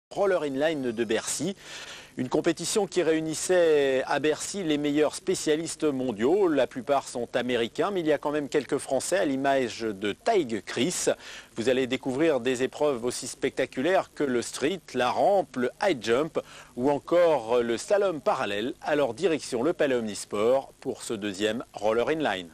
Roller Inline de Bercy. Une compétition qui réunissait à Bercy les meilleurs spécialistes mondiaux. La plupart sont américains, mais il y a quand même quelques Français à l'image de Tig Chris. Vous allez découvrir des épreuves aussi spectaculaires que le street, la rampe, le high jump ou encore le slalom parallèle. Alors direction le Palais Omnisport pour ce deuxième Roller Inline.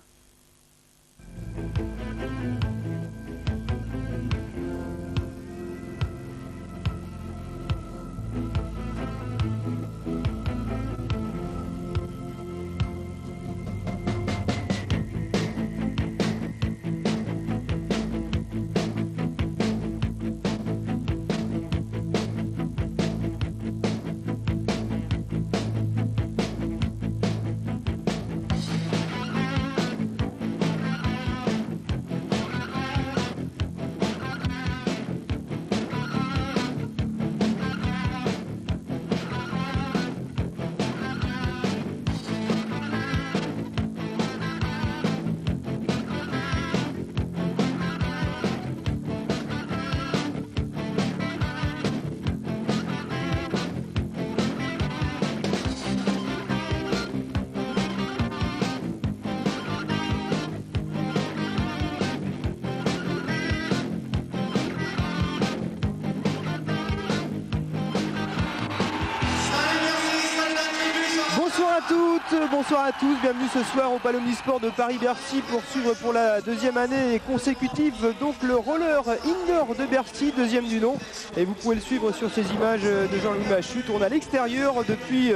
Bonsoir à toutes, bonsoir à tous, bienvenue ce soir au Palais Omnisport de Paris-Bercy pour suivre pour la deuxième année consécutive donc le roller indoor de Bercy, deuxième du nom. Et vous pouvez le suivre sur ces images de Jean-Louis Machut. On est à l'extérieur depuis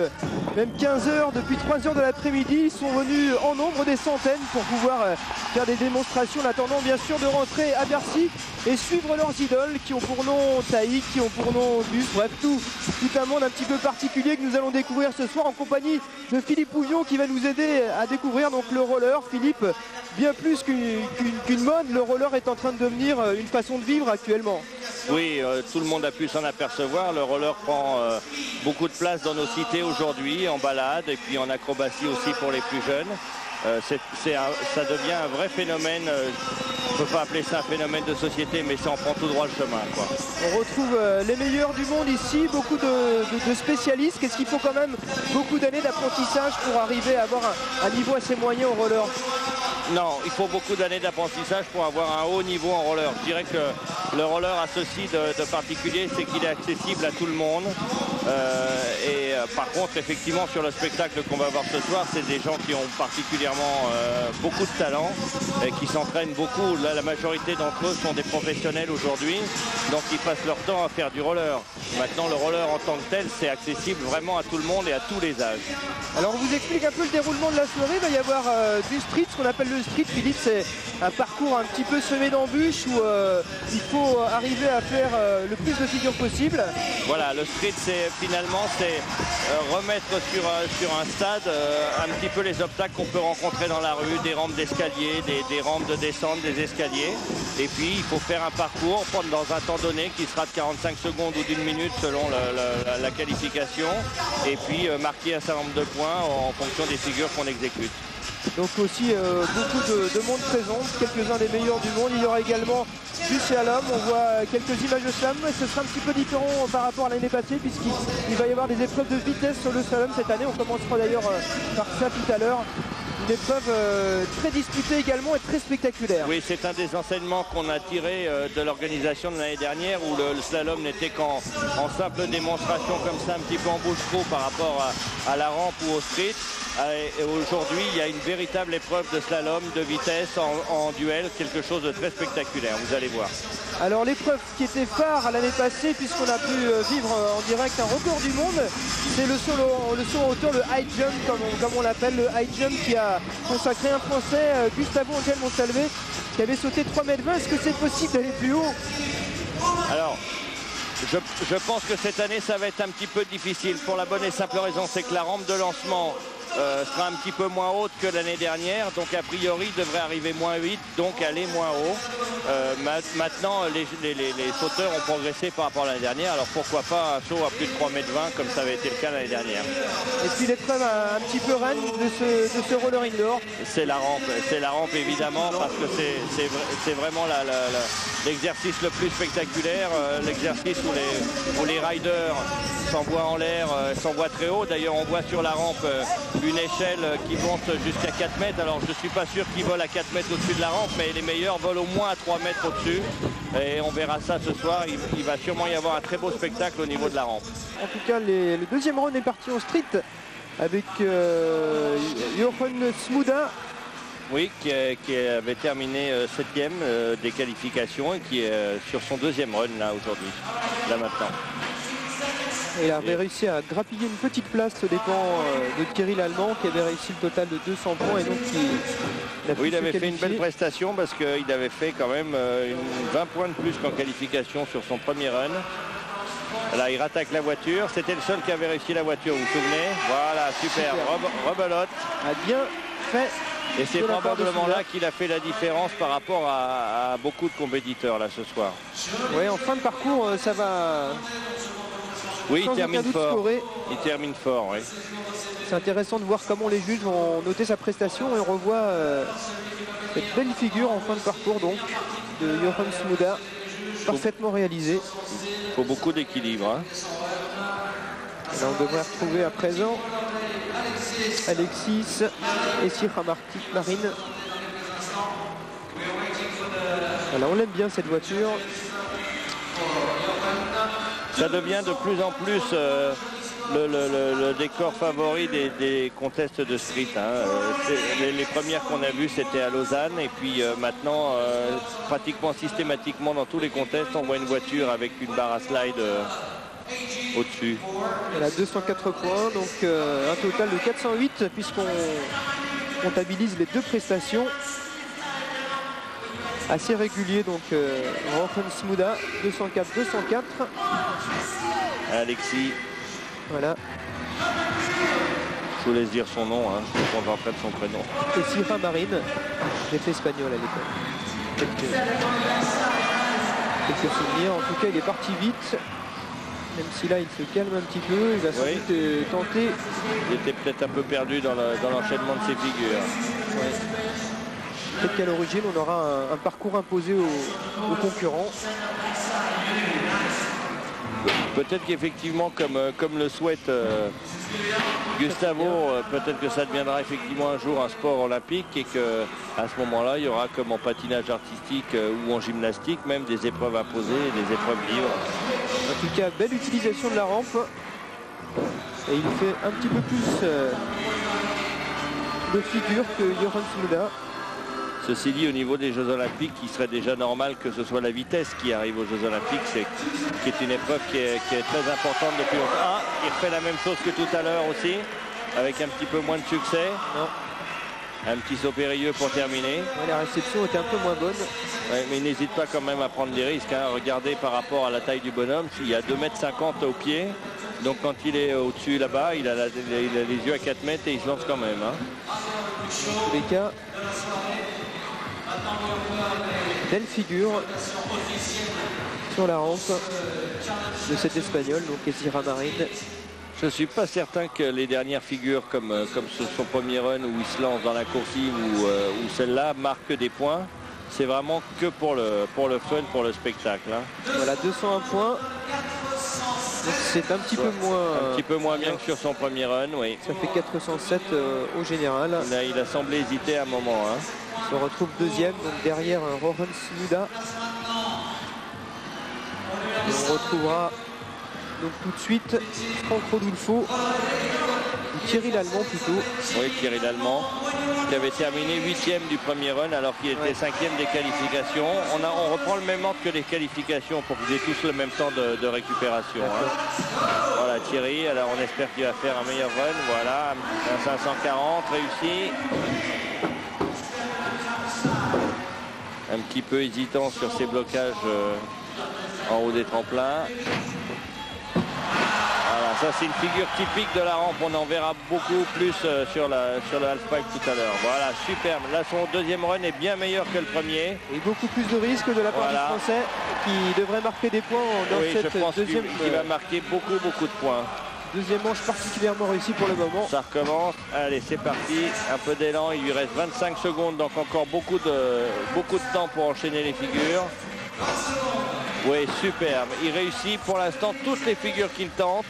même 15 h, depuis 3 h de l'après-midi. Ils sont venus en nombre des centaines pour pouvoir faire des démonstrations en attendant bien sûr de rentrer à Bercy et suivre leurs idoles qui ont pour nom Taïk, qui ont pour nom Bus, bref tout un monde un petit peu particulier que nous allons découvrir ce soir en compagnie de Philippe Pouvion qui va nous aider à découvrir donc le roller. Philippe, bien plus qu'une mode, le roller est en train de devenir une façon de vivre actuellement. Oui, tout le monde a pu s'en apercevoir. Le roller prend beaucoup de place dans nos cités aujourd'hui, en balade et puis en acrobatie aussi pour les plus jeunes. Ça devient un vrai phénomène, on ne peut pas appeler ça un phénomène de société, mais ça en prend tout droit le chemin, quoi. On retrouve les meilleurs du monde ici, beaucoup de spécialistes. Qu'est-ce qu'il faut quand même beaucoup d'années d'apprentissage pour arriver à avoir un niveau assez moyen au roller? Non, il faut beaucoup d'années d'apprentissage pour avoir un haut niveau en roller. Je dirais que le roller a ceci de particulier, c'est qu'il est accessible à tout le monde. Par contre, effectivement, sur le spectacle qu'on va voir ce soir, c'est des gens qui ont particulièrement beaucoup de talent et qui s'entraînent beaucoup. Là, la majorité d'entre eux sont des professionnels aujourd'hui, donc ils passent leur temps à faire du roller. Maintenant, le roller en tant que tel, c'est accessible vraiment à tout le monde et à tous les âges. Alors, on vous explique un peu le déroulement de la soirée. Il va y avoir du street, ce qu'on appelle le street. Philippe, c'est un parcours un petit peu semé d'embûches où il faut arriver à faire le plus de figures possible. Voilà, le street, c'est remettre sur un stade un petit peu les obstacles qu'on peut rencontrer dans la rue, des rampes d'escalier, des rampes de descente, des escaliers. Et puis, il faut faire un parcours dans un temps donné qui sera de 45 secondes ou d'1 minute selon la qualification. Et puis, marquer un certain nombre de points en fonction des figures qu'on exécute. Donc aussi beaucoup de monde présent, quelques-uns des meilleurs du monde. Il y aura également du slalom, on voit quelques images de slalom, mais ce sera un petit peu différent par rapport à l'année passée puisqu'il va y avoir des épreuves de vitesse sur le slalom cette année. On commencera d'ailleurs par ça tout à l'heure. Une épreuve très disputée également et très spectaculaire. Oui, c'est un des enseignements qu'on a tiré de l'organisation de l'année dernière où le slalom n'était qu'en simple démonstration comme ça, un petit peu en bouche-trou par rapport à la rampe ou au street. Et aujourd'hui, il y a une véritable épreuve de slalom, de vitesse en duel, quelque chose de très spectaculaire, vous allez voir. Alors l'épreuve qui était phare l'année passée, puisqu'on a pu vivre en direct un record du monde, c'est le saut en hauteur, le high jump comme on l'appelle, le high jump qui a consacré un Français, Gustavo Angel Monsalvé, qui avait sauté 3,20 m. Est-ce que c'est possible d'aller plus haut? Alors, je pense que cette année ça va être un petit peu difficile pour la bonne et simple raison, c'est que la rampe de lancement sera un petit peu moins haute que l'année dernière, donc a priori devrait arriver moins vite, donc aller moins haut. Maintenant les sauteurs ont progressé par rapport à l'année dernière, alors pourquoi pas un saut à plus de 3,20 m comme ça avait été le cas l'année dernière. Et puis l'épreuve un petit peu reine de ce roller indoor. C'est la rampe évidemment, parce que c'est vraiment l'exercice le plus spectaculaire, l'exercice où les riders s'envoient en l'air, s'envoient très haut. D'ailleurs on voit sur la rampe une échelle qui monte jusqu'à 4 mètres. Alors je ne suis pas sûr qu'ils volent à 4 mètres au-dessus de la rampe, mais les meilleurs volent au moins à 3 mètres au-dessus. Et on verra ça ce soir. Il va sûrement y avoir un très beau spectacle au niveau de la rampe. En tout cas, le deuxième run est parti en street avec Johan Smuda. Oui, qui avait terminé 7e des qualifications et qui est sur son deuxième run là aujourd'hui, là maintenant. Et il avait réussi à grappiller une petite place aux dépens de Thierry Lallemand qui avait réussi le total de 200 points et donc il avait fait une belle prestation parce qu'il avait fait quand même 20 points de plus qu'en qualification sur son premier run. Là il rattaque la voiture, c'était le seul qui avait réussi la voiture, vous vous souvenez? Voilà, super. Rebelote. A bien fait. Et c'est probablement là qu'il a fait la différence par rapport à beaucoup de compétiteurs là ce soir. Oui, en fin de parcours, ça va. Oui, il termine fort. Il termine fort, oui. C'est intéressant de voir comment les juges vont noter sa prestation et on revoit cette belle figure en fin de parcours donc de Johan Smuda, parfaitement réalisée. Il faut beaucoup d'équilibre. Hein. Là, on devrait retrouver à présent Alexis et Sierra Marine. Voilà, on l'aime bien cette voiture. Ça devient de plus en plus le décor favori des contests de street. Hein. Les premières qu'on a vues c'était à Lausanne et puis maintenant pratiquement systématiquement dans tous les contests on voit une voiture avec une barre à slide au-dessus. Elle a 204 points, donc un total de 408 puisqu'on comptabilise les deux prestations. Assez régulier donc Johan Smuda 204. Alexis. Voilà. Je vous laisse dire son nom, hein. Je ne comprends pas de son prénom. Et Sierra Marine, j'ai fait espagnol à l'époque. Quelques souvenirs. En tout cas, il est parti vite. Même si là, il se calme un petit peu. Il va sans doute tenter. Il était peut-être un peu perdu dans l'enchaînement de ses figures. Ouais. Peut-être qu'à l'origine, on aura un parcours imposé aux concurrents. Peut-être qu'effectivement, comme le souhaite Gustavo, peut-être que ça deviendra effectivement un jour un sport olympique et qu'à ce moment-là, il y aura comme en patinage artistique ou en gymnastique, même des épreuves imposées et des épreuves libres. En tout cas, belle utilisation de la rampe. Et il fait un petit peu plus de figure que Johan Smuda. Ceci dit, au niveau des Jeux Olympiques, il serait déjà normal que ce soit la vitesse qui arrive aux Jeux Olympiques, qui est une épreuve qui est très importante depuis longtemps. Ah, il refait la même chose que tout à l'heure aussi, avec un petit peu moins de succès. Non. Un petit saut périlleux pour terminer. Ouais, la réception était un peu moins bonne. Ouais, mais il n'hésite pas quand même à prendre des risques. Hein. Regardez par rapport à la taille du bonhomme, il y a 2,50 m au pied. Donc quand il est au-dessus là-bas, il a les yeux à 4 mètres et il se lance quand même. Hein. Dans tous les cas, belle figure sur la rampe de cet Espagnol, donc Sierra Marine. Je ne suis pas certain que les dernières figures comme son premier run où il se lance dans la coursive ou celle-là marquent des points. C'est vraiment que pour le fun, pour le spectacle. Hein. Voilà, 201 points. C'est un petit peu moins... Un petit peu moins bien que sur son premier run, oui. Ça fait 407 au général. Là, il a semblé hésiter à un moment. Hein. Il se retrouve deuxième, donc derrière Johan Smuda. Et on retrouvera donc tout de suite Franck Rodulfo, ou Thierry Lallemand plutôt. Oui, Thierry Lallemand, qui avait terminé 8e du premier run alors qu'il était 5e des qualifications. On reprend le même ordre que les qualifications pour qu'ils aient tous le même temps de récupération. Hein. Voilà Thierry, alors on espère qu'il va faire un meilleur run. Voilà, un 540 réussi. Un petit peu hésitant sur ses blocages en haut des tremplins. Voilà, Ça c'est une figure typique de la rampe, on en verra beaucoup plus sur le halfpipe tout à l'heure. Voilà, superbe. Là son deuxième run est bien meilleur que le premier. Et beaucoup plus de risques de la part du Français qui devrait marquer des points dans cette je pense deuxième. qu'il va marquer beaucoup de points. Deuxième manche particulièrement réussie pour le moment. Ça recommence, allez c'est parti, un peu d'élan, il lui reste 25 secondes, donc encore beaucoup de temps pour enchaîner les figures. Oui, superbe, il réussit pour l'instant toutes les figures qu'il tente.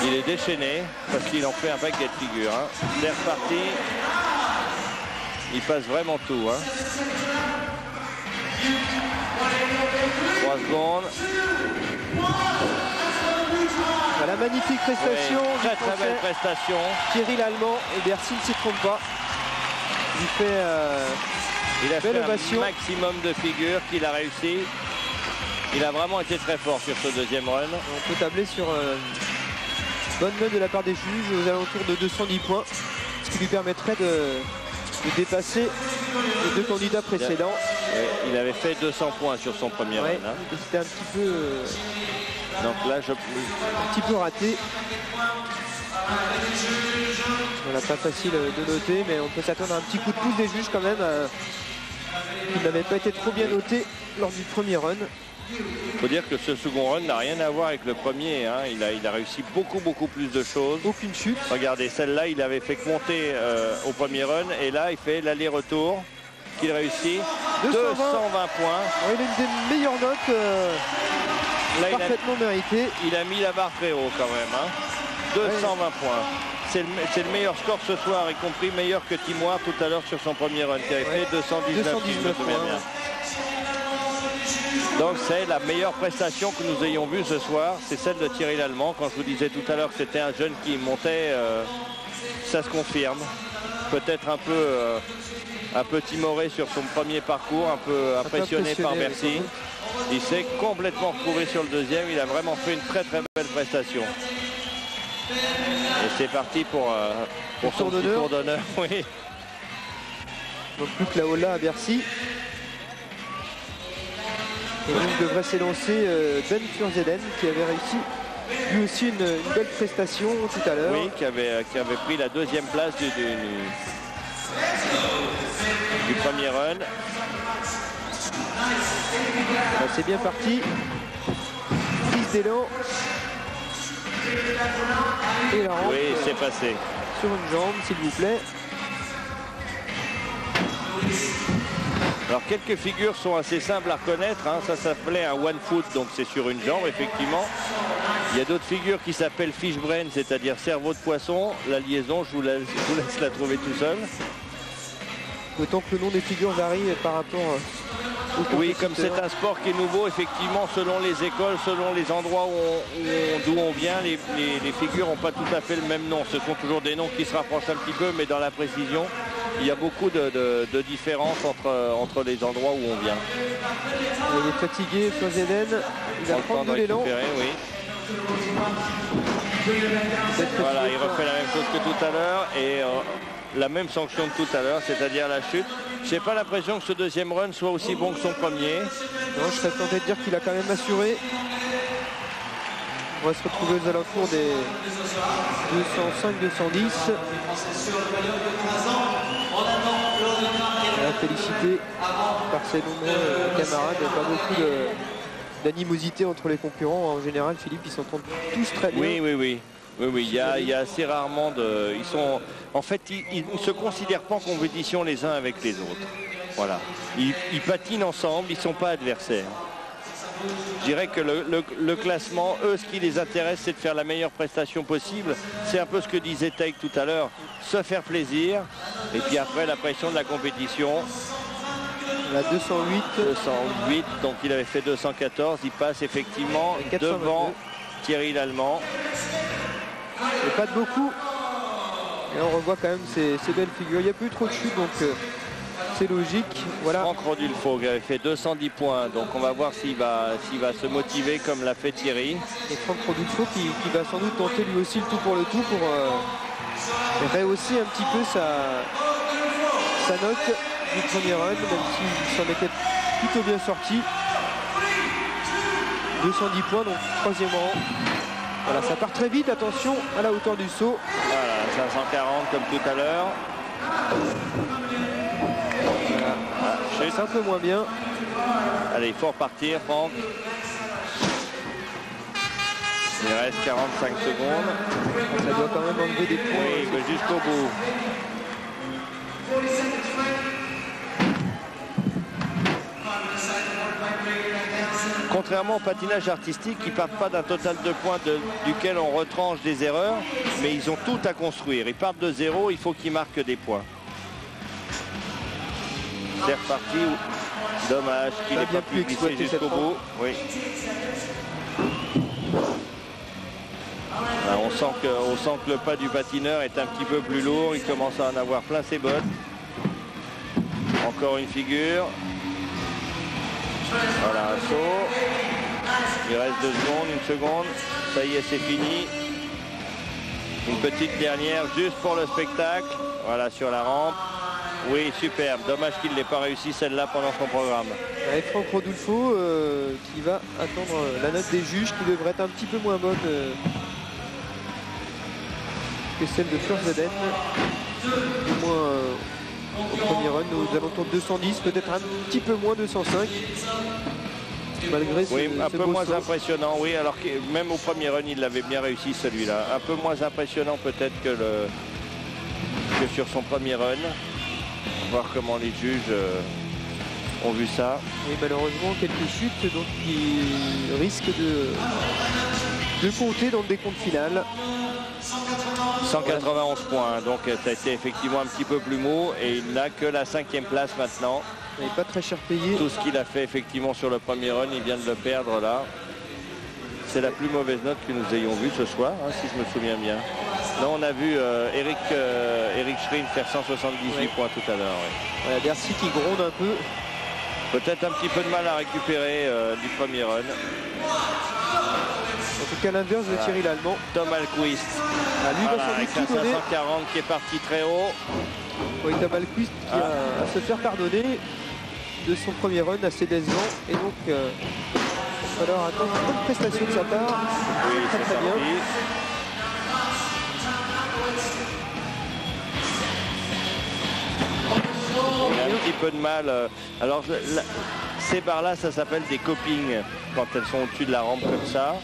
Il est déchaîné parce qu'il en fait un paquet de figures. Hein. C'est reparti. Il passe vraiment tout. Hein. 3 secondes. Voilà, magnifique prestation. Oui, très belle prestation. Thierry l'Allemand et Bercy ne s'y trompe pas. Il fait un maximum de figures qu'il a réussi. Il a vraiment été très fort sur ce deuxième run. On peut tabler sur bonne note de la part des juges aux alentours de 210 points, ce qui lui permettrait de dépasser les deux candidats précédents. Il avait fait 200 points sur son premier run. Hein. C'était un petit peu donc là, un petit peu raté. Voilà, pas facile de noter, mais on peut s'attendre à un petit coup de pouce des juges quand même. Il n'avait pas été trop bien noté lors du premier run. Il faut dire que ce second run n'a rien à voir avec le premier. Hein. Il a réussi beaucoup plus de choses. Aucune chute. Regardez, celle-là, il avait fait que monter au premier run. Et là, il fait l'aller-retour qu'il réussit. 220 points. Ouais, il a une des meilleures notes là, parfaitement méritée. Il a mis la barre très haut quand même. Hein. 220 points. C'est le meilleur score ce soir, y compris meilleur que Timoir tout à l'heure sur son premier run, qui avait fait 219 points. Donc c'est la meilleure prestation que nous ayons vue ce soir, c'est celle de Thierry Lallemand. Quand je vous disais tout à l'heure que c'était un jeune qui montait, ça se confirme. Peut-être un peu timoré sur son premier parcours, un peu impressionné par Bercy. Il s'est complètement retrouvé sur le deuxième, il a vraiment fait une très belle prestation. Et c'est parti pour son petit tour d'honneur. Oui. Donc plus que la Ola à Bercy. Et donc devrait s'élancer Ben Furzeden qui avait réussi lui aussi une belle prestation tout à l'heure. Oui, qui avait pris la deuxième place du premier run. C'est bien parti. Prise d'élan. Et la rampe. Oui, c'est passé. Sur une jambe, s'il vous plaît. Alors quelques figures sont assez simples à reconnaître. Hein. Ça s'appelait un one foot, donc c'est sur une jambe, effectivement. Il y a d'autres figures qui s'appellent fish brain, c'est-à-dire cerveau de poisson. La liaison, je vous laisse la trouver tout seul. Autant que le nom des figures varie par rapport oui, comme c'est un sport qui est nouveau, effectivement, selon les écoles, selon les endroits d'où on vient, les figures n'ont pas tout à fait le même nom. Ce sont toujours des noms qui se rapprochent un petit peu, mais dans la précision, il y a beaucoup de différences entre les endroits où on vient. Il est fatigué, Furzeden. Il va prendre de l'élan. Oui. Voilà, il refait la même chose que tout à l'heure et la même sanction que tout à l'heure, c'est-à-dire la chute. Je n'ai pas l'impression que ce deuxième run soit aussi bon que son premier. Non, je serais tenté de dire qu'il a quand même assuré. On va se retrouver aux alentours des 205-210. Félicité par ses nombreux camarades. Il n'y a pas beaucoup d'animosité entre les concurrents. En général, Philippe, ils s'entendent tous très bien. Oui. Il y a assez rarement de... En fait, ils ne se considèrent pas en compétition les uns avec les autres. Voilà. Ils patinent ensemble, ils ne sont pas adversaires. Je dirais que le classement, eux, ce qui les intéresse, c'est de faire la meilleure prestation possible. C'est un peu ce que disait Taïk tout à l'heure, se faire plaisir. Et puis après, la pression de la compétition. La 208, donc il avait fait 214. Il passe effectivement devant Thierry Lallemand. Et pas de beaucoup. Et on revoit quand même ces belles figures. Il n'y a plus trop de chutes, donc c'est logique. Voilà. Franck Rodulfo qui avait fait 210 points. Donc on va voir s'il va se motiver comme l'a fait Thierry. Et Franck Rodulfo qui va sans doute tenter lui aussi le tout pour rehausser un petit peu sa note du premier run, même s'il s'en était plutôt bien sorti. 210 points, donc 3e rang. Voilà, ça part très vite, attention à la hauteur du saut. Voilà, 540 comme tout à l'heure. Voilà. C'est un peu moins bien. Allez, il faut repartir, Franck. Il reste 45 secondes. Ça doit quand même enlever des points. Oui, il va jusqu'au bout. Contrairement au patinage artistique, ils ne partent pas d'un total de points duquel on retranche des erreurs, mais ils ont tout à construire. Ils partent de zéro, il faut qu'ils marquent des points. C'est reparti. Dommage qu'il n'ait pas pu glisser jusqu'au bout. Oui. Alors, on sent que le pas du patineur est un petit peu plus lourd. Il commence à en avoir plein ses bottes. Encore une figure. Voilà, un saut. Il reste 2 secondes, 1 seconde. Ça y est, c'est fini. Une petite dernière juste pour le spectacle. Voilà, sur la rampe. Oui, superbe. Dommage qu'il n'ait pas réussi celle-là pendant son programme. Et Franck Rodulfo qui va attendre la note des juges qui devrait être un petit peu moins bonne que celle de Fleur Zeden. Du moins au premier run, aux alentours de 210, peut-être un petit peu moins 205. Malgré ce, oui, un peu moins saut. impressionnant, oui, alors que même au premier run, il l'avait bien réussi celui-là. Un peu moins impressionnant peut-être que sur son premier run. On va voir comment les juges ont vu ça. Et malheureusement, quelques chutes donc, qui risquent de compter dans le décompte final. 191 points, donc ça a été effectivement un petit peu plus mou et il n'a que la 5e place maintenant. Il n'est pas très cher payé. Tout ce qu'il a fait effectivement sur le premier run, il vient de le perdre là. C'est la plus mauvaise note que nous ayons vue ce soir, hein, si je me souviens bien. Là, on a vu Eric Schrim faire 178 points tout à l'heure. Oui. Voilà, Bercy qui gronde un peu. Peut-être un petit peu de mal à récupérer du premier run. En tout cas, l'inverse de Thierry Lallemand. Tom Alquist. Lui va Voilà, sans avec doute tout un donner. 540 qui est parti très haut. Oui, Tom Alquist qui a à se faire pardonner de son premier run assez décevant. Et donc, il va falloir attendre une bonne prestation de sa part. Oui, très c'est très bien. parti. Il a un petit peu de mal. Alors, ces barres-là, ça s'appelle des copings quand elles sont au-dessus de la rampe comme ça.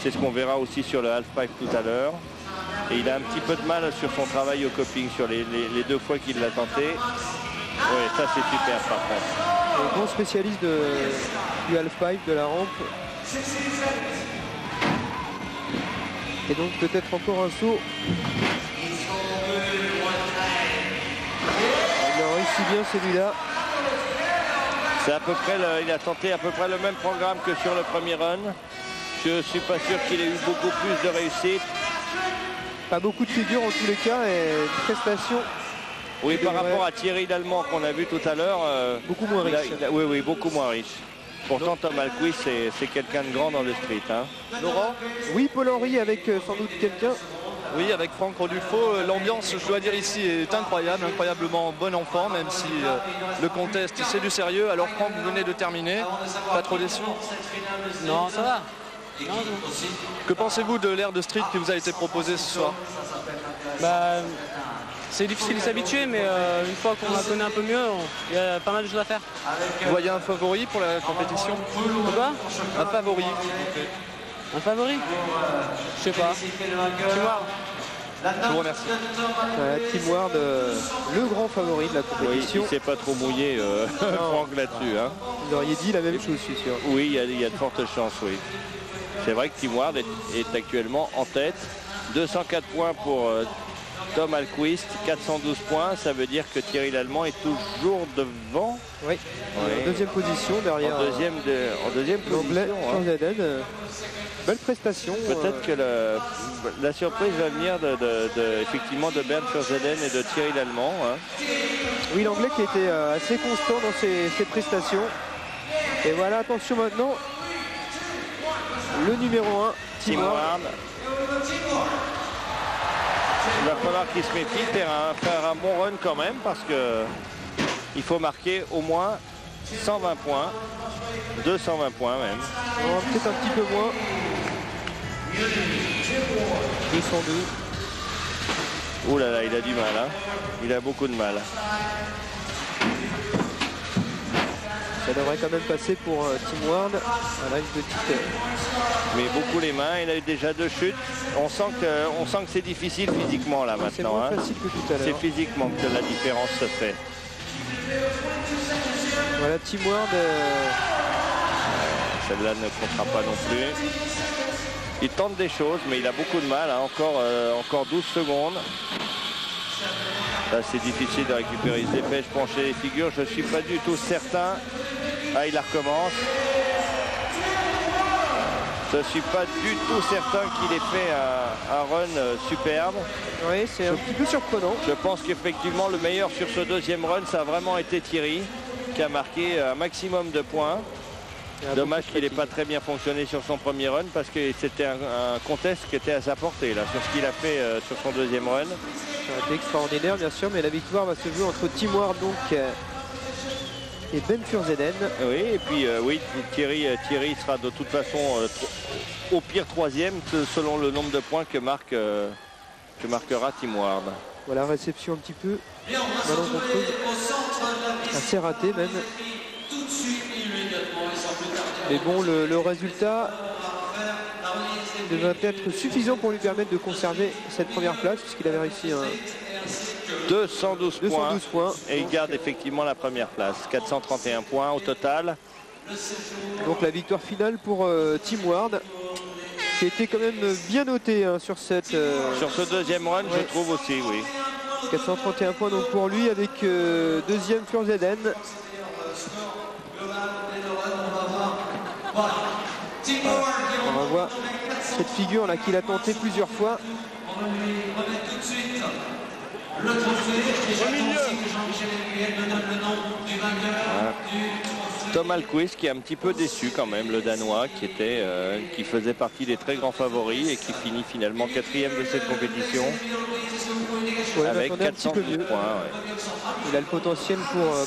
C'est ce qu'on verra aussi sur le halfpipe tout à l'heure. Et il a un petit peu de mal sur son travail au coping, sur les 2 fois qu'il l'a tenté. Oui, ça c'est super par contre. Un grand spécialiste du halfpipe, de la rampe. Et donc peut-être encore un saut. Il a réussi bien celui-là. C'est à peu près, il a tenté à peu près le même programme que sur le premier run. Je ne suis pas sûr qu'il ait eu beaucoup plus de réussite. Pas beaucoup de figures en tous les cas et une prestation. Oui, par rapport à Thierry Lallemand qu'on a vu tout à l'heure. Beaucoup moins riche. Oui, beaucoup moins riche. Pourtant, Tom Alquist, c'est quelqu'un de grand dans le street. Hein. Laurent? Oui, Paul-Henri avec sans doute quelqu'un. Oui, avec Franck Rodulfo, l'ambiance, je dois dire ici, est incroyable, incroyablement bonne enfant, même si le contest, c'est du sérieux. Alors Franck, vous venez de terminer, pas trop déçu? Non, ça va. Non. Que pensez-vous de l'ère de street qui vous a été proposée ce soir? Bah, c'est difficile de s'habituer, mais une fois qu'on la connaît un peu mieux, il y a pas mal de choses à faire. Vous voyez un favori pour la compétition? Quoi? Un favori? Un favori? Je sais pas. Tu vois. Je vous remercie. Voilà, Tim Ward, le grand favori de la Oui, il compétition. ne s'est pas trop mouillé, Franck, là-dessus. Hein. Vous auriez dit la même chose, je suis sûr. Oui, il y a de fortes chances, oui. C'est vrai que Tim Ward est actuellement en tête. 204 points pour Tom Alquist, 412 points. Ça veut dire que Thierry Lallemand est toujours devant. Oui, en deuxième position derrière En deuxième l'anglais position. Hein. Jordan. Belle prestation. Peut-être que la surprise va venir effectivement de Bernd Schurzeden et de Thierry Lallemand. Hein. Oui, l'anglais qui était assez constant dans ses prestations. Et voilà, attention maintenant. Le numéro 1, Tim Ward. Il va falloir qu'il se méfie, faire un bon run quand même, parce que il faut marquer au moins 120 points. 220 points même. Peut-être un petit peu moins. 202. Ouh là là, il a du mal, hein. Il a beaucoup de mal. Ça devrait quand même passer pour Tim Ward. Voilà une petite... Mais beaucoup les mains, il a eu déjà 2 chutes. On sent que c'est difficile physiquement là C'est maintenant. moins Hein. facile que tout à l'heure. C'est physiquement que la différence se fait. Voilà Tim Ward. Celle-là ne comptera pas non plus. Il tente des choses, mais il a beaucoup de mal. Hein. Encore 12 secondes. Là, c'est difficile de récupérer. Il se dépêche, pencher les figures. Je ne suis pas du tout certain. Ah, il la recommence. Je ne suis pas du tout certain qu'il ait fait un run superbe. Oui, c'est un petit peu surprenant. Je pense qu'effectivement, le meilleur sur ce deuxième run, ça a vraiment été Thierry, qui a marqué un maximum de points. Dommage qu'il n'ait pas très bien fonctionné sur son premier run parce que c'était un contest qui était à sa portée là, sur ce qu'il a fait sur son deuxième run. Ça a été extraordinaire bien sûr, mais la victoire va se jouer entre Tim Ward donc et Ben Furzeden. Oui, et puis oui, Thierry sera de toute façon au pire 3e selon le nombre de points que marquera Tim Ward. Voilà, réception un petit peu malencontreuse, assez ratée même. Mais bon, le résultat devrait être suffisant pour lui permettre de conserver cette première place puisqu'il avait réussi un 212 points. Et il garde effectivement la première place. 431 points au total. Donc la victoire finale pour Tim Ward qui a été quand même bien noté hein, sur cette... Sur ce deuxième run, je trouve aussi, oui. 431 points donc pour lui avec deuxième Furzeden. Voilà. On va voir cette figure là qu'il a tenté plusieurs fois. Voilà. Tom Alquist qui est un petit peu déçu quand même, le Danois qui faisait partie des très grands favoris et qui finit finalement 4e de cette compétition. Ouais, avec 400 mieux. points. Ouais. Il a le potentiel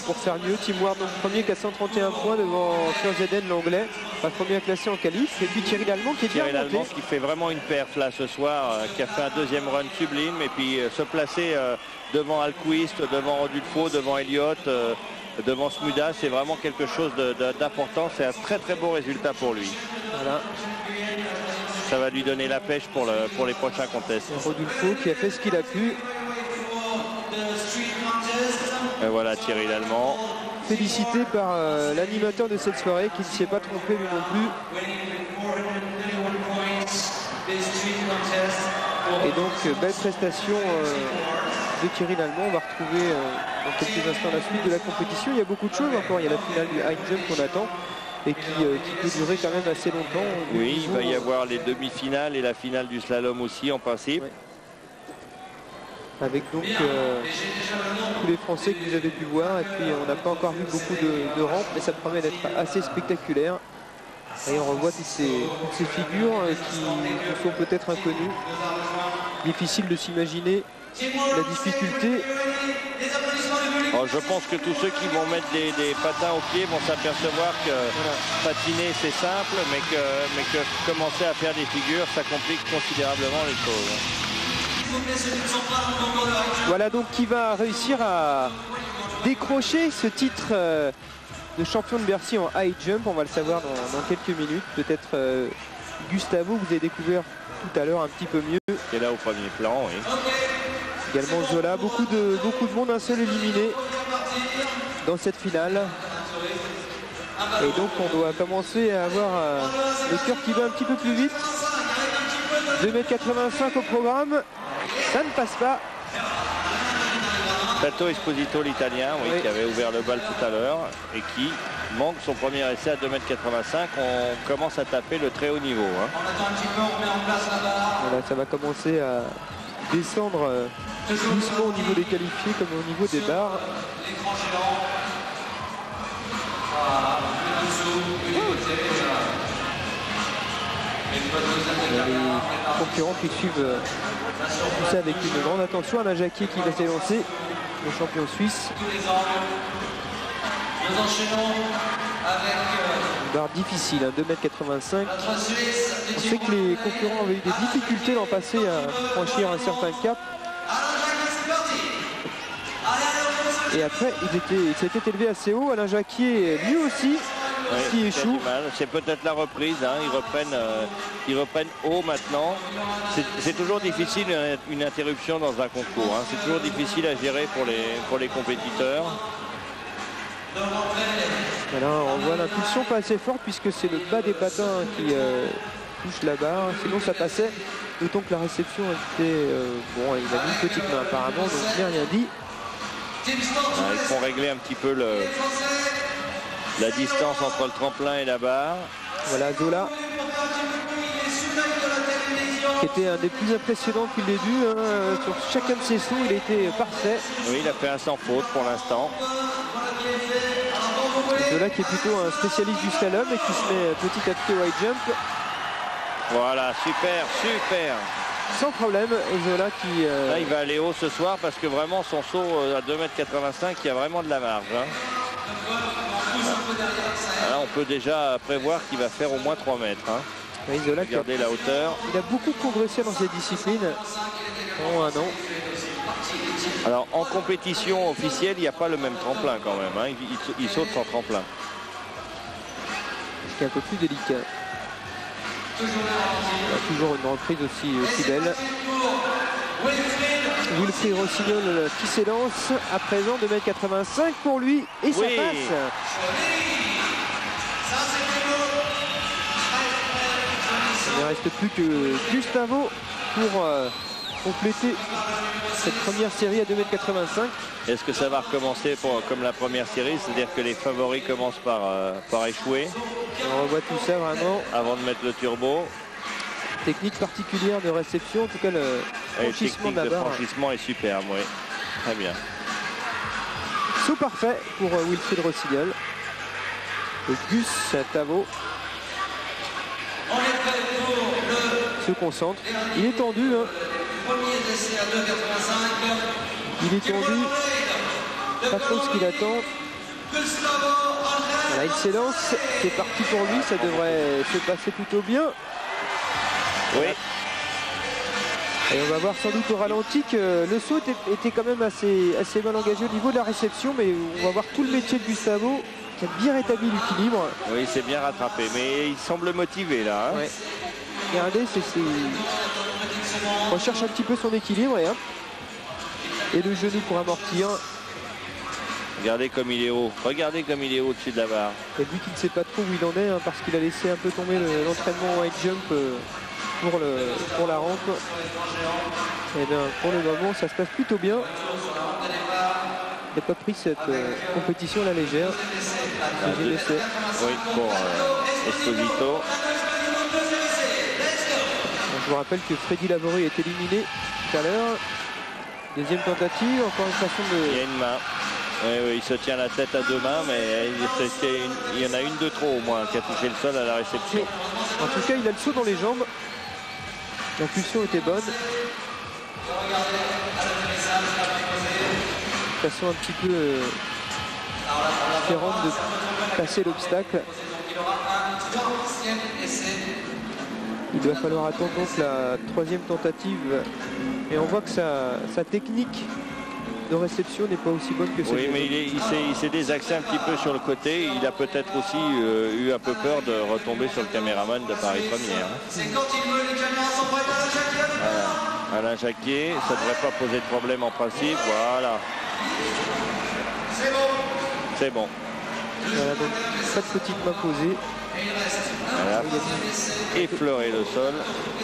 pour faire mieux. Tim Ward donc premier, 431 points devant Furzeden l'anglais, pas premier classé en qualif. Et puis Thierry Lallemand qui est bien monté. Qui fait vraiment une perf là ce soir, qui a fait un deuxième run sublime et puis se placer devant Alquist, devant Rodulfo, devant Elliott, devant Smuda, c'est vraiment quelque chose d'important. C'est un très très beau résultat pour lui. Voilà. Ça va lui donner la pêche pour les prochains contests. Rodulfo qui a fait ce qu'il a pu. Et voilà Thierry Lallemand. Félicité par l'animateur de cette soirée qui ne s'y est pas trompé lui non plus. Et donc belle prestation de Thierry Lallemand. On va retrouver dans quelques instants la suite de la compétition. Il y a beaucoup de choses encore. Il y a la finale du high jump qu'on attend et qui peut durer quand même assez longtemps. Oui, il va y avoir les demi-finales et la finale du slalom aussi en principe. Ouais. Avec donc tous les Français que vous avez pu voir. Et puis on n'a pas encore vu beaucoup de rampes, mais ça promet d'être assez spectaculaire. Et on revoit toutes ces figures qui nous sont peut-être inconnues. Difficile de s'imaginer la difficulté. Alors, je pense que tous ceux qui vont mettre des patins aux pieds vont s'apercevoir que patiner c'est simple, mais que commencer à faire des figures, ça complique considérablement les choses. Voilà donc qui va réussir à décrocher ce titre de champion de Bercy en high jump. On va le savoir dans quelques minutes. Peut-être Gustavo, vous avez découvert tout à l'heure un petit peu mieux. Qui est là au premier plan, oui. Également Zola, beaucoup de monde, un seul éliminé dans cette finale. Et donc on doit commencer à avoir le cœur qui va un petit peu plus vite. 2,85 m au programme, ça ne passe pas. Tato Esposito, l'italien, oui, qui avait ouvert le bal tout à l'heure et qui manque son premier essai à 2,85 m. On commence à taper le très haut niveau. Hein. Voilà, ça va commencer à descendre doucement au niveau des qualifiés comme au niveau des barres. Les concurrents qui suivent tout ça avec une grande attention. Alain Jacquier qui va s'élancer, le champion suisse. Nous enchaînons avec barre difficile, hein, 2,85 m. On sait que les concurrents avaient eu des difficultés l'an passé à franchir un certain cap. Et après, il s'était élevé assez haut. Alain Jacquier, lui aussi, qui échoue. C'est peut-être la reprise, hein. Ils reprennent haut maintenant. C'est toujours difficile une interruption dans un concours, hein. C'est toujours difficile à gérer pour les compétiteurs. Et là, on voit l'impulsion pas assez forte puisque c'est le bas des patins qui touche la barre. Sinon ça passait, d'autant que la réception était... bon, il a mis une petite main apparemment, donc je n'ai rien dit. Ils font régler un petit peu la distance entre le tremplin et la barre. Voilà Zola, qui était un des plus impressionnants depuis le début, hein. Sur chacun de ses sauts il était parfait. Oui, il a fait un sans faute pour l'instant. Zola qui est plutôt un spécialiste du slalom et qui se met petit à petit au high jump. Voilà, super, super. Sans problème, Zola qui... Là, il va aller haut ce soir parce que vraiment son saut à 2,85 m, il y a vraiment de la marge, hein. Là, on peut déjà prévoir qu'il va faire au moins 3 mètres, hein. Oui, Zola, regardez la hauteur. Il a beaucoup progressé dans cette discipline en un an. Alors en compétition officielle, il n'y a pas le même tremplin quand même, hein. Il saute sans tremplin. C'est un peu plus délicat. Toujours une reprise aussi belle. Wilfried Rossignol qui s'élance à présent, 2,85 m pour lui et ça passe. Il ne reste plus que Gustavo pour compléter cette première série à 2,85 m. Est-ce que ça va recommencer comme la première série, c'est-à-dire que les favoris commencent par échouer? On revoit tout ça vraiment. Avant de mettre le turbo. Technique particulière de réception, en tout cas le franchissement de la barre. Le franchissement est superbe, oui. Très bien. Saut parfait pour Wilfried Rossignol. Et Gus Tavo se concentre. Il est tendu, hein. Il est tendu. Pas trop ce qu'il attend. Voilà, il s'élance. C'est parti pour lui. Ça devrait se passer plutôt bien. Oui. Et on va voir sans doute au ralenti que le saut était quand même assez mal engagé au niveau de la réception, mais on va voir tout le métier de Gustavo qui a bien rétabli l'équilibre. Oui, c'est bien rattrapé, mais il semble motivé là, hein. Ouais. Regardez, on recherche un petit peu son équilibre et hop. Et le genou pour amortir. Regardez comme il est haut. Regardez comme il est haut au-dessus de la barre. Et vu qu'il ne sait pas trop où il en est, hein, parce qu'il a laissé un peu tomber l'entraînement high jump pour la rampe. Et bien pour le moment ça se passe plutôt bien. Il n'a pas pris cette compétition à la légère. Oui, pour Esposito. Je vous rappelle que Freddy Lavorie est éliminé tout à l'heure. Deuxième tentative, encore une façon de... Il y a une main. Oui, il se tient la tête à deux mains, mais il y en a une de trop au moins qui a touché le sol à la réception. En tout cas, il a le saut dans les jambes. L'impulsion était bonne. Façon un petit peu différente de passer l'obstacle. Il va falloir attendre donc la troisième tentative. Et on voit que sa technique de réception n'est pas aussi bonne que celle. Oui, mais il s'est désaxé un petit peu sur le côté. Il a peut-être aussi eu un peu peur de retomber sur le caméraman de Paris Première. Voilà. Alain Jacquier, ça ne devrait pas poser de problème en principe. Voilà. C'est bon. Voilà, donc pas de petite main posée. Voilà. Effleurer le sol.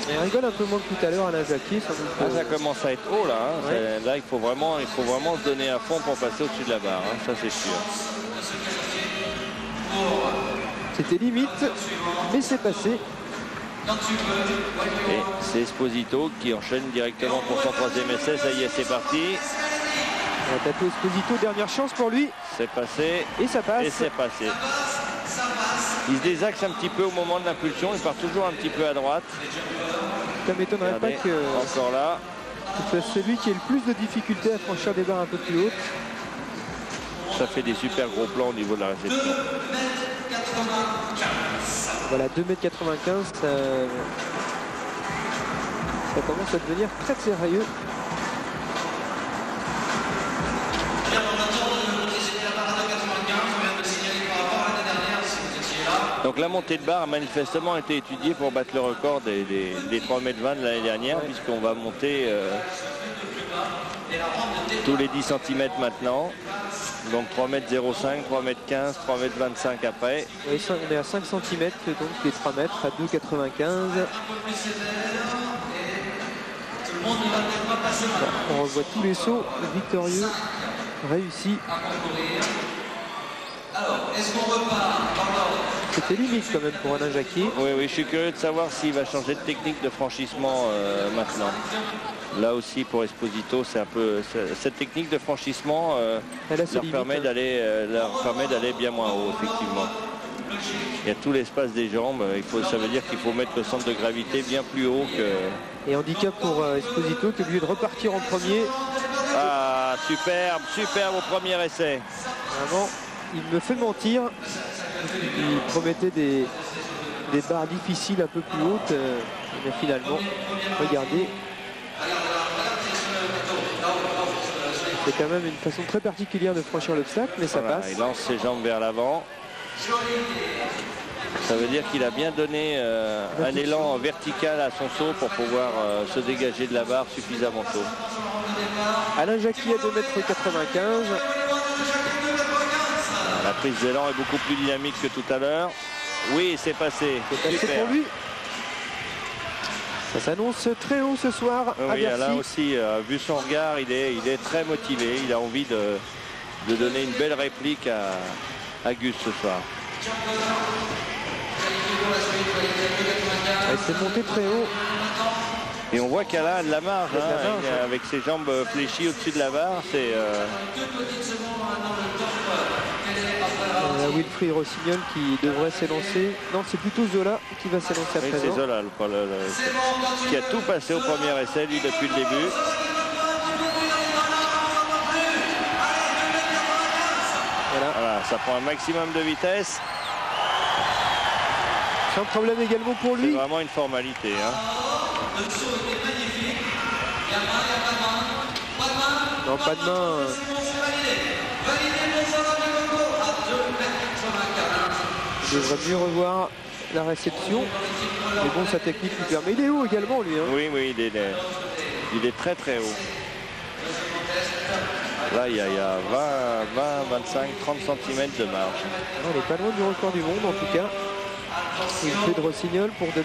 Il rigole un peu moins que tout à l'heure Alain Jacquier. Ça commence à être haut là, hein. Ouais. Là il faut vraiment se donner à fond pour passer au-dessus de la barre, hein. Ça c'est sûr. C'était limite, mais c'est passé. Et c'est Esposito qui enchaîne directement pour son troisième essai. Ça y est, c'est parti. Tato Esposito, dernière chance pour lui. C'est passé. Et ça passe. Et c'est passé. Il se désaxe un petit peu au moment de l'impulsion. Il part toujours un petit peu à droite. Ça m'étonnerait pas que encore là. C'est celui qui a le plus de difficultés à franchir des barres un peu plus hautes. Ça fait des super gros plans au niveau de la réception. Voilà, 2,95 m, ça commence à devenir très sérieux. Donc la montée de barre a manifestement été étudiée pour battre le record des 3,20 m de l'année dernière, puisqu'on va monter tous les 10 cm maintenant. Donc 3,05 m, 3,15 m, 3,25 m après. Oui, on est à 5 cm, donc les 3 mètres à 2,95 m. On revoit tous les sauts victorieux, réussis. C'était limite quand même pour Alain Jacquier. Oui, je suis curieux de savoir s'il va changer de technique de franchissement maintenant. Là aussi pour Esposito, c'est un peu cette technique de franchissement leur permet d'aller bien moins haut, effectivement. Il y a tout l'espace des jambes, ça veut dire qu'il faut mettre le centre de gravité bien plus haut que... Et handicap pour Esposito qui est obligé de repartir en premier. Ah, superbe au premier essai. Vraiment, il me fait mentir. Il promettait des barres difficiles un peu plus hautes. Mais finalement, regardez. C'est quand même une façon très particulière de franchir l'obstacle, mais ça passe. Il lance ses jambes vers l'avant. Ça veut dire qu'il a bien donné un élan vertical à son saut pour pouvoir se dégager de la barre suffisamment tôt. Alain Jacquier à 2,95 m. La prise d'élan est beaucoup plus dynamique que tout à l'heure. Oui, c'est passé. C'est passé pour lui. Ça s'annonce très haut ce soir à oui, Bercy. Là aussi, vu son regard, il est très motivé. Il a envie de donner une belle réplique à Gus ce soir. Il s'est monté très haut. Et on voit qu'Alain a de la marge, avec ses jambes fléchies au-dessus de la barre. C'est Wilfried Rossignol qui devrait s'élancer. Non, c'est plutôt Zola qui va s'élancer à présent. C'est Zola qui a tout passé au premier essai, lui, depuis le début. Voilà, ça prend un maximum de vitesse. Sans problème également pour lui. C'est vraiment une formalité. Non, pas de main. Il devrait mieux revoir la réception. Mais bon, sa technique lui permet. Il est haut également, lui. Oui, il est très très haut. Là, il y a 20, 25, 30 cm de marge. On n'est pas loin du record du monde, en tout cas. Il fait de Rossignol pour 2,95 m.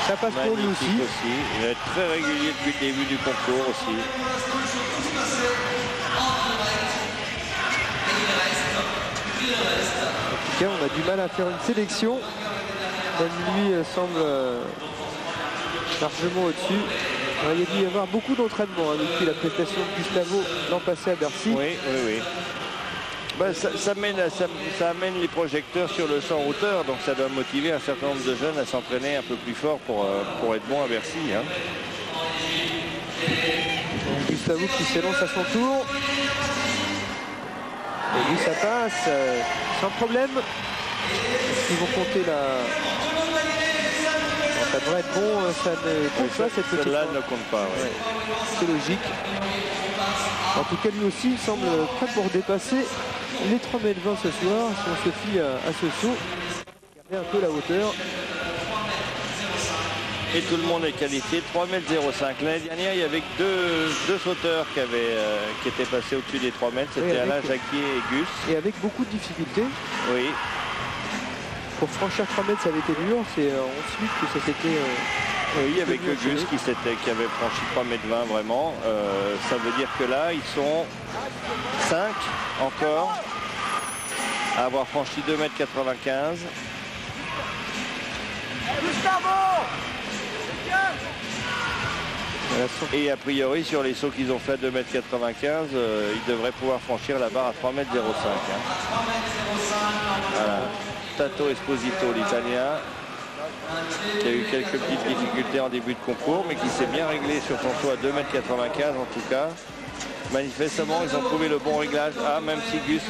Ça passe pour lui aussi. Il est très régulier depuis le début du concours aussi. En tout cas, on a du mal à faire une sélection. Même lui semble largement au-dessus. Il y a dû y avoir beaucoup d'entraînement depuis la prestation de Gustavo l'an passé à Bercy. Oui. Ça amène les projecteurs sur le 100 hauteur, donc ça doit motiver un certain nombre de jeunes à s'entraîner un peu plus fort pour être bon à Bercy. Gustavo qui s'élance à son tour. Et lui, ça passe sans problème. Ils vont compter la... Non, ça devrait être bon, ça ne compte pas cette petite... Celle-là ne compte pas. Ouais. C'est logique. En tout cas, lui aussi, il semble prêt pour dépasser les 3,20 m ce soir. Si on se fie à ce saut, regardez un peu la hauteur. Et tout le monde est qualifié. 3,05 m. L'année dernière, il y avait deux sauteurs qui étaient passés au-dessus des 3 mètres. C'était Alain Jacquier et Gus. Et avec beaucoup de difficultés. Oui. Pour franchir 3 mètres, ça avait été dur. C'est ensuite que ça s'était... oui, avec Gus qui avait franchi 3,20 m vraiment. Ça veut dire que là, ils sont 5 encore à avoir franchi 2,95 m. Et a priori, sur les sauts qu'ils ont fait à 2,95 m, ils devraient pouvoir franchir la barre à 3,05 m. Voilà. Tato Esposito, l'Italien. qui a eu quelques petites difficultés en début de concours, mais qui s'est bien réglé sur son saut à 2,95 m en tout cas. Manifestement, ils ont trouvé le bon réglage. Ah, même si Gus,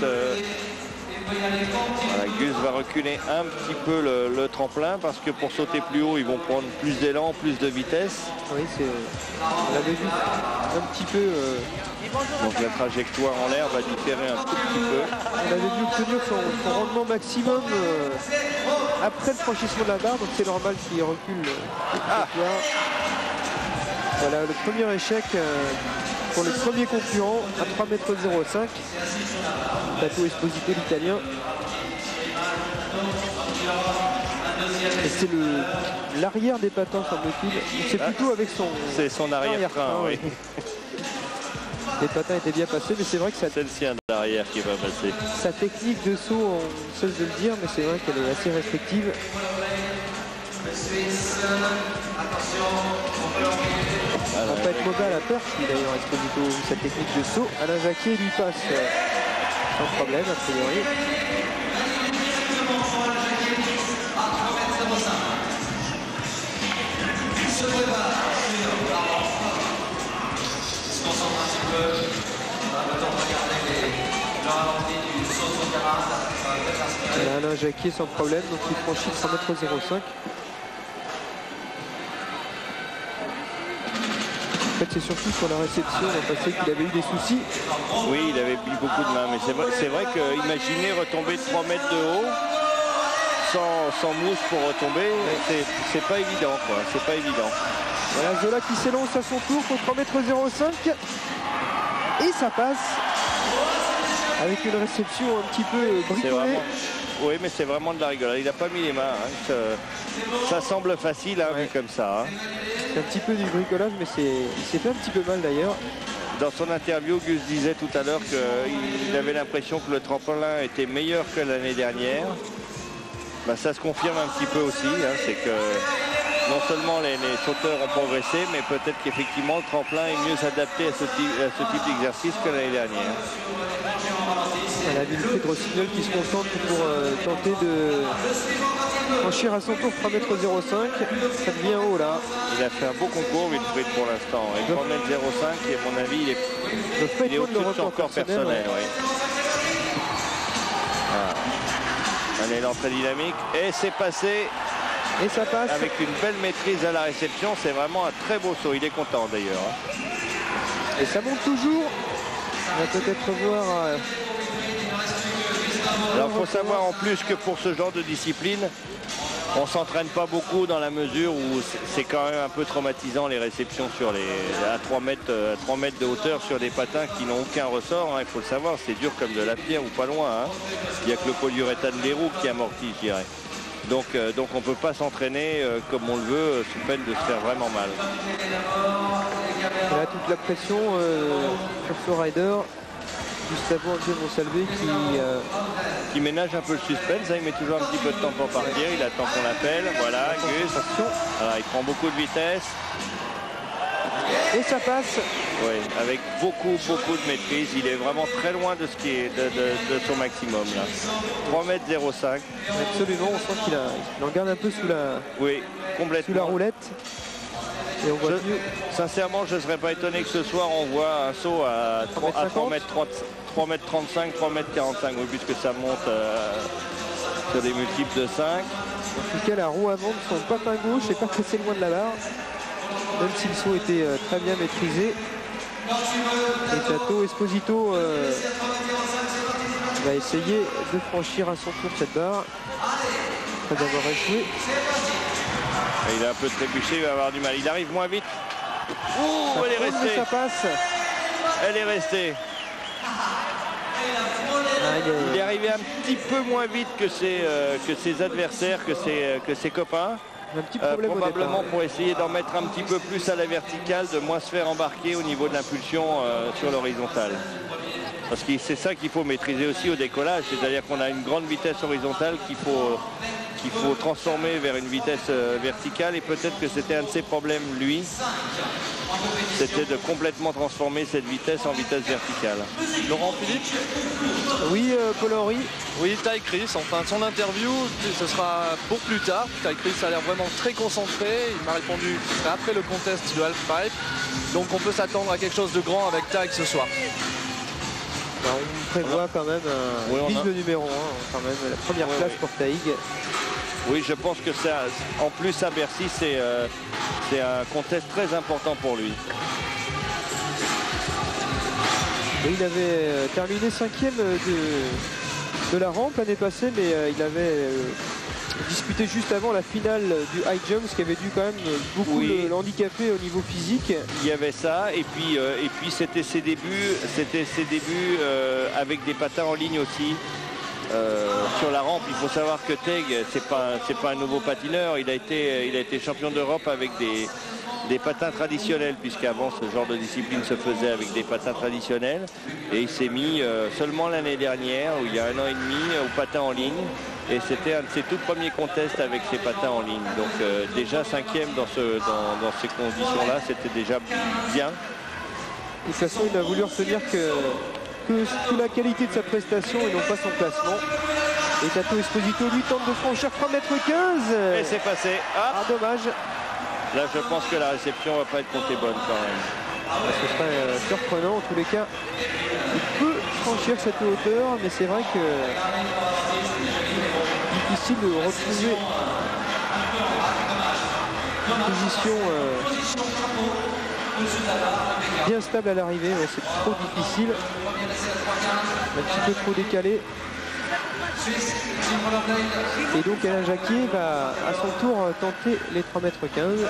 Gus va reculer un petit peu le tremplin, parce que pour sauter plus haut, ils vont prendre plus d'élan, plus de vitesse. Oui, on l'avait vu un petit peu. Donc la trajectoire en l'air va différer un tout petit peu. On avait dû obtenir son rendement maximum après le franchissement de la barre, donc c'est normal qu'il recule. Voilà le premier échec pour le premier concurrent à 3,05 m. Tato Esposito, l'italien. Et c'est l'arrière des patins, semble-t-il. C'est plutôt avec son... C'est son arrière-train, oui. Les patins étaient bien passés, mais c'est vrai que ça... C'est le sien d'arrière qui va passer. Sa technique de saut, on cesse de le dire, mais c'est vrai qu'elle est assez restrictive. Il ne va pas être mauvais à la perche, d'ailleurs, Esposito, sa technique de saut. Alain Jacquier lui passe sans problème, a priori. Alain Jacquier sans problème, donc il franchit 3,05 m. En fait, c'est surtout sur la réception, on pensait qu'il avait eu des soucis. Oui, il avait mis beaucoup de main, mais c'est vrai que imaginez retomber de 3 mètres de haut sans mousse pour retomber, c'est pas évident, quoi. C'est pas évident. Voilà Zola qui s'élance à son tour pour 3,05 m. Et ça passe avec une réception un petit peu bricolée. Oui, mais c'est vraiment de la rigolade. Il n'a pas mis les mains. Hein. Ça semble facile, hein, vu comme ça. Hein. C'est un petit peu du bricolage, mais il s'est fait un petit peu mal d'ailleurs. Dans son interview, Gus disait tout à l'heure qu'il avait l'impression que le tremplin était meilleur que l'année dernière. Ben, ça se confirme un petit peu aussi. Hein. C'est que non seulement les sauteurs ont progressé, mais peut-être qu'effectivement le tremplin est mieux adapté à ce type d'exercice que l'année dernière. La Wilfried Rossignol qui se concentre pour tenter de franchir à son tour 3,05 m. Ça devient haut là. Il a fait un beau concours Wilfried pour l'instant. Et 3,05 m et à mon avis il est au-dessus de son record personnel. Oui. Voilà. Un élan très dynamique et c'est passé. Et ça passe. Avec une belle maîtrise à la réception, c'est vraiment un très beau saut. Il est content d'ailleurs. Et ça monte toujours. On va peut-être voir... Alors il faut savoir en plus que pour ce genre de discipline, on s'entraîne pas beaucoup dans la mesure où c'est quand même un peu traumatisant les réceptions à 3 mètres de hauteur sur des patins qui n'ont aucun ressort. Hein, il faut le savoir, c'est dur comme de la pierre ou pas loin. Hein. Il n'y a que le polyuréthane des roues qui amortit, je dirais. Donc on ne peut pas s'entraîner comme on le veut sous peine de se faire vraiment mal. Voilà toute la pression sur ce rider. Gustavo Monsalvé qui ménage un peu le suspense, hein, il met toujours un petit peu de temps pour partir, il attend qu'on l'appelle, voilà, Gus. Voilà, il prend beaucoup de vitesse. Et ça passe. Oui, avec beaucoup de maîtrise, il est vraiment très loin de ce qui est de son maximum là. 3,05 m. Absolument, on sent qu'il en garde un peu sous la roulette. Et on voit sincèrement, je ne serais pas étonné que ce soir on voit un saut à 3,35 m, 3,45 m, 3,45 m, oui, puisque ça monte sur des multiples de 5. En tout cas, la roue avant de son patin gauche n'est pas passé loin de la barre, même si le saut était très bien maîtrisé. Et Tato Esposito va essayer de franchir à son tour cette barre après avoir échoué. Il a un peu trébuché, il va avoir du mal. Il arrive moins vite. Ouh, elle est restée. Ça passe. Elle est restée. Il est arrivé un petit peu moins vite que ses adversaires, que ses copains. Un petit problème probablement pour essayer d'en mettre un petit peu plus à la verticale, de moins se faire embarquer au niveau de l'impulsion sur l'horizontale. Parce que c'est ça qu'il faut maîtriser aussi au décollage, c'est-à-dire qu'on a une grande vitesse horizontale qu'il faut qu'il faut transformer vers une vitesse verticale, et peut-être que c'était un de ses problèmes, lui. C'était de complètement transformer cette vitesse en vitesse verticale. Laurent Philippe? Oui, Paul-Henri. Oui, Ty Chris, enfin son interview, ce sera pour plus tard. Ty Chris a l'air vraiment très concentré. Il m'a répondu que ce serait après le contest de halfpipe. Donc on peut s'attendre à quelque chose de grand avec Ty ce soir. Ben, on prévoit quand même un vice de numéro 1, quand même, la première place pour Taïg. Oui, je pense que ça, en plus à Bercy, c'est un contest très important pour lui. Et il avait terminé 5e de la rampe l'année passée, mais il avait disputé juste avant la finale du high jump, ce qui avait dû quand même beaucoup le handicaper au niveau physique. Il y avait ça, et puis c'était ses débuts avec des patins en ligne aussi. Sur la rampe, il faut savoir que Taig, c'est pas un nouveau patineur. Il a été champion d'Europe avec des patins traditionnels, puisqu'avant ce genre de discipline se faisait avec des patins traditionnels, et il s'est mis seulement l'année dernière, ou il y a 1 an et demi, au patin en ligne, et c'était un de ses tout premiers contests avec ses patins en ligne. Donc déjà 5e dans ces conditions-là, c'était déjà bien. De toute façon, il a voulu retenir que sous la qualité de sa prestation et non pas son classement. Et Tato Esposito lui tente de franchir 3,15 m. Et c'est passé. Ah, dommage. Là, je pense que la réception va pas être comptée bonne quand même. Ce serait surprenant. En tous les cas, il peut franchir cette hauteur, mais c'est vrai que difficile de retrouver une position bien stable à l'arrivée. C'est trop difficile. Un petit peu trop décalé. Et donc Alain Jacquier va à son tour tenter les 3,15 m.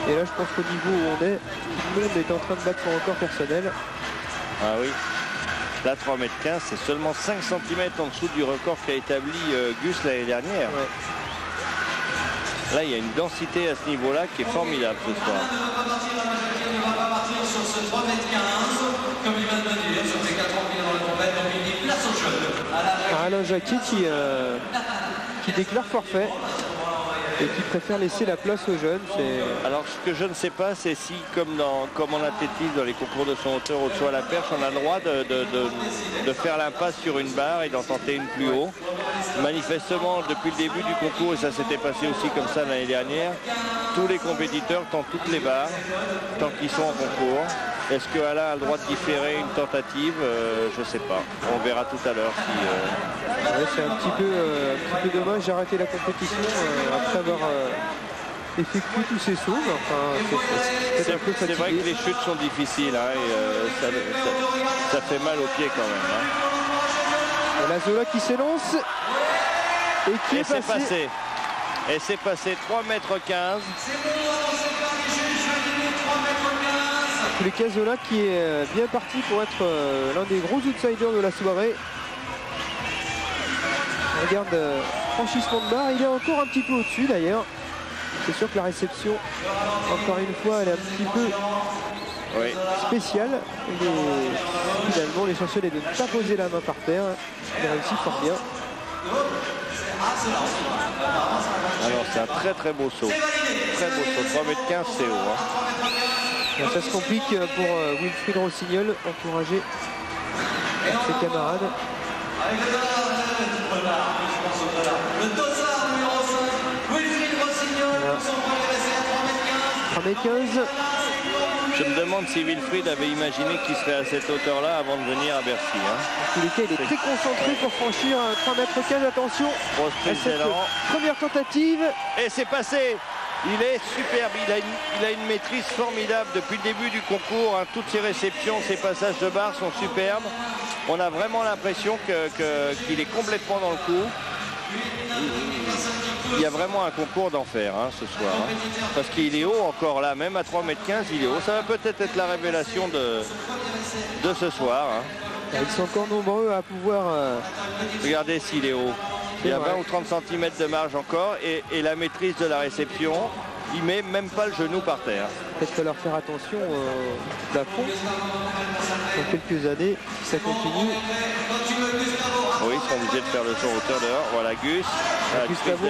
Et là, je pense qu'au niveau où on est, tout le monde est en train de battre son record personnel. Ah oui. Là, 3,15 m, c'est seulement 5 cm en dessous du record qu'a établi Gus l'année dernière. Ouais. Là, il y a une densité à ce niveau-là qui est formidable ce soir. On va partir sur ce 3,15 m, comme il vient de le dire, sur ces 4 ans dans le compète, donc il dit place au jeu. Alain Jacquier qui déclare forfait et qui préfère laisser la place aux jeunes. Alors, ce que je ne sais pas, c'est si, comme en athlétisme, dans les concours de son hauteur au-dessus à la perche, on a le droit de faire l'impasse sur une barre et d'en tenter une plus haut. Manifestement, depuis le début du concours, et ça s'était passé aussi comme ça l'année dernière, tous les compétiteurs tentent toutes les barres tant qu'ils sont en concours. Est-ce que Alain a le droit de différer une tentative? Je ne sais pas. On verra tout à l'heure si... Ouais, c'est un petit peu dommage. J'ai arrêté la compétition après avoir effectué tous ces sauts. Enfin, c'est vrai que les chutes sont difficiles, hein, et ça fait mal aux pieds quand même. Hein. Et la Zola qui s'élance et qui est passé. Et c'est passé 3,15 m. En tous les cas, Zola qui est bien parti pour être l'un des gros outsiders de la soirée. On regarde franchissement de barre, il est encore un petit peu au-dessus d'ailleurs. C'est sûr que la réception, encore une fois, elle est un petit peu spéciale. Finalement, l'essentiel est de ne pas poser la main par terre. Il réussit fort bien. Alors c'est un très très beau saut. Très beau saut. 3,15 m, c'est haut. Hein. Bon, ça se complique pour Wilfried Rossignol, encouragé par ses camarades. Le dossard numéro 5, Wilfried Rossignol, pour son premier essai à 3,15 m. 3,15 m. Je me demande si Wilfried avait imaginé qu'il serait à cette hauteur-là avant de venir à Bercy. Hein. En tous les cas, il est très concentré pour franchir 3,15 m. Attention, Grosse prise d'élan. première tentative. Et c'est passé. Il est superbe, il a une maîtrise formidable depuis le début du concours. Hein. Toutes ses réceptions, ses passages de barre sont superbes. On a vraiment l'impression qu'il est complètement dans le coup. Il y a vraiment un concours d'enfer hein, ce soir. Hein. Parce qu'il est haut encore là, même à 3,15 m, il est haut. Ça va peut-être être la révélation de ce soir. Hein. Ils sont encore nombreux à pouvoir... Regardez s'il est haut. Il y a 20 ou 30 cm de marge encore et la maîtrise de la réception, il met même pas le genou par terre. Peut-être falloir faire attention au plafond dans quelques années, si ça continue. Oui, ils seront obligés de faire le saut hauteur dehors. Voilà Gus. Gustavo.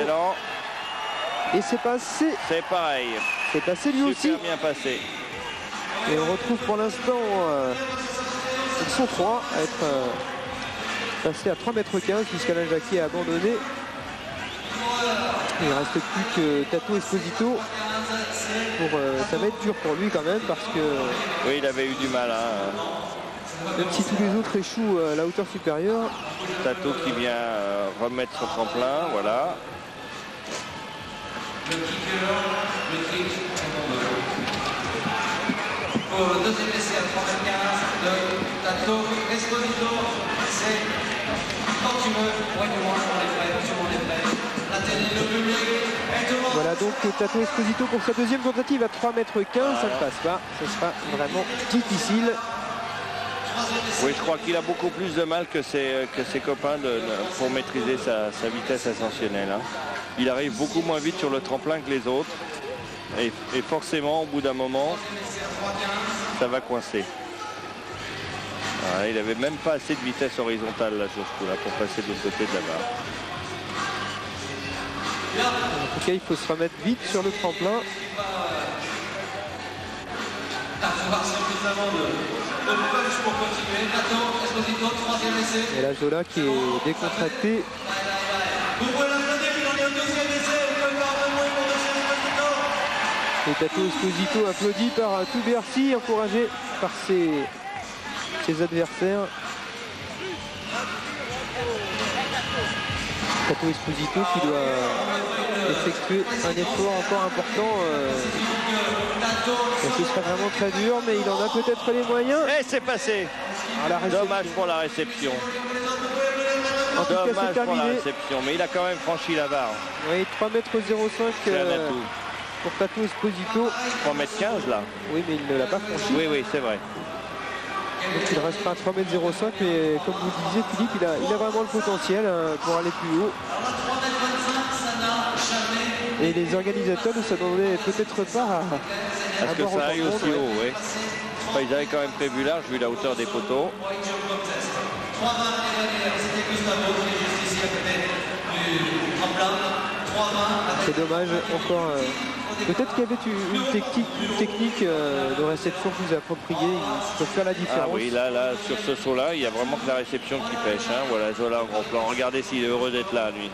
Et c'est passé. C'est pareil. C'est passé lui aussi. Super bien passé. Et on retrouve pour l'instant, ils sont 3 à être passés à 3,15 m puisqu'Alain Jacquet a abandonné. Il ne reste plus que Tato Esposito. Ça va être dur pour lui quand même parce que... Oui, il avait eu du mal. Hein. Même si tous les autres échouent à la hauteur supérieure. Tato qui vient remettre son tremplin, voilà. Pour le deuxième essai à 3,15 m de Tato Esposito, c'est quand tu veux, ouais, du moins on est prêt, tout le monde est prêt. La télé, le public, et tout le monde. Voilà donc Tato Esposito pour sa deuxième tentative à 3,15 m, ça ne passe pas, ce sera vraiment difficile. Oui, je crois qu'il a beaucoup plus de mal que ses copains pour maîtriser sa vitesse ascensionnelle. Hein. Il arrive beaucoup moins vite sur le tremplin que les autres. Et forcément, au bout d'un moment, ça va coincer. Voilà, il n'avait même pas assez de vitesse horizontale là, pour passer de l'autre côté de la barre. En tout cas, il faut se remettre vite sur le tremplin. Et là, Zola qui est décontracté. Et Tato Esposito applaudi par tout Bercy, encouragé par ses adversaires. Tato Esposito qui doit effectuer un effort encore important. Ce sera vraiment très dur, mais il en a peut-être les moyens. Et c'est passé. Dommage pour la réception. En tout cas, c'est terminé. Pour la réception, mais il a quand même franchi la barre. Oui, 3,05 m pour Tato Esposito. 3,15 m là. Oui, mais il ne l'a pas franchi. Oui, c'est vrai. Donc il restera à 3,05 m, mais comme vous disiez, Philippe, il a vraiment le potentiel pour aller plus haut. Et les organisateurs ne s'attendaient peut-être pas à ce que ça aille aussi haut, oui. Enfin, ils avaient quand même prévu large vu la hauteur des poteaux. C'est dommage, encore. Peut-être qu'il y avait une technique de réception plus appropriée, il peut faire la différence. Ah oui, là, sur ce saut-là, il y a vraiment que la réception qui pêche. Hein. Voilà, Zola en grand plan. Regardez s'il est heureux d'être là, lui.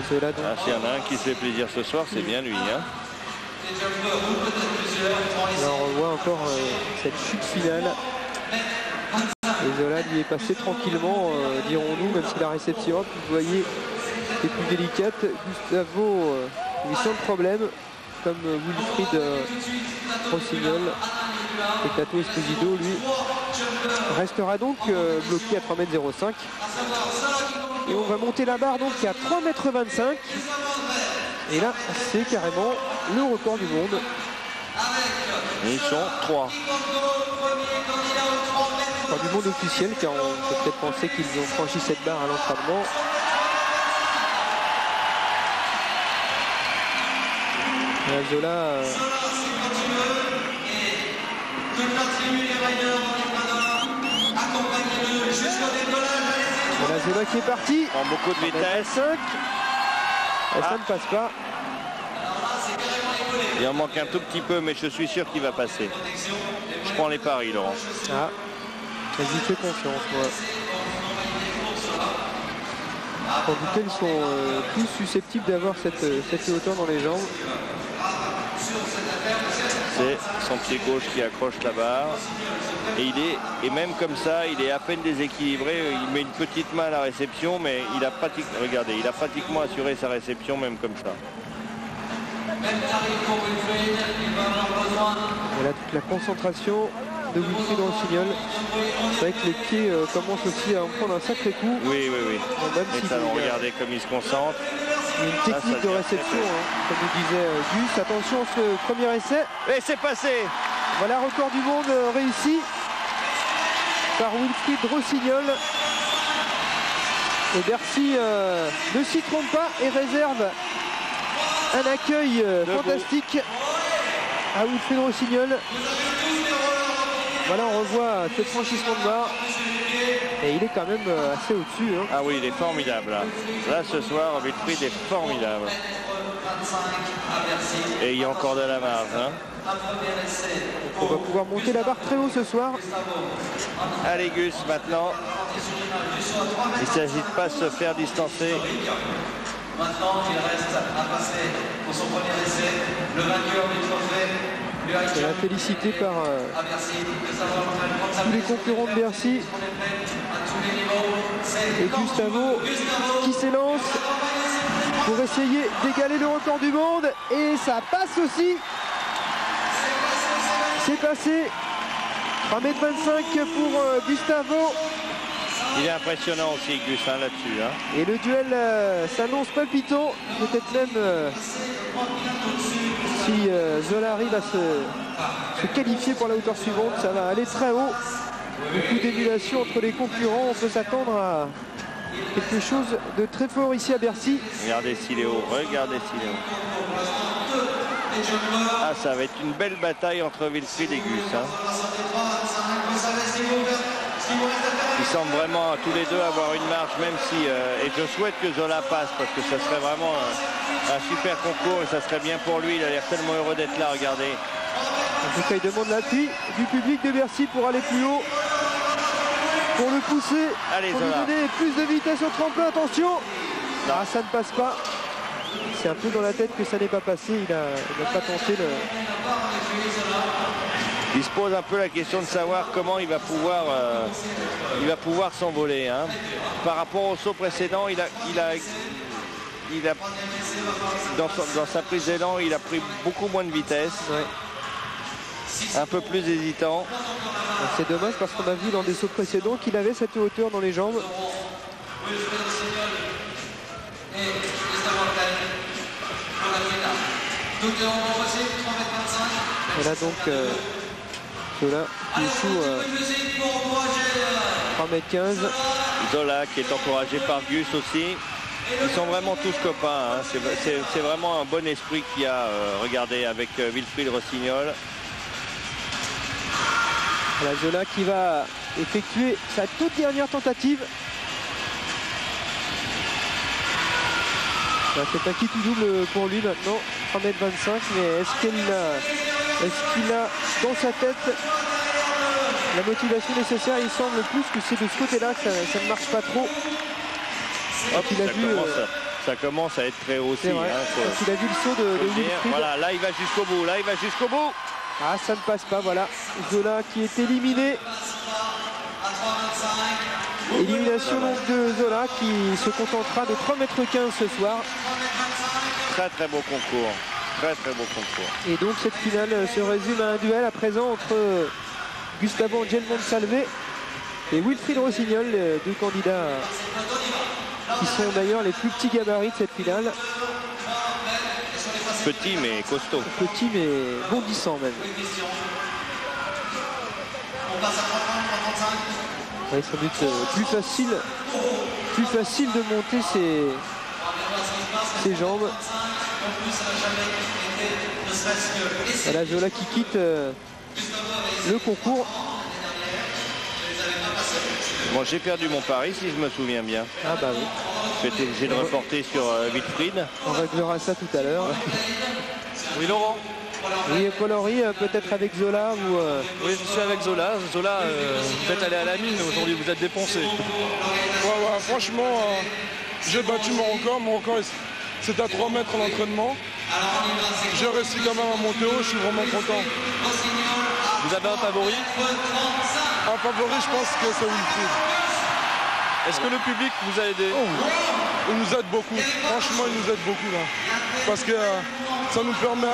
Zola, donc... S'il y en a un qui se fait plaisir ce soir, c'est bien lui. Hein. Là, on revoit encore cette chute finale. Et Zola lui est passé tranquillement, dirons-nous, même si la réception, vous voyez, est plus délicate. Gustavo lui sent le problème, comme Wilfried Rossignol. Et Tato Esposito, lui, restera donc bloqué à 3,05 m. Et on va monter la barre donc à 3,25 m. Et là, c'est carrément le record du monde. Et ils sont 3. Record du monde officiel, car on peut peut-être penser qu'ils ont franchi cette barre à l'entraînement. Zola voilà Zola qui est parti. Prend beaucoup de vitesse. 5. Ça ne passe pas. Il en manque un tout petit peu, mais je suis sûr qu'il va passer. Je prends les paris, Laurent. Ah, j'y fais confiance, moi. En tout cas, ils sont tous susceptibles d'avoir cette hauteur dans les jambes. C'est son pied gauche qui accroche la barre. Et même comme ça, il est à peine déséquilibré. Il met une petite main à la réception, mais il a pratiquement assuré sa réception, même comme ça. Voilà toute la concentration de Wilfried Rossignol. C'est vrai que les pieds commencent aussi à en prendre un sacré coup. Oui. Même Et si ça, regardez comme il se concentre. Il y a une technique de réception, comme nous disait Gus. Attention, ce premier essai. Et c'est passé. Voilà, record du monde réussi par Wilfried Rossignol. Et Bercy ne s'y trompe pas et réserve un accueil fantastique à Wilfried Rossignol. Voilà, on revoit ce franchissement de barre. Et il est quand même assez au-dessus. Hein. Ah oui, il est formidable. Là ce soir, Wilfried est formidable. Et il y a encore de la marge. Hein. On va pouvoir monter la barre très haut ce soir. Allez Gus, maintenant. Il ne s'agit de pas se faire distancer. Maintenant, il reste à passer pour son premier essai, le vainqueur du trophée. C'est la félicité par tous les concurrents de Bercy. Et Gustavo qui s'élance pour essayer d'égaler le record du monde. Et ça passe aussi. C'est passé. 3,25 m pour Gustavo. Il est impressionnant aussi Gus hein, là-dessus. Hein. Et le duel s'annonce palpitant. Peut-être même si Zola arrive à se qualifier pour la hauteur suivante, ça va aller très haut. Beaucoup d'émulation entre les concurrents. On peut s'attendre à quelque chose de très fort ici à Bercy. Regardez Siléo, regardez Siléo. Ah, ça va être une belle bataille entre Wilfried et Gus. Hein. Ils semblent vraiment tous les deux avoir une marge, même si, et je souhaite que Zola passe, parce que ça serait vraiment un super concours, et ça serait bien pour lui, il a l'air tellement heureux d'être là, regardez. En tout cas, il demande l'appui du public de Bercy pour aller plus haut, pour le pousser, allez, pour Zola. lui donner plus de vitesse au tremplin, attention. Ah, ça ne passe pas. C'est un peu dans la tête que ça n'est pas passé, il n'a pas tenté le... Il se pose un peu la question de savoir comment il va pouvoir s'envoler. Hein. Par rapport au saut précédent, il a dans sa prise d'élan, il a pris beaucoup moins de vitesse. Ouais. Un peu plus hésitant. C'est dommage parce qu'on a vu dans des sauts précédents qu'il avait cette hauteur dans les jambes. Et là donc Zola qui joue 3,15 m. Zola qui est encouragé par Gus aussi. Ils sont vraiment tous copains. Hein. C'est vraiment un bon esprit qu'il y a, regardez, avec Wilfried Rossignol. La Zola qui va effectuer sa toute dernière tentative. C'est un qui tout double pour lui maintenant, 3,25 m, mais est-ce qu'il a dans sa tête la motivation nécessaire? Il semble plus que c'est de ce côté-là que ça ne marche pas trop. Hop, ça commence à être très haut aussi. Hein, il a vu le saut de Wilfried. Voilà, là il va jusqu'au bout, là il va jusqu'au bout. Ah, ça ne passe pas, voilà. Zola qui est éliminé. Élimination donc de Zola qui se contentera de 3,15 m ce soir. Très très beau concours. Très très beau concours. Et donc cette finale se résume à un duel à présent entre Gustavo Angel Monsalve et Wilfried Rossignol, deux candidats qui sont d'ailleurs les plus petits gabarits de cette finale. Petit mais costaud. Petit mais bondissant même. Ouais, sans doute plus facile de monter ses jambes. Voilà Zola qui quitte le concours. Bon, j'ai perdu mon pari si je me souviens bien. Ah bah oui. J'étais obligé de reporter sur Wilfried. On réglera ça tout à l'heure. Oui Laurent. Oui, Paul-Henri, peut-être avec Zola ou... Oui, je suis avec Zola. Zola, vous êtes allé à la mine aujourd'hui, vous êtes déponcé. Ouais, franchement, j'ai battu mon record. Mon record, c'est à 3 mètres en entraînement. J'ai réussi quand même à monter haut, je suis vraiment content. Vous avez un favori? Un favori, je pense que c'est Wilfried. Est-ce que le public vous a aidé? Il nous aide beaucoup. Franchement, il nous aide beaucoup là. Parce que ça nous permet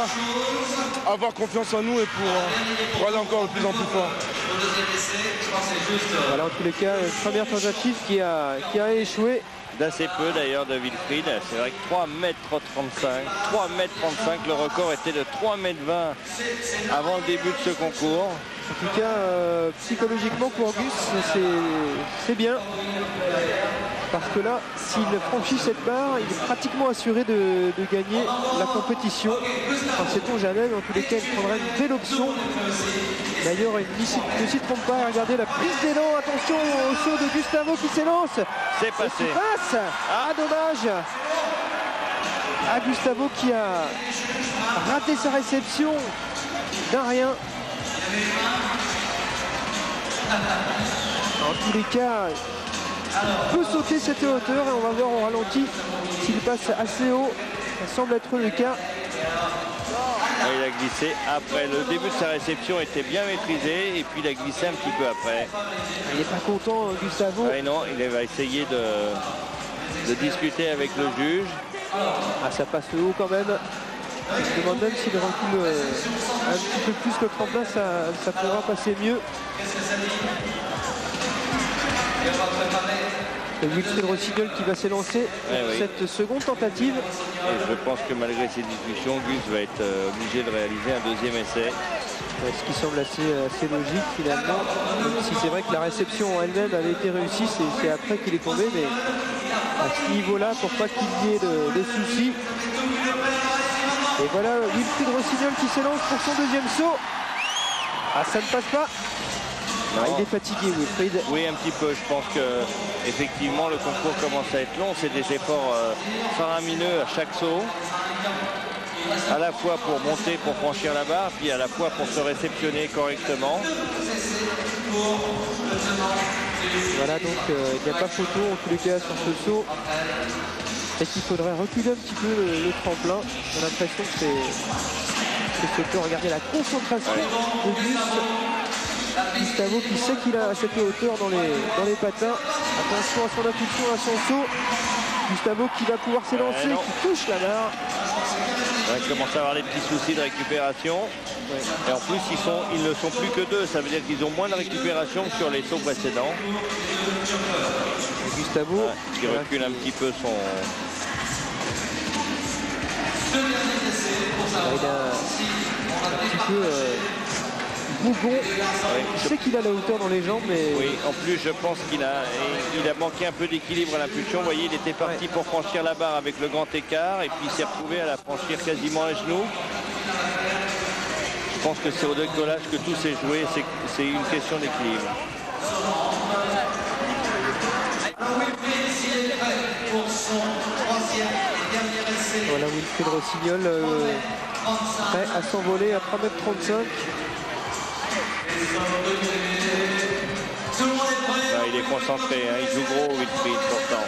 d'avoir confiance en nous et pour aller encore de plus en plus fort. Voilà, en tous les cas, une première tentative qui a échoué. D'assez peu d'ailleurs de Wilfried. C'est vrai que 3,35 m. 3,35 m, le record était de 3,20 m avant le début de ce concours. En tout cas, psychologiquement pour Gus, c'est bien. Parce que là, s'il franchit cette barre, il est pratiquement assuré de gagner la compétition. Enfin, sait-on jamais, mais en tous les cas, il prendra une belle option. D'ailleurs, il ne s'y trompe pas. Regardez la prise d'élan. Attention au saut de Gustavo qui s'élance. C'est passé. Passe. Ah, dommage. Ah, Gustavo qui a raté sa réception d'un rien. En tous les cas, il peut sauter cette hauteur et on va voir en ralenti s'il passe assez haut. Ça semble être le cas. Il a glissé après. Le début de sa réception était bien maîtrisé et puis il a glissé un petit peu après. Il n'est pas content, Gustavo. Ouais, non, il va essayer de discuter avec le juge. Ah, ça passe haut quand même. Je me demande même s'il recule un petit peu plus le tremplin, ça pourra passer mieux. Et Wilfried Rossignol qui va s'élancer pour cette seconde tentative. Et je pense que malgré ces discussions, Gus va être obligé de réaliser un deuxième essai. Ce qui semble assez logique finalement. Même si c'est vrai que la réception en elle-même avait été réussie, c'est après qu'il est tombé, mais à ce niveau-là, pour pas qu'il y ait de soucis. Et voilà Wilfried Rossignol qui s'élance pour son deuxième saut. Ah, ça ne passe pas. Ah, il est fatigué, Wilfried. Oui, un petit peu. Je pense que effectivement le concours commence à être long. C'est des efforts faramineux à chaque saut. À la fois pour monter, pour franchir la barre, puis à la fois pour se réceptionner correctement. Voilà, donc il n'y a pas photo en tous les cas sur ce saut. Et qu'il faudrait reculer un petit peu le tremplin. J'ai l'impression que c'est que regardez la concentration de Gus. Gustavo qui sait qu'il a cette hauteur dans les patins. Attention à son impulsion, à son saut. Gustavo qui va pouvoir s'élancer, qui touche la barre. Il commence à avoir des petits soucis de récupération. Et en plus, ils ne sont plus que deux. Ça veut dire qu'ils ont moins de récupération que sur les sauts précédents. Gustavo qui recule un petit peu son... Il a un petit peu bougon. Il sait qu'il a la hauteur dans les jambes, mais... Oui, en plus, je pense qu'il a manqué un peu d'équilibre à l'impulsion. Vous voyez, il était parti pour franchir la barre avec le grand écart, et puis il s'est retrouvé à la franchir quasiment à genoux. Je pense que c'est au décollage que tout s'est joué. C'est une question d'équilibre. Voilà Wilfried Rossignol prêt à s'envoler à 3,35 m. Il est concentré, hein. Il joue gros Wilfried pourtant.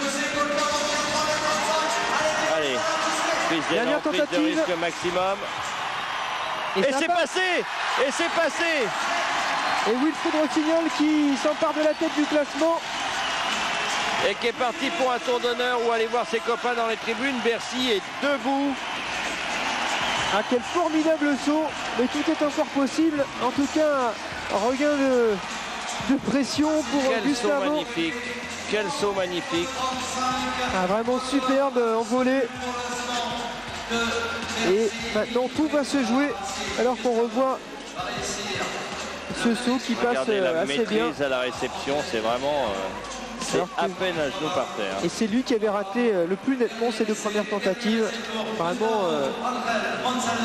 Allez, prise de risque maximum. Et c'est passé. Et c'est passé. Et Wilfried Rossignol qui s'empare de la tête du classement. Et qui est parti pour un tour d'honneur ou aller voir ses copains dans les tribunes. Bercy est debout. Ah, quel formidable saut, mais tout est encore possible. En tout cas, un regain de pression pour Gustavo. Quel saut magnifique. Quel saut magnifique. Ah, vraiment superbe envolée. Et maintenant tout va se jouer alors qu'on revoit ce saut qui passe assez bien. Regardez la maîtrise à la réception, c'est vraiment... C'est à peine à genoux par terre. Et c'est lui qui avait raté le plus nettement ces deux premières tentatives. Vraiment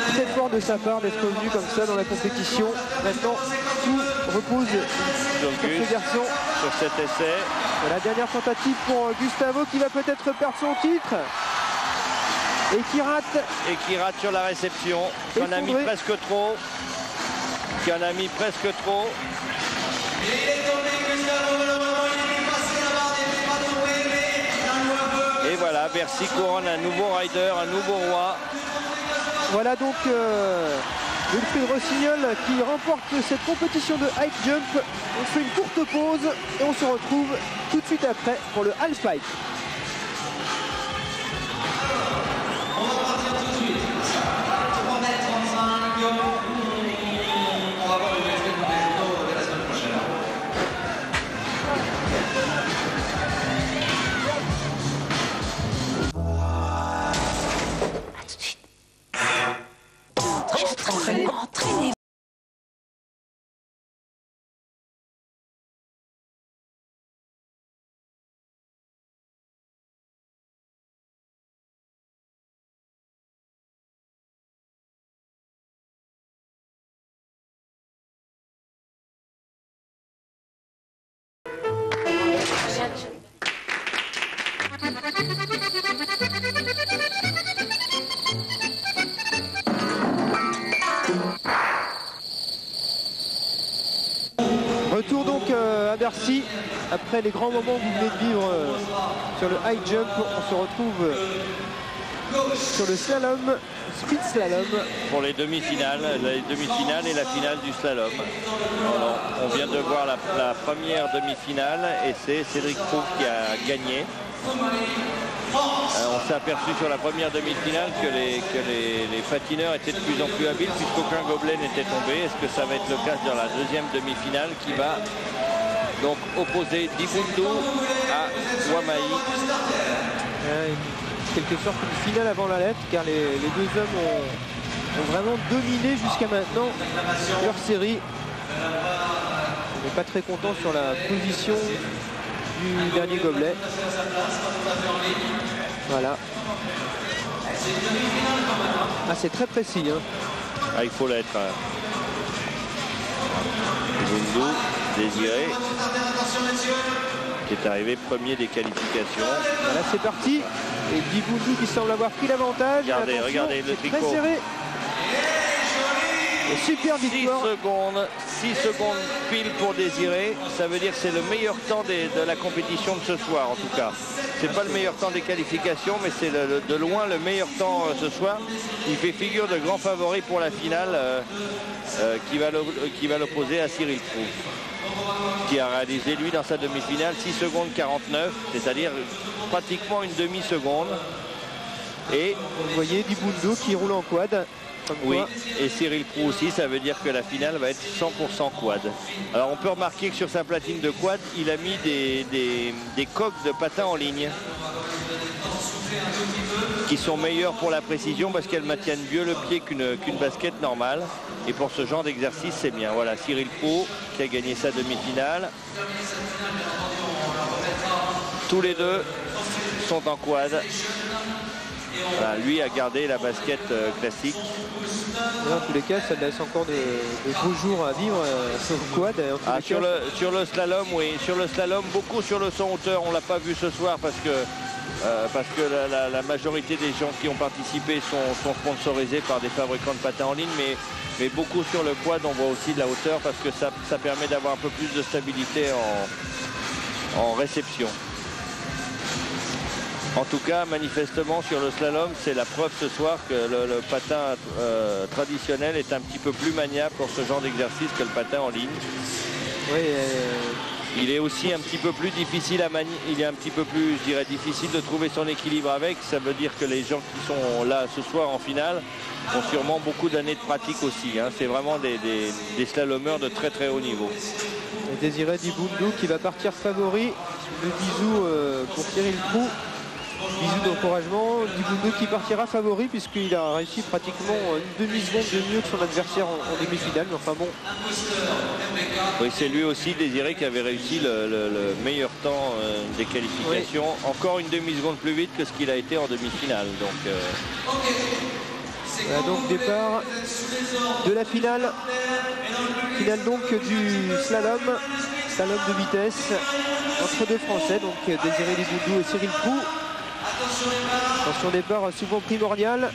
très fort de sa part d'être revenu comme ça dans la compétition. Maintenant, tout repose sur ce garçon. Sur cet essai. Et la dernière tentative pour Gustavo qui va peut-être perdre son titre. Et qui rate. Et qui rate sur la réception. Qui en a mis presque trop. Qui en a mis presque trop. Et voilà, Bercy couronne un nouveau rider, un nouveau roi. Voilà donc Wilfried Rossignol qui remporte cette compétition de high jump. On fait une courte pause et on se retrouve tout de suite après pour le half pipe. Entraînez-vous. Retour donc à Bercy, après les grands moments que vous venez de vivre sur le high jump. On se retrouve sur le slalom, speed slalom. Pour les demi-finales et la finale du slalom. Alors, on vient de voir la première demi-finale et c'est Cédric Proulx qui a gagné. On s'est aperçu sur la première demi-finale que les patineurs étaient de plus en plus habiles puisqu'aucun gobelet n'était tombé. Est-ce que ça va être le cas dans la deuxième demi-finale qui va donc opposer Dibundu à Wamaï? Quelque sorte une finale avant la lettre, car les deux hommes ont vraiment dominé jusqu'à maintenant leur série. On n'est pas très content sur la position du dernier gobelet. Voilà. Ah, c'est très précis. Hein. Ah, il faut l'être. Dibundu, Désiré, qui est arrivé premier des qualifications. Voilà, c'est parti. Et Dibundu qui semble avoir pris l'avantage. Regardez le tricot. Très serré. Super victoire. 6 secondes pile pour Désiré. Ça veut dire que c'est le meilleur temps de la compétition de ce soir en tout cas. C'est pas le meilleur temps des qualifications, mais c'est de loin le meilleur temps ce soir. Il fait figure de grand favori pour la finale qui va l'opposer à Cyril Proulx, qui a réalisé lui dans sa demi-finale 6 secondes 49, c'est-à-dire pratiquement une demi-seconde. Et vous voyez Dibundu qui roule en quad. Oui, et Cyril Proulx aussi, ça veut dire que la finale va être 100% quad. Alors on peut remarquer que sur sa platine de quad, il a mis des coques de patins en ligne qui sont meilleures pour la précision parce qu'elles maintiennent mieux le pied qu'une basket normale. Et pour ce genre d'exercice, c'est bien. Voilà, Cyril Proulx qui a gagné sa demi-finale. Tous les deux sont en quad. Voilà, lui a gardé la basket classique. Dans tous les cas, ça laisse encore de beaux jours à vivre sur le quad. Sur le slalom, oui. Sur le slalom, beaucoup sur le saut hauteur. On ne l'a pas vu ce soir parce que la majorité des gens qui ont participé sont sponsorisés par des fabricants de patins en ligne. Mais beaucoup sur le quad, on voit aussi de la hauteur parce que ça permet d'avoir un peu plus de stabilité en réception. En tout cas, manifestement, sur le slalom, c'est la preuve ce soir que le patin traditionnel est un petit peu plus maniable pour ce genre d'exercice que le patin en ligne. Oui, il est aussi un petit peu plus difficile à manier. Il est un petit peu plus, je dirais, difficile de trouver son équilibre avec. Ça veut dire que les gens qui sont là ce soir en finale ont sûrement beaucoup d'années de pratique aussi. Hein. C'est vraiment des slalomeurs de très très haut niveau. Et Désiré Dibundu qui va partir favori. Le bisou pour Cyril Proulx. Bisous d'encouragement. Dibundu qui partira favori puisqu'il a réussi pratiquement une demi-seconde de mieux que son adversaire en demi-finale. Mais enfin bon. Oui, c'est lui aussi, Désiré, qui avait réussi le meilleur temps des qualifications. Oui. Encore une demi-seconde plus vite que ce qu'il a été en demi-finale. Voilà donc départ de la finale. Finale donc du slalom de vitesse entre deux Français, donc Désiré Dibundu et Cyril Proulx. Attention départ souvent primordial.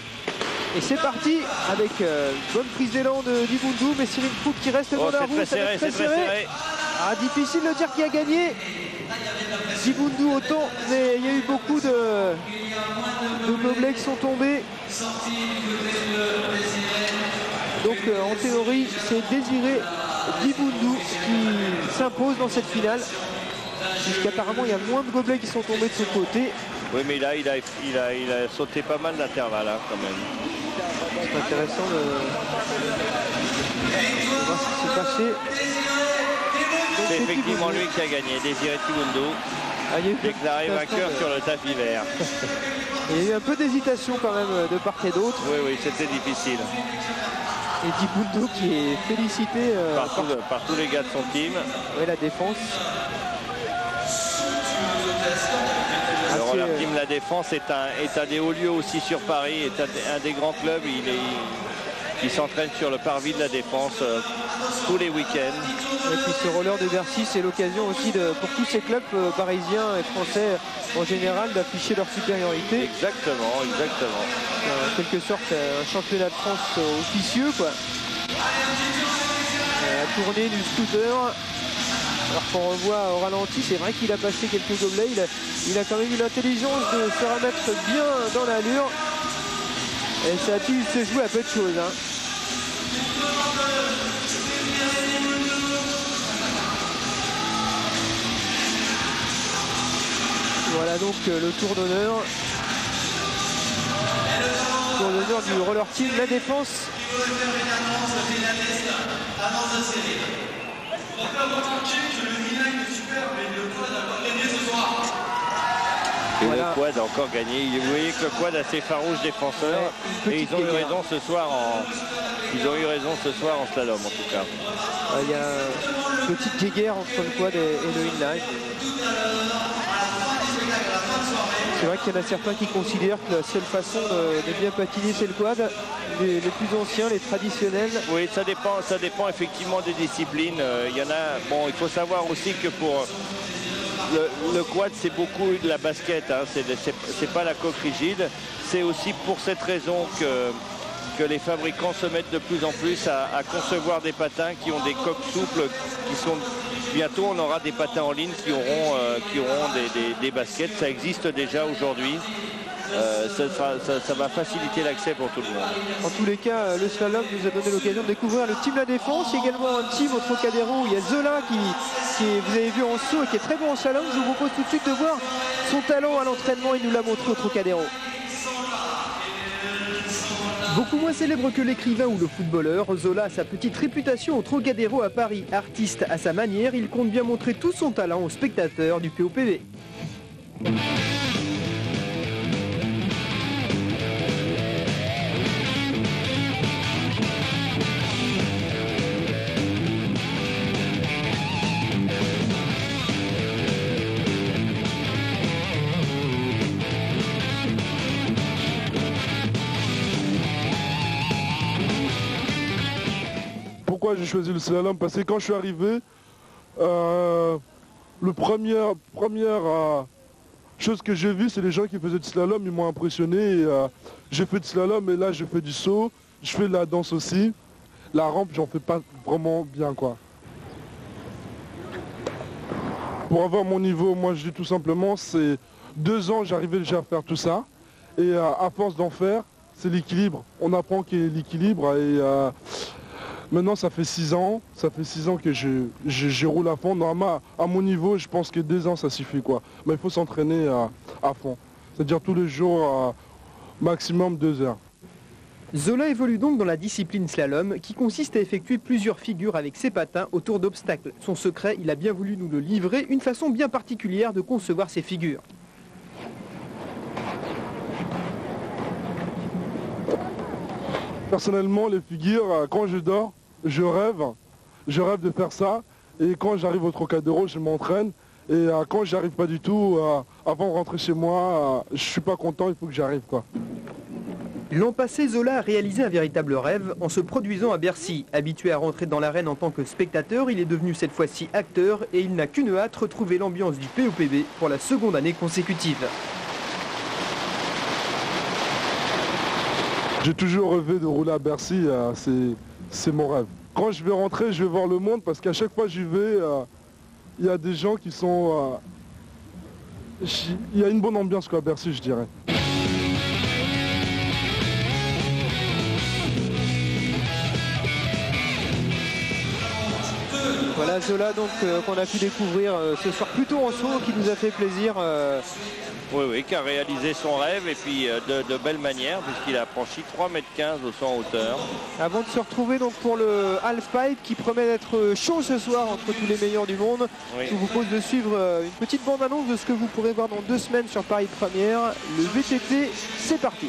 Et c'est parti avec bonne prise d'élan de Dibundu, mais Cyril Proulx qui reste dans la roue, ça va être très serré. Ah, difficile de dire qui a gagné. Dibundu autant, mais il y a eu beaucoup de gobelets qui sont tombés. Donc en théorie, c'est Désiré Dibundu qui s'impose dans cette finale. Puisqu'apparemment il y a moins de gobelets qui sont tombés de ce côté. Oui, mais là il a sauté pas mal d'intervalles hein, quand même. C'est intéressant de voir ce qui s'est passé. C'est effectivement lui qui a gagné, Désiré Dibundu, déclaré vainqueur sur le tapis vert. Il y a eu un peu d'hésitation quand même de part et d'autre. Oui, c'était difficile. Et Dibundu qui est félicité par tous les gars de son team. Oui, la défense. Le Roller Team La Défense est un des hauts lieux aussi sur Paris, est un des grands clubs. qui s'entraînent sur le parvis de la Défense tous les week-ends. Et puis ce roller de Bercy, c'est l'occasion aussi pour tous ces clubs parisiens et français en général d'afficher leur supériorité. Exactement. En quelque sorte, un championnat de France officieux, quoi. La tournée du scooter. Alors qu'on revoit au ralenti, c'est vrai qu'il a passé quelques gobelets. Il a quand même eu l'intelligence de se remettre bien dans l'allure. Et ça a pu se jouer à peu de choses. Hein. Voilà donc le tour d'honneur. Tour d'honneur du roller team, la Défense. Et le quad a encore gagné. Vous voyez que le quad a ses farouches défenseurs. Et ils ont eu raison ce soir en slalom en tout cas. Il y a une petite guéguerre entre le quad et le inline. C'est vrai qu'il y en a certains qui considèrent que la seule façon de bien patiner c'est le quad. Les plus anciens, les traditionnels. Oui, ça dépend effectivement des disciplines. Il y en a. Bon, il faut savoir aussi que pour le quad, c'est beaucoup de la basket. Hein. C'est pas la coque rigide. C'est aussi pour cette raison que les fabricants se mettent de plus en plus à concevoir des patins qui ont des coques souples, qui sont. Bientôt, on aura des patins en ligne qui auront des baskets. Ça existe déjà aujourd'hui. Ça va faciliter l'accès pour tout le monde. En tous les cas, le slalom nous a donné l'occasion de découvrir le team La Défense. Il y a également un team au Trocadéro où il y a Zola qui vous avez vu en saut et qui est très bon en slalom. Je vous propose tout de suite de voir son talent à l'entraînement. Il nous l'a montré au Trocadéro. Beaucoup moins célèbre que l'écrivain ou le footballeur, Zola a sa petite réputation au Trocadéro à Paris. Artiste à sa manière, il compte bien montrer tout son talent aux spectateurs du POPV. Pourquoi j'ai choisi le slalom? Parce que quand je suis arrivé, le première chose que j'ai vue, c'est les gens qui faisaient du slalom, ils m'ont impressionné. J'ai fait du slalom et là je fais du saut, je fais de la danse aussi. La rampe, j'en fais pas vraiment bien quoi. Pour avoir mon niveau, moi je dis tout simplement, c'est 2 ans j'arrivais déjà à faire tout ça. Et à force d'en faire, c'est l'équilibre. On apprend qu'il y a l'équilibre et maintenant, ça fait 6 ans. Ça fait 6 ans que je roule à fond. Normalement, à mon niveau, je pense que 2 ans, ça suffit, quoi. Mais il faut s'entraîner à fond. C'est-à-dire tous les jours, maximum 2 heures. Zola évolue donc dans la discipline slalom, qui consiste à effectuer plusieurs figures avec ses patins autour d'obstacles. Son secret, il a bien voulu nous le livrer, une façon bien particulière de concevoir ces figures. Personnellement, les figures, quand je dors, je rêve de faire ça. Et quand j'arrive au Trocadéro, je m'entraîne. Et quand j'arrive pas du tout, avant de rentrer chez moi, je suis pas content, il faut que j'arrive quoi. L'an passé, Zola a réalisé un véritable rêve en se produisant à Bercy. Habitué à rentrer dans l'arène en tant que spectateur, il est devenu cette fois-ci acteur et il n'a qu'une hâte, retrouver l'ambiance du POPV pour la 2e année consécutive. J'ai toujours rêvé de rouler à Bercy, c'est mon rêve. Quand je vais rentrer, je vais voir le monde parce qu'à chaque fois que j'y vais, il y a des gens qui sont... Il y a une bonne ambiance quoi, à Bercy, je dirais. Voilà Zola donc qu'on a pu découvrir ce soir plutôt en saut, qui nous a fait plaisir. Oui, qui a réalisé son rêve et puis de belle manière puisqu'il a franchi 3,15 m au saut en hauteur. Avant de se retrouver donc pour le halfpipe qui promet d'être chaud ce soir entre tous les meilleurs du monde, oui. Je vous propose de suivre une petite bande-annonce de ce que vous pourrez voir dans 2 semaines sur Paris Première. Le VTT, c'est parti.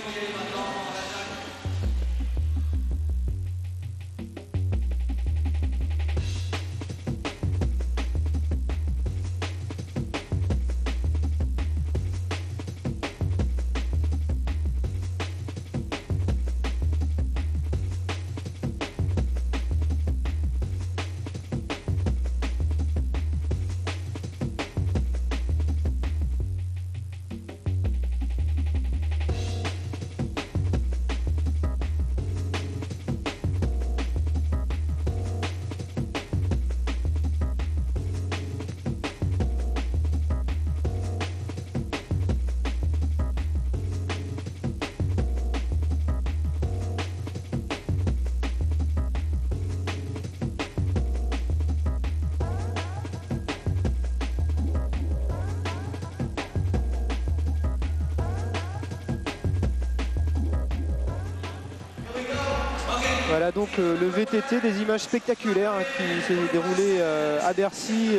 Voilà donc le VTT, des images spectaculaires hein, qui s'est déroulé à Bercy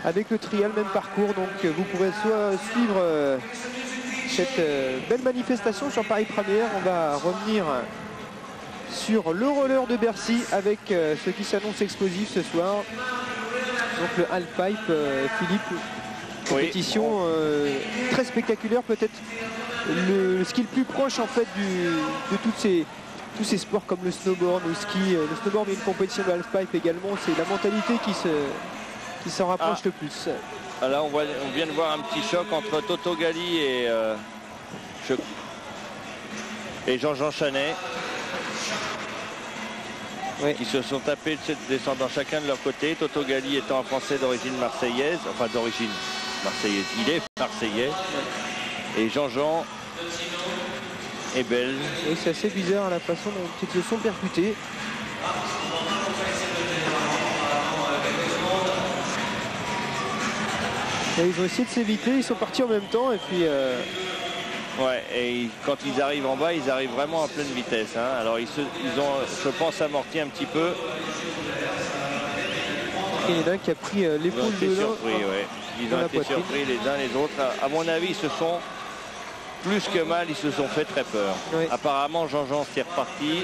avec le trial, même parcours. Donc vous pourrez soit suivre cette belle manifestation sur Paris Première. On va revenir sur le roller de Bercy avec ce qui s'annonce explosif ce soir. Donc le halfpipe, Philippe, compétition très spectaculaire, peut-être ce qui est le plus proche en fait de tous ces sports comme le snowboard, le ski. Le snowboard est une compétition de halfpipe également, c'est la mentalité qui s'en rapproche le plus. Là on vient de voir un petit choc entre Toto Gali et Jean-Jean Chanet. Oui. Qui se sont tapés descendant chacun de leur côté. Toto Gali étant un Français d'origine marseillaise, enfin d'origine marseillaise, il est marseillais. Et Jean-Jean est belge. Oui, c'est assez bizarre la façon dont ils se sont percutés. Et ils ont essayé de s'éviter, ils sont partis en même temps et puis... Ouais, et quand ils arrivent en bas, ils arrivent vraiment à pleine vitesse. Hein. Alors ils ont, je pense, amorti un petit peu. Il y en a un qui a pris l'épaule de l'un. Ils ont été surpris les uns les autres. À mon avis, ils se sont, plus que mal, ils se sont fait très peur. Oui. Apparemment, Jean-Jean s'est reparti.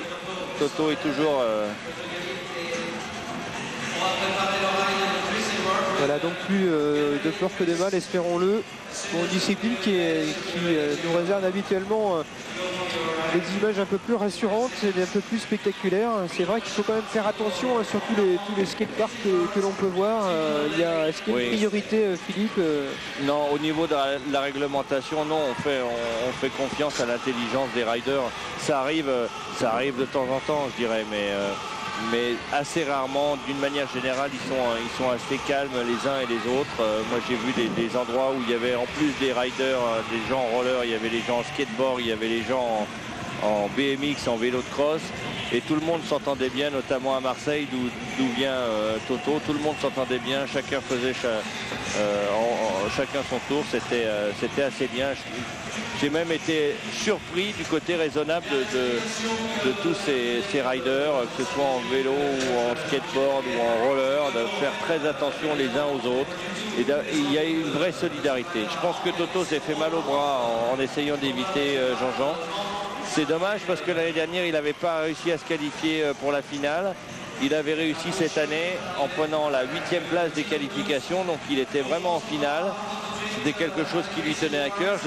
Toto est toujours... Voilà, donc plus de peur que de mal, espérons-le. Pour une discipline qui nous réserve habituellement des images un peu plus rassurantes et un peu plus spectaculaires. C'est vrai qu'il faut quand même faire attention, sur tous les skateparks que l'on peut voir. Est-ce qu'il y a une priorité, Philippe? Non, au niveau de la réglementation, non, on fait confiance à l'intelligence des riders. Ça arrive de temps en temps, je dirais, mais assez rarement. D'une manière générale, ils sont assez calmes les uns et les autres. Moi j'ai vu des endroits où il y avait en plus des riders, des gens en roller, il y avait les gens en skateboard, il y avait les gens en BMX, en vélo de cross, et tout le monde s'entendait bien, notamment à Marseille d'où vient Toto. Tout le monde s'entendait bien, chacun faisait chacun son tour, c'était assez bien. J'ai même été surpris du côté raisonnable de tous ces riders, que ce soit en vélo ou en skateboard ou en roller, de faire très attention les uns aux autres. Et il y a eu une vraie solidarité. Je pense que Toto s'est fait mal au bras en essayant d'éviter Jean-Jean. C'est dommage parce que l'année dernière, il n'avait pas réussi à se qualifier pour la finale. Il avait réussi cette année en prenant la 8e place des qualifications, donc il était vraiment en finale. C'était quelque chose qui lui tenait à cœur.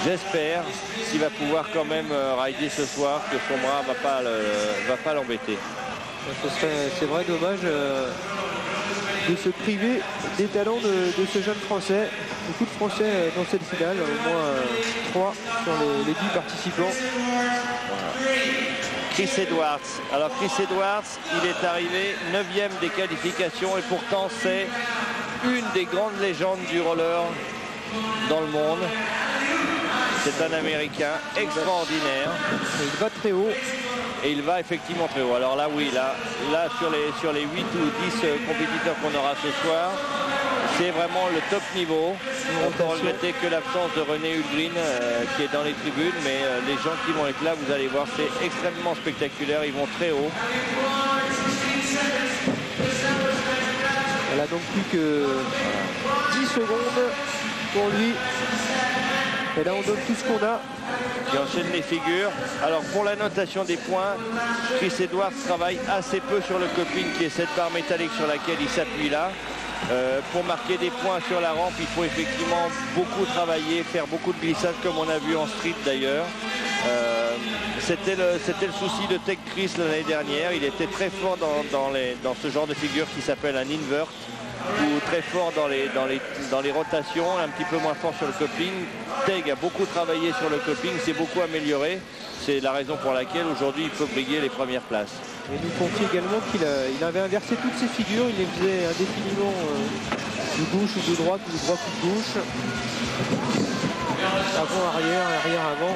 J'espère qu'il va pouvoir quand même rider ce soir, que son bras va pas l'embêter. C'est vrai dommage de se priver des talents de ce jeune Français. Beaucoup de Français dans cette finale, au moins 3 sur les 10 participants. Voilà. Chris Edwards. Alors Chris Edwards, il est arrivé 9e des qualifications et pourtant c'est une des grandes légendes du roller dans le monde. C'est un Américain extraordinaire. Il va très haut. Et il va effectivement très haut. Alors là, oui, là sur les 8 ou 10 compétiteurs qu'on aura ce soir, c'est vraiment le top niveau. On peut regretter que l'absence de René Hulgrin qui est dans les tribunes, mais les gens qui vont être là, vous allez voir, c'est extrêmement spectaculaire. Ils vont très haut. Elle a donc plus que 10 secondes pour lui. Et là, on donne tout ce qu'on a. Il enchaîne les figures. Alors pour la notation des points, Chris Edwards travaille assez peu sur le coping, qui est cette barre métallique sur laquelle il s'appuie là. Pour marquer des points sur la rampe, il faut effectivement beaucoup travailler, faire beaucoup de glissades comme on a vu en street d'ailleurs. C'était le souci de Tech Chris l'année dernière. Il était très fort dans ce genre de figure qui s'appelle un invert, ou très fort dans les rotations, un petit peu moins fort sur le coping. Teg a beaucoup travaillé sur le coping, s'est beaucoup amélioré. C'est la raison pour laquelle aujourd'hui il peut briguer les premières places. Il nous confie également qu'il avait inversé toutes ses figures, il les faisait indéfiniment de gauche ou de droite, ou de droite ou de gauche. Avant, arrière, arrière, avant.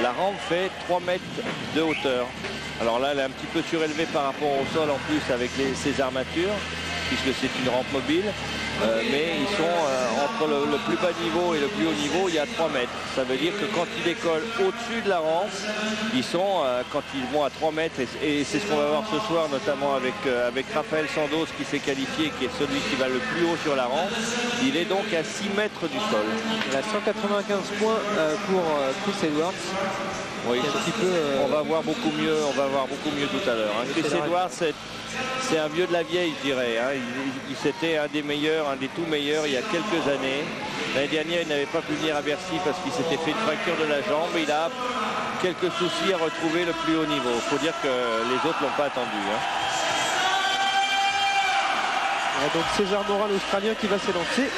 La rampe fait 3 mètres de hauteur. Alors là, elle est un petit peu surélevée par rapport au sol en plus avec ses armatures, puisque c'est une rampe mobile. Mais ils sont entre le plus bas niveau et le plus haut niveau, il y a 3 mètres. Ça veut dire que quand ils décollent au-dessus de la rampe, ils sont, quand ils vont à 3 mètres, et c'est ce qu'on va voir ce soir, notamment avec Rafael Sandoz qui s'est qualifié, qui est celui qui va le plus haut sur la rampe, il est donc à 6 mètres du sol. Il a 195 points pour Chris Edwards. Oui, un petit peu, on va voir beaucoup mieux tout à l'heure. Hein. Chris Edwards, c'est un vieux de la vieille, je dirais. Hein. Il c'était un des meilleurs, un des tout meilleurs il y a quelques années. L'année dernière, il n'avait pas pu venir à Bercy parce qu'il s'était fait une fracture de la jambe. Il a quelques soucis à retrouver le plus haut niveau. Il faut dire que les autres l'ont pas attendu. Hein. Donc César Morin, l'Australien, qui va s'élancer.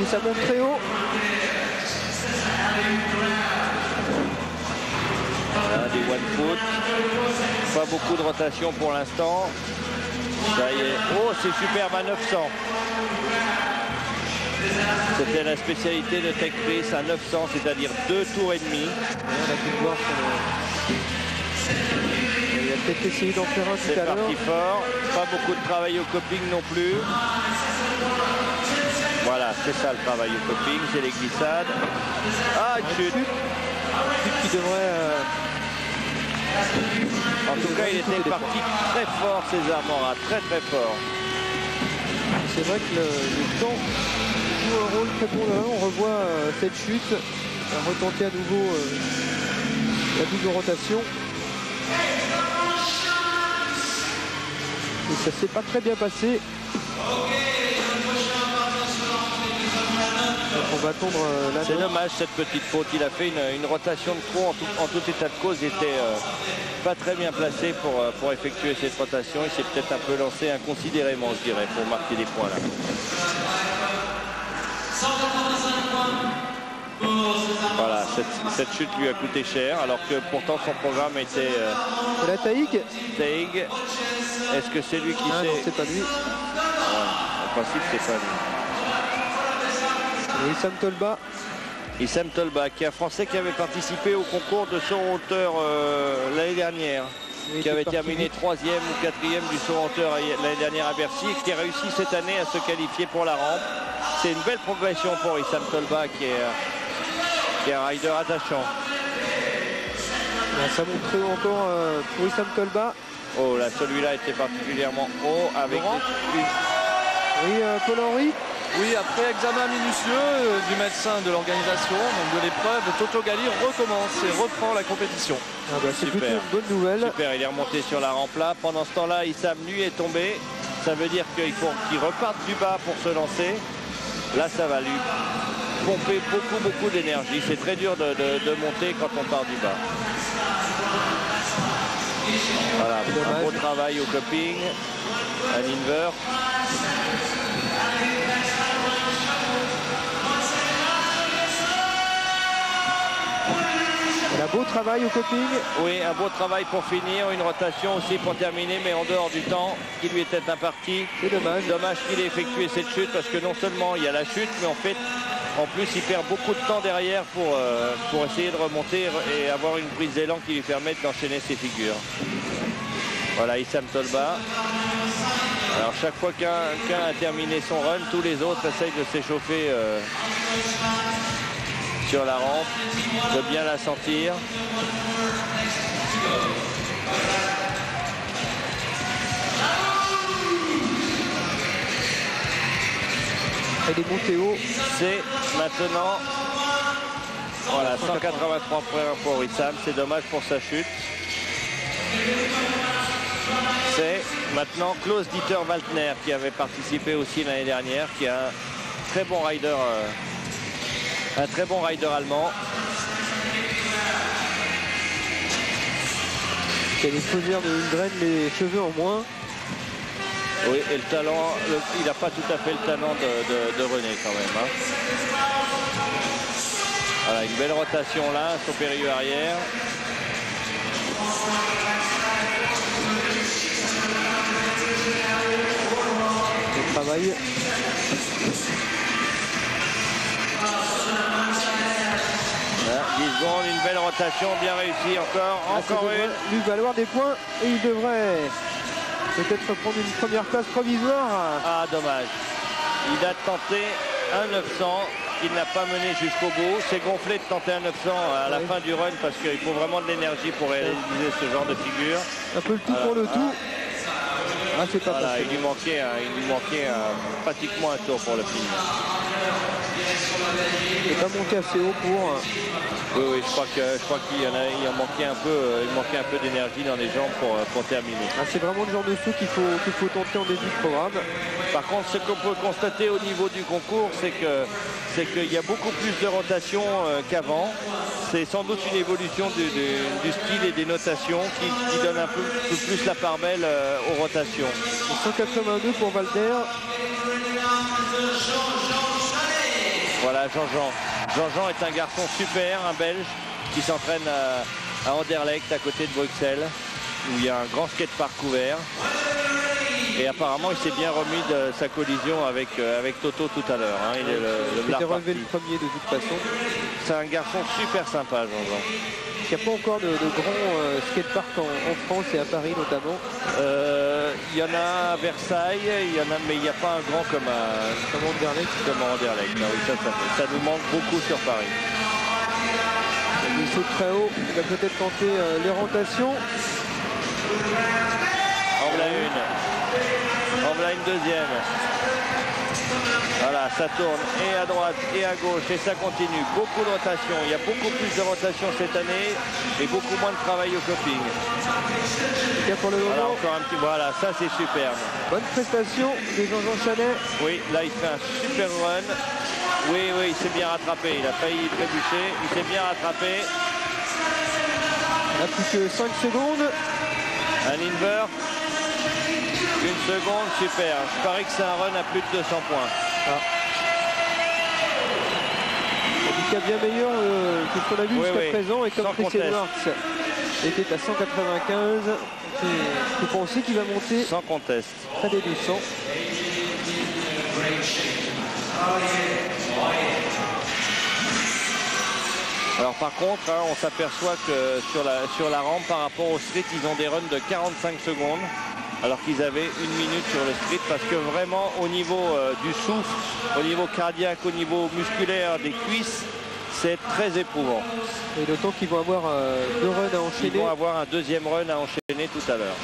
Ça monte très haut. Voilà, des one foot. Pas beaucoup de rotation pour l'instant. Ça y est. Oh, c'est superbe à 900. C'était la spécialité de Tech Chris à 900, c'est-à-dire 2 tours et demi. On a pu le voir. Il a peut-être essayé d'en faire un tout à l'heure. C'est parti fort. Pas beaucoup de travail au coping non plus. Voilà, c'est ça le travail au coping, c'est les glissades. Ah, une chute. Chute qui devrait... En tout cas, il était parti très fort, César Morin, très très fort. C'est vrai que le temps joue un rôle très bon. On revoit cette chute. On va retenter à nouveau la double rotation. Et ça s'est pas très bien passé. On va attendre la... C'est dommage cette petite faute. Il a fait une rotation de trop en tout état de cause. Il était pas très bien placé pour effectuer cette rotation. Il s'est peut-être un peu lancé inconsidérément, je dirais, pour marquer des points là. Voilà, cette chute lui a coûté cher, alors que pourtant son programme était... C'est la Taïg. Taïg. Est-ce que c'est lui qui sait? Non, c'est pas lui. En principe, c'est pas lui. Et Issam Tolba. Issam Tolba, qui est un Français qui avait participé au concours de saut en hauteur l'année dernière, qui avait terminé 3e ou 4e du saut en hauteur l'année dernière à Bercy et qui a réussi cette année à se qualifier pour la rampe. C'est une belle progression pour Issam Tolba qui est un rider attachant. Ça monte très haut encore pour Issam Tolba. Oh là, celui-là était particulièrement haut avec Oui, Paul-Henri. Oui, après examen minutieux du médecin de l'organisation, donc de l'épreuve, Toto Gali recommence et reprend la compétition. Ah bah, c'est plutôt une bonne nouvelle. Super, il est remonté sur la rampe là. Pendant ce temps-là, Issam lui est tombé. Ça veut dire qu'il faut qu'il reparte du bas pour se lancer. Là, ça va lui pomper beaucoup d'énergie. C'est très dur de monter quand on part du bas. Voilà, un beau travail au coping, à l'invert. Un beau travail au coping. Oui, un beau travail pour finir, une rotation aussi pour terminer, mais en dehors du temps qui lui était imparti. C'est dommage. Dommage qu'il ait effectué cette chute parce que non seulement il y a la chute, mais en fait, en plus, il perd beaucoup de temps derrière pour essayer de remonter et avoir une prise d'élan qui lui permette d'enchaîner ses figures. Voilà, Issam Tolba. Alors chaque fois qu'un a terminé son run, tous les autres essayent de s'échauffer sur la rampe, de bien la sentir. Elle est montée haut. C'est maintenant, voilà, 183 points pour Issam. C'est dommage pour sa chute. C'est maintenant Klaus Dieter Waltner qui avait participé aussi l'année dernière, qui est un très bon rider allemand. Qui a les chaussures de Lundgren, les cheveux en moins. Oui, et le talent, il n'a pas tout à fait le talent de René quand même. Hein. Voilà, une belle rotation là, son périlleux arrière. Le travail. Voilà, 10 secondes, une belle rotation, bien réussie encore une. Lui valoir des points et il devrait peut-être prendre une première place provisoire. Ah, dommage. Il a tenté un 900 qu'il n'a pas mené jusqu'au bout. C'est gonflé de tenter un 900 à la fin du run parce qu'il faut vraiment de l'énergie pour réaliser ce genre de figure. Un peu le tout pour le tout. Ah, c'est pas Voilà, passé. il lui manquait pratiquement un tour pour le film. Il n'est pas monté assez haut pour... Oui, je crois qu'il manquait un peu d'énergie dans les jambes pour terminer. Ah, c'est vraiment le genre de saut qu'il faut tenter en début de programme. Par contre, ce qu'on peut constater au niveau du concours, c'est qu'il y a beaucoup plus de rotation qu'avant. C'est sans doute une évolution du style et des notations qui donne un peu plus la part belle aux rotations. 182 pour Valter. Voilà, Jean-Jean. Jean-Jean est un garçon super, un Belge, qui s'entraîne à Anderlecht, à côté de Bruxelles, où il y a un grand skatepark couvert. Et apparemment, il s'est bien remis de sa collision avec Toto tout à l'heure. Hein. Il est Il était relevé le premier de toute façon. C'est un garçon super sympa, Jean-Jean. Il n'y a pas encore de grands skateparks en France et à Paris notamment. Il y en a à Versailles, mais il n'y a pas un grand comme Anderlecht. Comme Anderlecht. Ah oui, ça nous manque beaucoup sur Paris. Il saute très haut, il va peut-être tenter les rotations. En voilà une. En voilà une deuxième. Voilà, ça tourne et à droite et à gauche et ça continue. Beaucoup de rotation. Il y a beaucoup plus de rotation cette année et beaucoup moins de travail au coping. Pour le voilà, moment. encore un petit. Voilà, ça c'est superbe. Bonne prestation de Jean-Jean Chanet. Oui, là il fait un super run. Oui, il s'est bien rattrapé. Il a failli trébucher. Il s'est bien rattrapé. Il a plus que 5 secondes. Un invert. Une seconde, super. Je parie que c'est un run à plus de 200 points. Ah. Il est bien meilleur que ce qu'on a vu jusqu'à présent. Et comme Chris Edwards était à 195, je pensais qu'il va monter sans conteste près des 200. Alors par contre, hein, on s'aperçoit que sur la rampe, par rapport au street, ils ont des runs de 45 secondes. Alors qu'ils avaient 1 minute sur le street, parce que vraiment au niveau du souffle, au niveau cardiaque, au niveau musculaire des cuisses, c'est très éprouvant. Et d'autant qu'ils vont avoir 2 runs à enchaîner. Ils vont avoir un deuxième run à enchaîner tout à l'heure.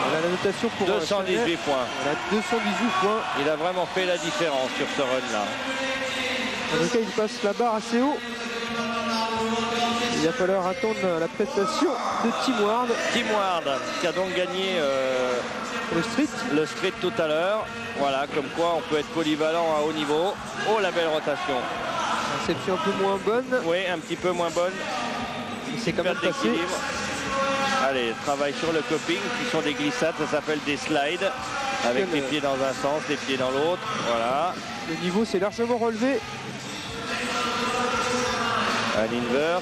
On a la notation pour 218 points. On a 218 points. Il a vraiment fait la différence sur ce run-là. En tout cas, il passe la barre assez haut. Il va falloir attendre la prestation de Tim Ward. Tim Ward qui a donc gagné le street tout à l'heure. Voilà, comme quoi on peut être polyvalent à haut niveau. Oh, la belle rotation. Réception un peu moins bonne. Oui, un petit peu moins bonne. C'est quand même passé. Allez, travail sur le coping, qui sont des glissades, ça s'appelle des slides. Avec les pieds dans un sens, les pieds dans l'autre. Voilà. Le niveau s'est largement relevé. Un invert.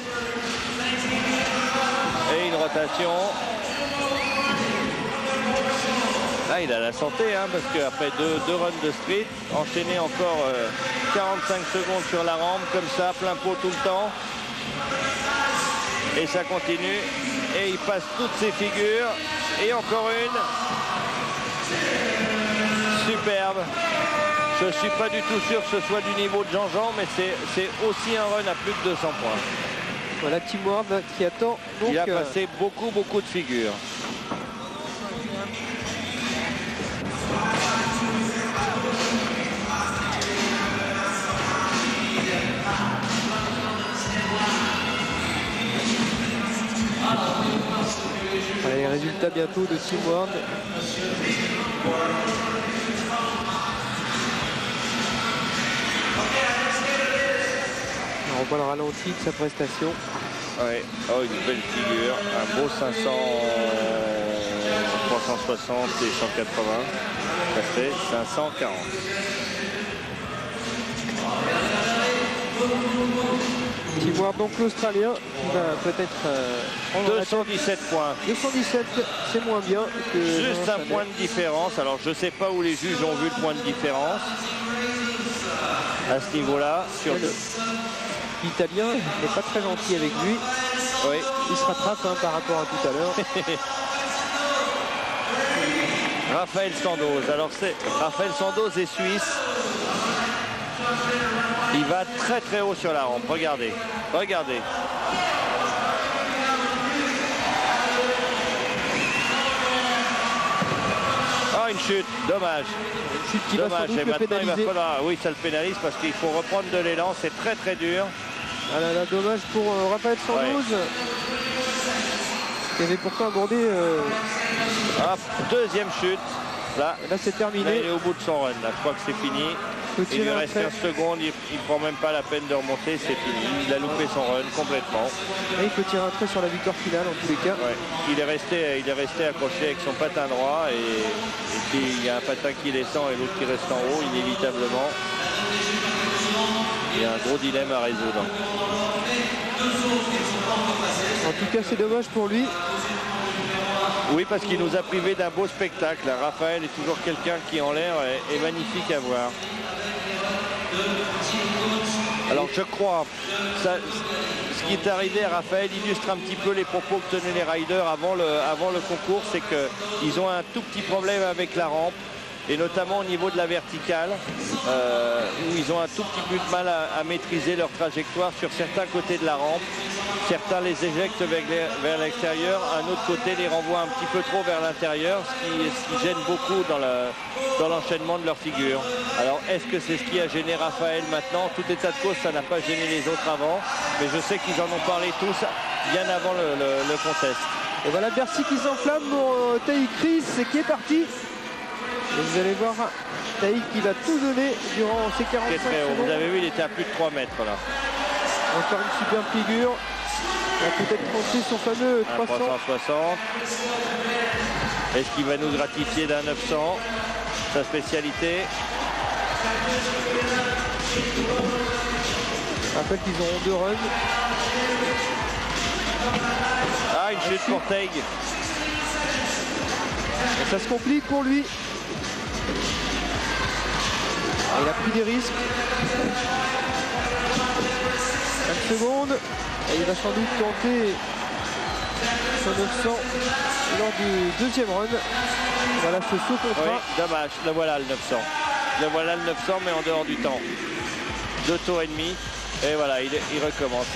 Et une rotation. Là, il a la santé, hein, parce qu'après deux runs de street, enchaîner encore 45 secondes sur la rampe, comme ça, plein pot tout le temps. Et ça continue. Et il passe toutes ses figures. Et encore une. Superbe. Je ne suis pas du tout sûr que ce soit du niveau de Jean-Jean, mais c'est aussi un run à plus de 200 points. Voilà Tim Ward qui attend. Donc, il a passé beaucoup de figures. Allez, les résultats bientôt de Tim Ward. On voit le ralenti de sa prestation. Ouais. Oh, une belle figure, un beau 500, 360 et 180. Ça fait 540. Tim Ward, donc l'Australien, qui va peut-être 217 points. 217, c'est moins bien que juste un point de différence. Alors je ne sais pas où les juges ont vu le point de différence à ce niveau-là. Sur l'Italien n'est pas très gentil avec lui. Oui. Il se rattrape hein, par rapport à tout à l'heure. Raphaël Sandoz. Alors c'est Raphaël Sandoz est suisse. Il va très très haut sur la rampe. Regardez. Regardez. Ah, une chute. Dommage. Une chute qui va sans doute Et le maintenant il va pénaliser. falloir. Oui, ça le pénalise parce qu'il faut reprendre de l'élan. C'est très très dur. Ah là là, dommage pour Raphaël Sandoz. Qui avait pourtant abordé. Hop, deuxième chute. Là c'est terminé. Là, il est au bout de son run. Là, je crois que c'est fini. Il lui reste 15 secondes. Il ne prend même pas la peine de remonter. C'est fini. Il a loupé son run complètement. Et il peut tirer un trait sur la victoire finale en tous les cas. Ouais. Il est resté accroché avec son patin droit. Et puis il y a un patin qui descend et l'autre qui reste en haut, inévitablement. Il y a un gros dilemme à résoudre. En tout cas, c'est dommage pour lui. Oui, parce qu'il nous a privé d'un beau spectacle. Raphaël est toujours quelqu'un qui en l'air est magnifique à voir. Alors je crois, ce qui est arrivé à Raphaël illustre un petit peu les propos que tenaient les riders avant le concours, c'est qu'ils ont un tout petit problème avec la rampe. Et notamment au niveau de la verticale, où ils ont un tout petit peu de mal à maîtriser leur trajectoire sur certains côtés de la rampe. Certains les éjectent vers l'extérieur, un autre côté les renvoie un petit peu trop vers l'intérieur, ce qui gêne beaucoup dans l'enchaînement de leur figure. Alors est-ce que c'est ce qui a gêné Raphaël maintenant? En tout état de cause, ça n'a pas gêné les autres avant, mais je sais qu'ils en ont parlé tous bien avant le contest. Et voilà Bercy qui s'enflamme pour Taïg Chris qui est parti. Et vous allez voir Taïg qui va tout donner durant ces 45 secondes. Vous avez vu, il était à plus de 3 mètres là. Encore une superbe figure. Il va peut-être tenter son fameux 300. 360. Est-ce qu'il va nous gratifier d'un 900? Sa spécialité. Je rappelle qu'ils auront 2 runs. Ah, une chute pour Taïg. Ça se complique pour lui. Il a pris des risques. 5 secondes. Et il va sans doute tenter son 900 lors du deuxième run. Voilà ce saut contrat. Oui, dommage. Le voilà le 900. Le voilà le 900 mais en dehors du temps. 2 tours et demi. Et voilà, il recommence.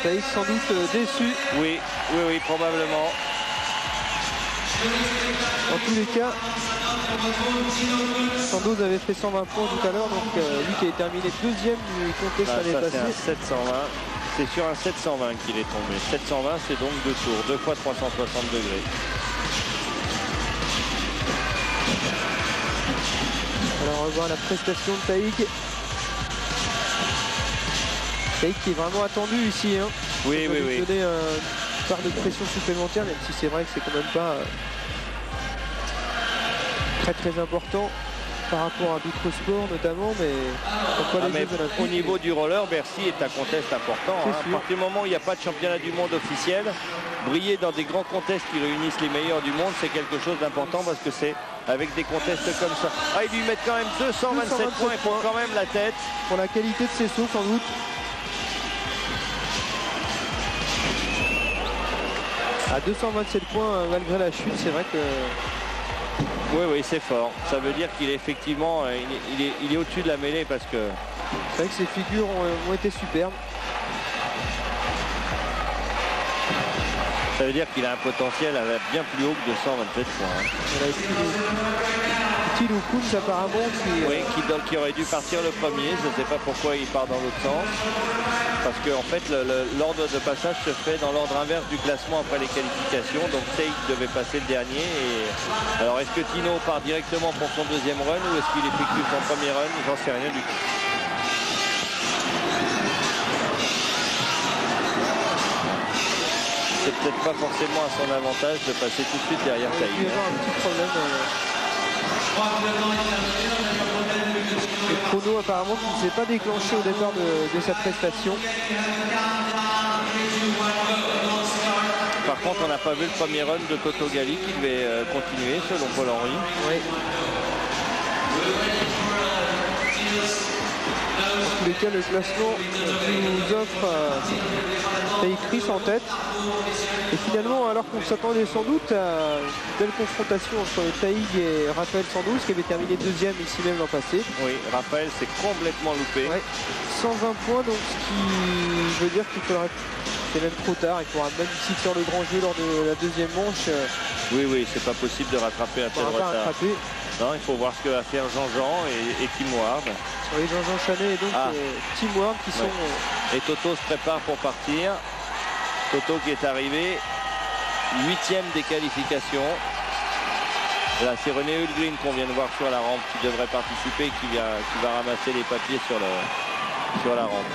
Taïg sans doute déçu. Oui, probablement. En tous les cas, Sandoz avait fait 120 points tout à l'heure, donc lui qui a terminé deuxième du contest l'année passée. C'est un 720. C'est sur un 720 qu'il est tombé. 720, c'est donc 2 tours, 2 fois 360 degrés. Alors on va voir la prestation de Taïg. Taïg qui est vraiment attendu ici. Hein. Oui. Donner une part de pression supplémentaire, même si c'est vrai que c'est quand même pas très important par rapport à d'autres sports notamment, mais, au niveau du roller, Bercy est un contest important. Hein. À partir du moment où il n'y a pas de championnat du monde officiel, briller dans des grands contests qui réunissent les meilleurs du monde, c'est quelque chose d'important parce que c'est avec des contests comme ça. Ah, ils lui mettent quand même 227 points, il prend quand même la tête. Pour la qualité de ses sauts sans doute. À 227 points malgré la chute, c'est vrai que... Oui, c'est fort. Ça veut dire qu'il est effectivement, il est au-dessus de la mêlée parce que... C'est vrai que ses figures ont été superbes. Ça veut dire qu'il a un potentiel bien plus haut que 227 points. Hein. Petit Loukoums apparemment qui aurait dû partir le premier. Je ne sais pas pourquoi il part dans l'autre sens. Parce que en fait l'ordre de passage se fait dans l'ordre inverse du classement après les qualifications. Donc Taïg devait passer le dernier. Alors est-ce que Tino part directement pour son deuxième run ou est-ce qu'il effectue son premier run? J'en sais rien du tout. C'est peut-être pas forcément à son avantage de passer tout de suite derrière Taïg. Il y a un petit problème. Le chrono apparemment qui ne s'est pas déclenché au départ de sa prestation. Par contre, on n'a pas vu le premier run de Toto Gali qui devait continuer selon Paul-Henri. Oui. Dans tous les tout cas le classement nous offre Taïg Chris en tête. Et finalement, alors qu'on s'attendait sans doute à une belle confrontation entre Taïg et Raphaël Sandous, qui avait terminé deuxième ici même l'an passé. Oui, Raphaël s'est complètement loupé. Ouais, 120 points, donc ce qui veut dire qu'il faudrait... C'est même trop tard, il pourra même ici faire le grand jeu lors de la deuxième manche. Oui, c'est pas possible de rattraper un tel retard. Non, il faut voir ce que va faire Jean-Jean et Tim Ward. Oui, Jean-Jean Chanet et donc Tim Ward qui sont... Et Toto se prépare pour partir. Toto qui est arrivé 8e des qualifications. Là, c'est René Hulgrin qu'on vient de voir sur la rampe qui devrait participer, qui va ramasser les papiers sur la rampe.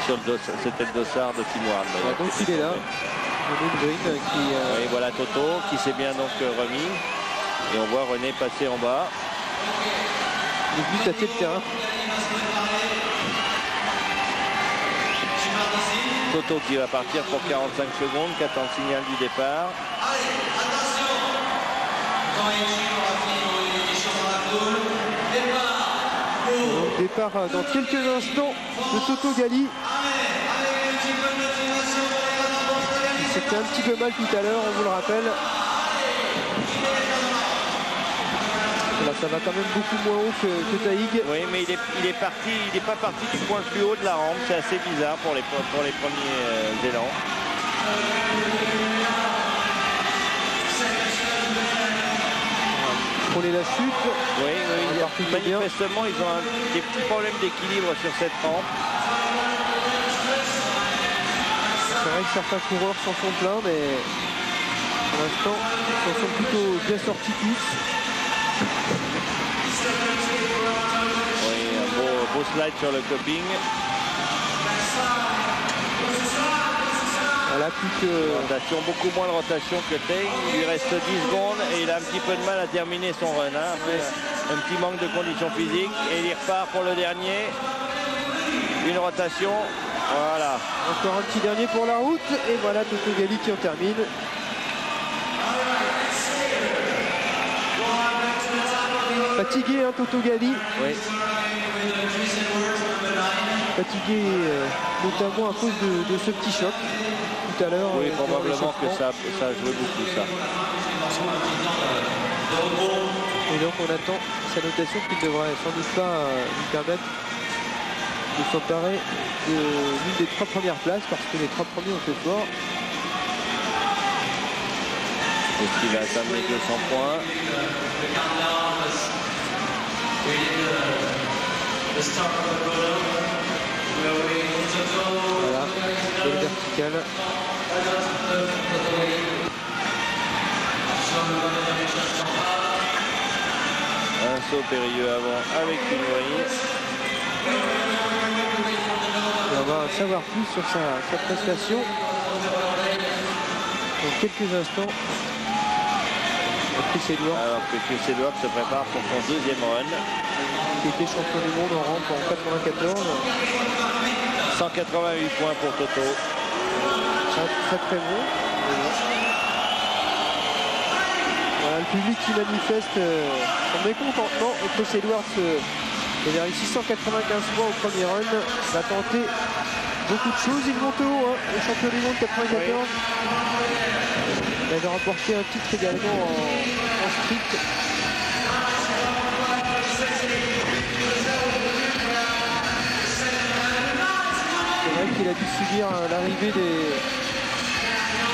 C'était le dossard de Tim Ward. Donc il est là. René Hulgrin qui... Et voilà Toto qui s'est bien donc remis. Et on voit René passer en bas. Le but à le terrain. Toto qui va partir pour 45 secondes, qui attend le signal du départ. Départ dans quelques instants de Toto Gali. C'était un petit peu mal tout à l'heure, on vous le rappelle. Là, ça va quand même beaucoup moins haut que Taïg. Oui, mais il est pas parti du point le plus haut de la rampe. C'est assez bizarre pour les premiers élans. Prenez la chute. Oui, manifestement, ils ont des petits problèmes d'équilibre sur cette rampe. C'est vrai que certains coureurs s'en sont pleins, mais pour l'instant, ils sont plutôt bien sortis tous. Oui, un beau slide sur le coping. Voilà, plus que... Rotation, beaucoup moins de rotation que Taïg. Il lui reste 10 secondes et il a un petit peu de mal à terminer son run. Après, un petit manque de conditions physiques. Et il repart pour le dernier. Une rotation. Voilà. Encore un petit dernier pour la route. Et voilà Toto Gali qui en termine. Fatigué, hein, Toto Gali. Oui. Fatigué notamment à cause de ce petit choc tout à l'heure. Oui, probablement que ça a joué beaucoup, ça. Et donc on attend sa notation qui ne devrait sans doute pas lui permettre de s'emparer de l'une des 3 premières places, parce que les 3 premiers ont fait fort. Est-ce qu'il va atteindre les 200 points? Voilà, belle verticale. Un saut périlleux avant avec une grille. On va en savoir plus sur sa prestation dans quelques instants. Alors que Chris Edwards se prépare pour son deuxième run. Qui était champion du monde en rampe en 94. 188 points pour Toto. Très très bon. Voilà, le public qui manifeste son mécontentement. Et Chris Edwards il a réussi 195 points au premier run. Il va tenter beaucoup de choses. Il monte haut, hein, le champion du monde 94. Oui. Il a remporté un titre également en street. C'est vrai qu'il a dû subir l'arrivée des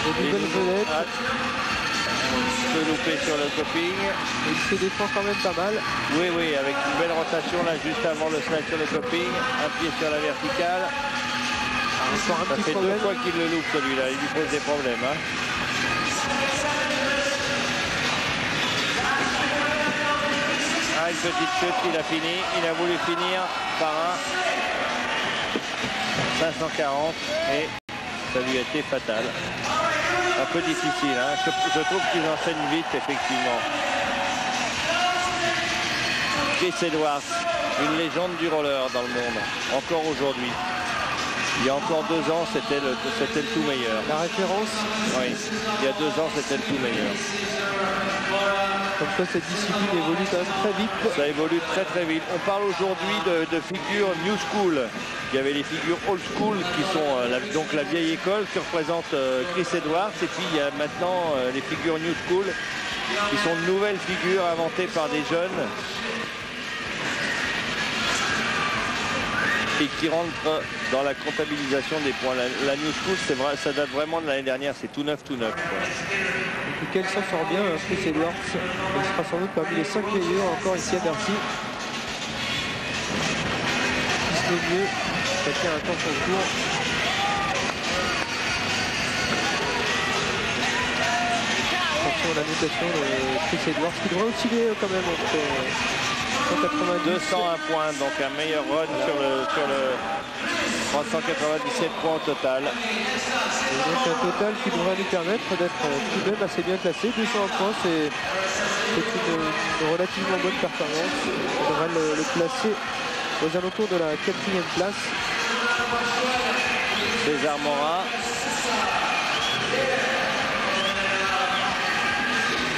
nouvelles vedettes. Un peu loupé sur le coping. Il se défend quand même pas mal. Oui, avec une belle rotation là juste avant le slide sur le coping. Un pied sur la verticale. Encore un Ça petit fait problème. 2 fois qu'il le loupe celui-là. Il lui pose des problèmes. Hein. Une petite chute, il a fini. Il a voulu finir par un 540 et ça lui a été fatal. Un peu difficile, hein. Je trouve qu'ils enseignent vite, effectivement. Chris Edwards, une légende du roller dans le monde, encore aujourd'hui. Il y a encore 2 ans, c'était le tout meilleur. La référence. Oui, il y a 2 ans, c'était le tout meilleur. Comme quoi cette discipline évolue quand même très vite. Ça évolue très très vite. On parle aujourd'hui de figures New School. Il y avait les figures Old School qui sont donc la vieille école qui représente Chris Edwards. Et puis il y a maintenant les figures New School qui sont de nouvelles figures inventées par des jeunes et qui rentrent dans la comptabilisation des points. La New School, c'est vrai, ça date vraiment de l'année dernière, c'est tout neuf, tout neuf. En tout cas, il s'en sort bien, Chris Edwards. Il sera sans doute parmi les 5 meilleurs encore ici à Bercy. Il se met mieux, chacun attend son tour. Attention à la notation de Chris Edwards, qui devrait osciller quand même entre 190. 201 points, donc un meilleur run sur le 397 points au total. Et donc un total qui devrait lui permettre d'être tout de même assez bien classé. 201 points, c'est une relativement bonne performance. On devrait le placer aux alentours de la 4e place. César Morin.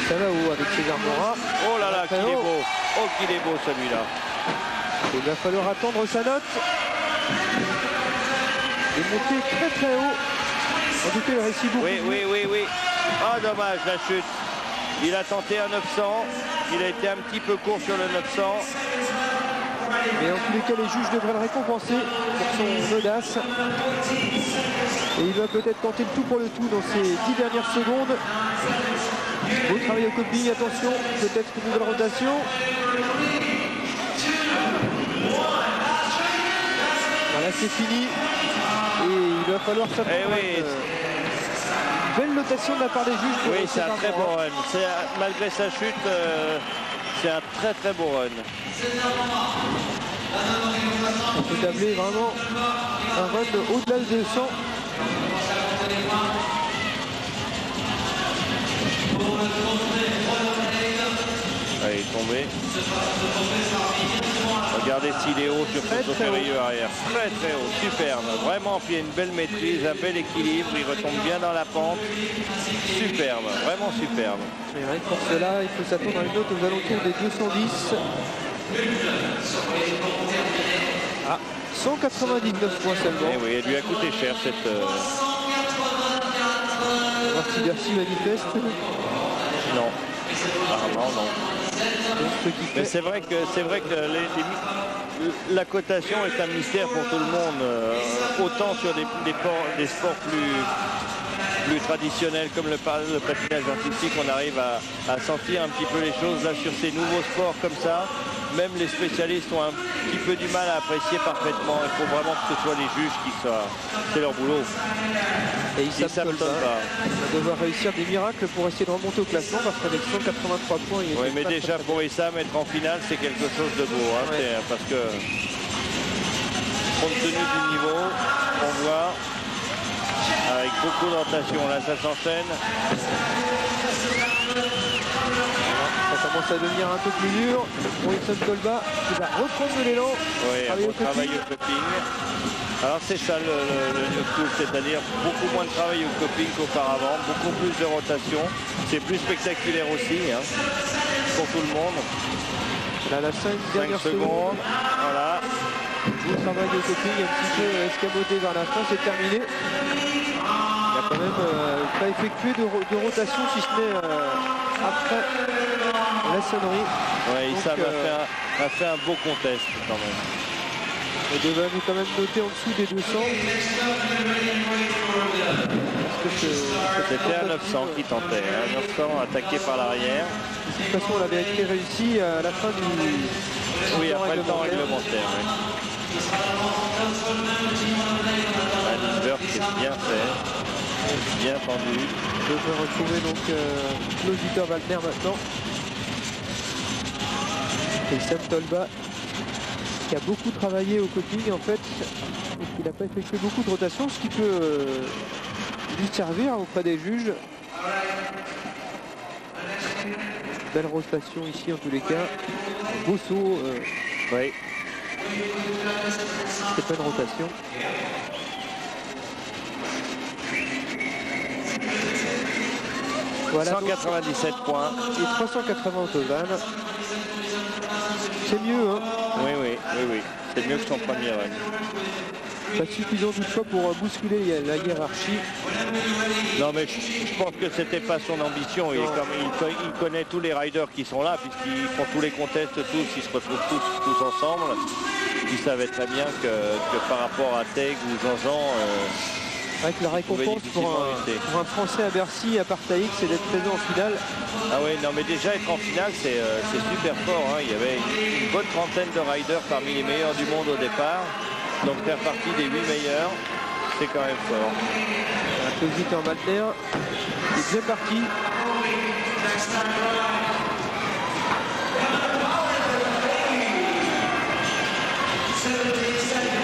Ça va où avec César Morin? Oh là là, qu'il est beau. Oh, qu'il est beau celui-là. Il va falloir attendre sa note. Il est monté très très haut. En tout cas, il réussit beaucoup. Oui. Ah, dommage, la chute. Il a tenté un 900. Il a été un petit peu court sur le 900. Mais en tous les cas, les juges devraient le récompenser pour son audace. Et il va peut-être tenter le tout pour le tout dans ces 10 dernières secondes. Beau travail au coping, attention, peut-être une nouvelle rotation. Voilà, c'est fini. Et il va falloir s'attendre à une belle notation de la part des juges. Oui, c'est un très beau run. Malgré sa chute, c'est un très très beau run. On peut tabler vraiment un run au-delà de 200. Allez, il est tombé. Regardez s'il est haut sur son périlleux arrière. Très très haut, superbe. Vraiment, puis il y a une belle maîtrise, un bel équilibre. Il retombe bien dans la pente. Superbe, vraiment superbe. Mais rien que pour cela, il faut s'attendre à une note aux alentours des 210. Ah, 199 points seulement. Et oui, elle lui a coûté cher cette... Marty Bercy manifeste. Non. Apparemment non. Mais c'est vrai que la cotation est un mystère pour tout le monde. Autant sur des sports plus traditionnels comme le patinage artistique, on arrive à sentir un petit peu les choses. Là, sur ces nouveaux sports comme ça, même les spécialistes ont un petit peu du mal à apprécier parfaitement. Il faut vraiment que ce soit les juges qui soient... C'est leur boulot. Et Issam Tolba va devoir réussir des miracles pour essayer de remonter au classement, parce qu'avec 183 points, il est... Oui, mais déjà pour Issam, être en finale, c'est quelque chose de beau. Hein, ouais. Parce que, compte tenu du niveau, on voit, avec beaucoup de rotation, là ça s'enchaîne. Ça commence à devenir un peu plus dur pour Issam Tolba, qui va reprendre de l'élan. Oui, un bon travail au coping. Alors c'est ça le New School, c'est-à-dire beaucoup moins de travail au coping qu'auparavant, beaucoup plus de rotation. C'est plus spectaculaire aussi, hein, pour tout le monde. Là, la 5 secondes. Voilà. Beau travail au coping, un petit peu escamoté vers la fin, c'est terminé. Il n'a quand même pas effectué de rotation, si ce n'est après la sonnerie. Oui, ça a fait un beau contest quand même. On devait quand même noter en dessous des 200. C'était un 900 qui tentait, un 900 attaqué par l'arrière. De toute façon, on avait été réussi à la fin du... Oui, après le temps réglementaire. Oui. Un Isberg qui est bien fait, bien tendu. Je vais retrouver donc Klaus Dieter Waldner maintenant. Et Issam Tolba, qui a beaucoup travaillé au coping en fait, et qui n'a pas effectué beaucoup de rotation, ce qui peut lui servir auprès des juges. Belle rotation ici en tous les cas. Beau saut. Oui. C'est pas une rotation. Voilà, 197 points. Et 380 au total. C'est mieux, hein. Oui. C'est mieux que son premier run. Pas suffisant toutefois pour bousculer la hiérarchie. Non mais je pense que c'était pas son ambition. Il connaît tous les riders qui sont là, puisqu'ils font tous les contests tous, ils se retrouvent tous ensemble. Il savait très bien que par rapport à Teg ou Jean-Jean, avec la récompense pour un Français à Bercy, à part Taïk, c'est d'être présent en finale. Ah oui, non mais déjà être en finale, c'est super fort. Hein. Il y avait une bonne trentaine de riders parmi les meilleurs du monde au départ. Donc faire partie des 8 meilleurs, c'est quand même fort. Un peu vite en Malter, il est bien parti.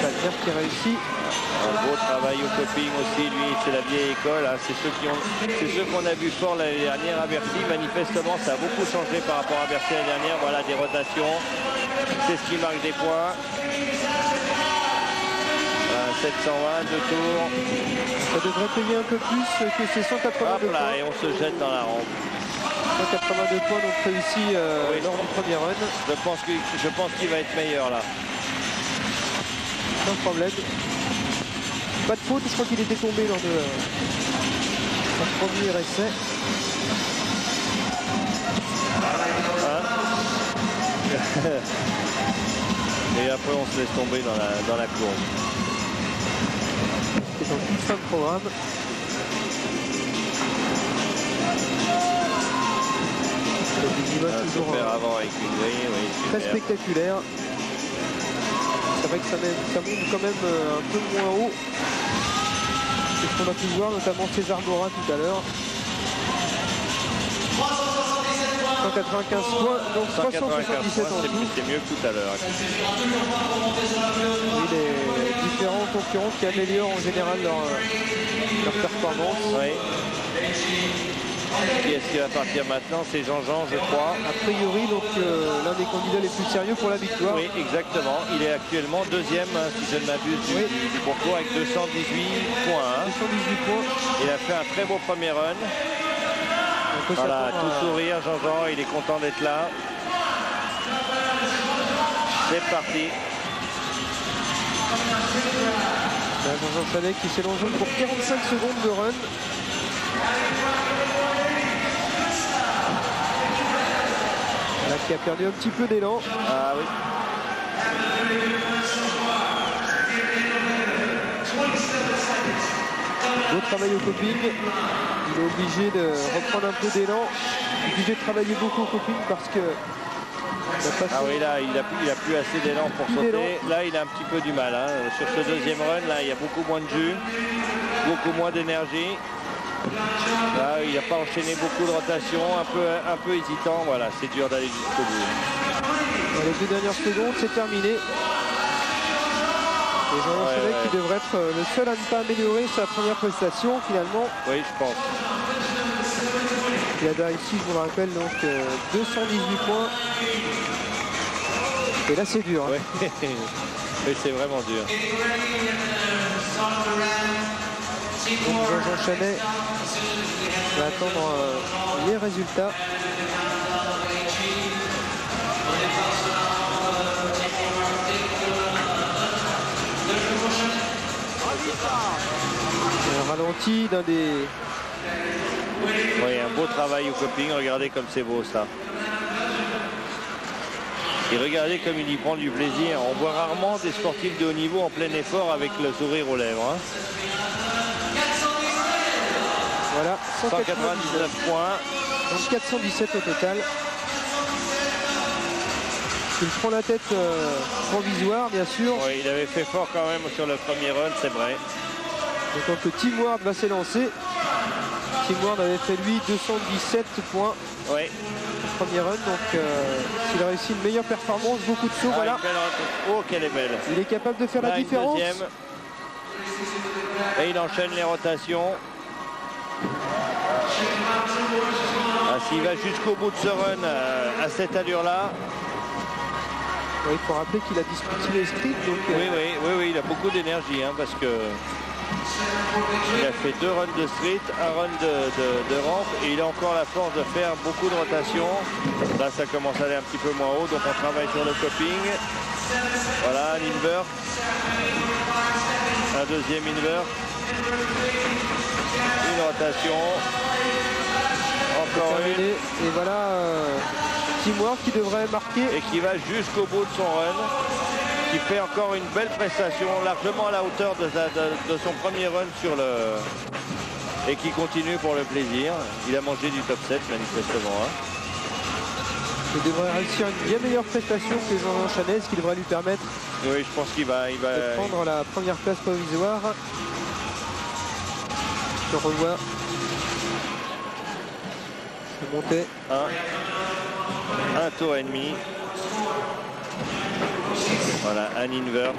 Malter qui réussit. Un beau travail au coping aussi, lui, c'est la vieille école. Hein. C'est ceux qu'on a vu fort l'année dernière à Bercy. Manifestement, ça a beaucoup changé par rapport à Bercy l'année dernière. Voilà, des rotations. C'est ce qui marque des points. 720, 2 tours. Ça devrait payer un peu plus que ces 182 Hop là, points. et on se jette dans la rampe. 182 points donc réussi lors du premier run. Je pense qu'il va être meilleur là. Sans problème. Pas de faute, je crois qu'il était tombé lors de son premier essai. Et après on se laisse tomber dans la courbe. C'est dans toute fin de programme. Toujours faire avant avec une grille, oui, très spectaculaire. C'est vrai que ça monte quand même un peu moins haut que ce qu'on a pu voir, notamment César Morin tout à l'heure. 195 points, donc 377 en tout. C'est mieux que tout à l'heure. Oui, les différents concurrents qui améliorent en général leur performance. Oui. Qui est-ce qui va partir maintenant? C'est Jean-Jean, je crois. A priori, donc l'un des candidats les plus sérieux pour la victoire. Oui, exactement. Il est actuellement deuxième, si je ne m'abuse, du concours avec 218 points. 218 points. Il a fait un très beau premier run. Voilà, tout sourire, Jean-Jean, il est content d'être là. C'est parti. Jean-Jean Chalet qui s'élance pour 45 secondes de run. Là, qui a perdu un petit peu d'élan. Ah oui. Beau travail au coping. Il est obligé de reprendre un peu d'élan. Obligé de travailler beaucoup au coping parce que... Ah oui, là, il a plus assez d'élan pour sauter. Là, il a un petit peu du mal. Hein. Sur ce deuxième run, là, il y a beaucoup moins de jus, beaucoup moins d'énergie. Là, il n'a pas enchaîné beaucoup de rotations, un peu hésitant. Voilà, c'est dur d'aller jusqu'au bout. Dans les 2 dernières secondes, c'est terminé. Et Jean-Jean Chalet qui devrait être le seul à ne pas améliorer sa première prestation finalement. Oui, je pense. Il a ici, je vous le rappelle, donc 218 points. Et là, c'est dur. Hein. Oui, oui, c'est vraiment dur. Donc Jean-Jean Chalet va attendre les résultats. Un ralenti d'un des... Oui, un beau travail au coping. Regardez comme c'est beau ça. Et regardez comme il y prend du plaisir. On voit rarement des sportifs de haut niveau en plein effort avec le sourire aux lèvres. Hein. Voilà, 199 points. Donc 417 au total. Il prend la tête provisoire, bien sûr. Oui, il avait fait fort quand même sur le premier run, c'est vrai. Donc que Tim Ward va s'élancer. Tim Ward avait fait lui 217 points. Oui. Au premier run, donc s'il a réussi une meilleure performance, beaucoup de sauts, voilà. Oh, qu'elle est belle. Il est capable de faire là, la différence. Deuxième. Et il enchaîne les rotations. Ah, s'il va jusqu'au bout de ce run à cette allure-là. Ouais, il faut rappeler qu'il a disputé les sprints. Donc, oui, il a beaucoup d'énergie hein, parce que Il a fait 2 runs de street, un run de rampe et il a encore la force de faire beaucoup de rotations. Là, ça commence à aller un petit peu moins haut, donc on travaille sur le coping. Voilà, un invert. Un deuxième invert. Une rotation. Encore une. Et voilà Teamwork qui devrait marquer. Et qui va jusqu'au bout de son run. Qui fait encore une belle prestation, largement à la hauteur de son premier run sur le... Et qui continue pour le plaisir. Il a mangé du top 7 manifestement. Hein. Il devrait réussir une bien meilleure prestation que Jean Chanel, ce qui devrait lui permettre oui, je pense qu'il va de prendre la première place provisoire. Je revois. C'est monté. Un tour et demi. Voilà, un invert.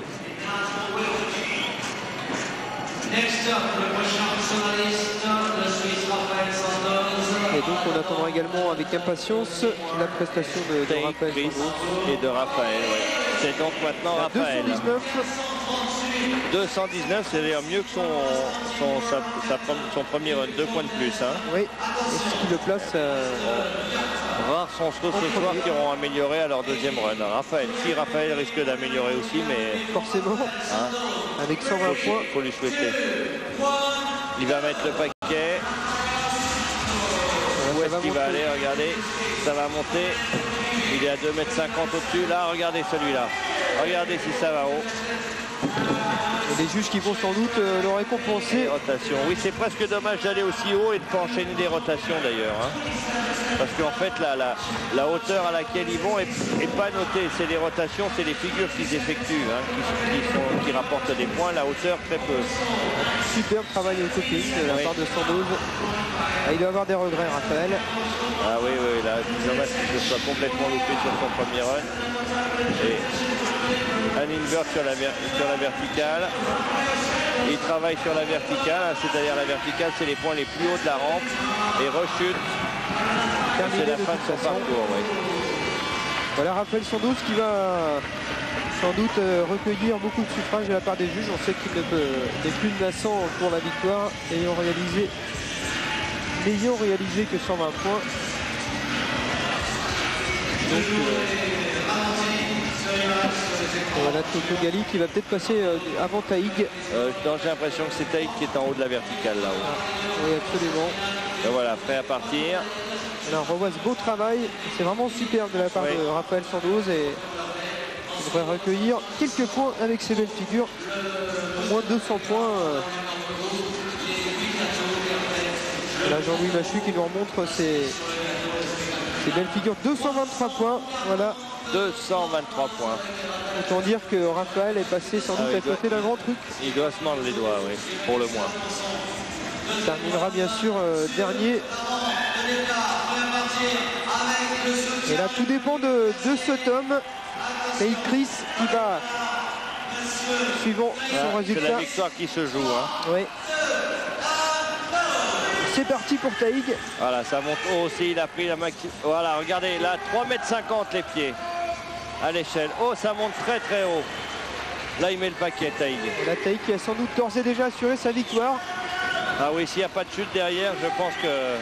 Next up, le prochain journaliste, le Suisse Raphaël Sandoz. Et donc on attendra également avec impatience la prestation de Raphaël Sandoz. Et de Raphaël, ouais. C'est donc maintenant Raphaël. 219, c'est d'ailleurs mieux que son premier run, 2 points de plus. Hein. Oui, et ce qui le place... Rares sont ceux ce soir qui auront amélioré à leur deuxième run. Raphaël, si Raphaël risque d'améliorer aussi, mais... Forcément, hein, avec 120 points. Faut lui souhaiter. Il va mettre le paquet. Où est-ce qu'il va aller? Regardez, ça va monter. Il est à 2,50 m au-dessus. Là, regardez celui-là. Regardez si ça va haut. Et les juges qui vont sans doute le récompenser. Les rotations. Oui, c'est presque dommage d'aller aussi haut et de ne pas enchaîner des rotations d'ailleurs. Hein. Parce qu'en fait, la hauteur à laquelle ils vont n'est pas notée. C'est les rotations, c'est les figures qu'ils effectuent qui rapportent des points. La hauteur, très peu. Superbe travail au coping de la part de Sandoz. Ah, il doit avoir des regrets, Raphaël. Ah oui, là, c'est dommage qu'il se soit complètement loupé sur son premier run. Et un invert sur la verticale. Il travaille sur la verticale, c'est-à-dire la verticale, c'est les points les plus hauts de la rampe. Et rechute. C'est la fin de son parcours. Oui. Voilà Raphaël Sandoz qui va sans doute recueillir beaucoup de suffrages de la part des juges. On sait qu'il n'est plus menaçant pour la victoire, n'ayant réalisé que 120 points. Donc, voilà Toto Gali qui va peut-être passer avant Taïg. J'ai l'impression que c'est Taïg qui est en haut de la verticale là-haut. Oui, absolument. Et voilà, prêt à partir. Alors on revoit ce beau travail. C'est vraiment superbe de la part de Raphaël Sandoz et il devrait recueillir quelques points avec ses belles figures. Moins de 200 points. Là Jean-Louis Machu qui nous remontre ses belles figures. 223 points. Voilà. 223 points. Autant dire que Raphaël est passé sans doute à côté d'un grand truc. Il doit se mordre les doigts, oui, pour le moins. Il terminera bien sûr dernier. Et là tout dépend de cet homme. C'est Chris qui va suivant son résultat. C'est la victoire qui se joue. Hein. Oui. C'est parti pour Taïg. Voilà, ça monte haut aussi. Il a pris la maxi. Voilà, regardez, là, 3,50 m les pieds à l'échelle. Oh, ça monte très très haut. Là, il met le paquet, Taïg. Et là, Taïg qui a sans doute d'ores et déjà assuré sa victoire. Ah oui, s'il n'y a pas de chute derrière, je pense que...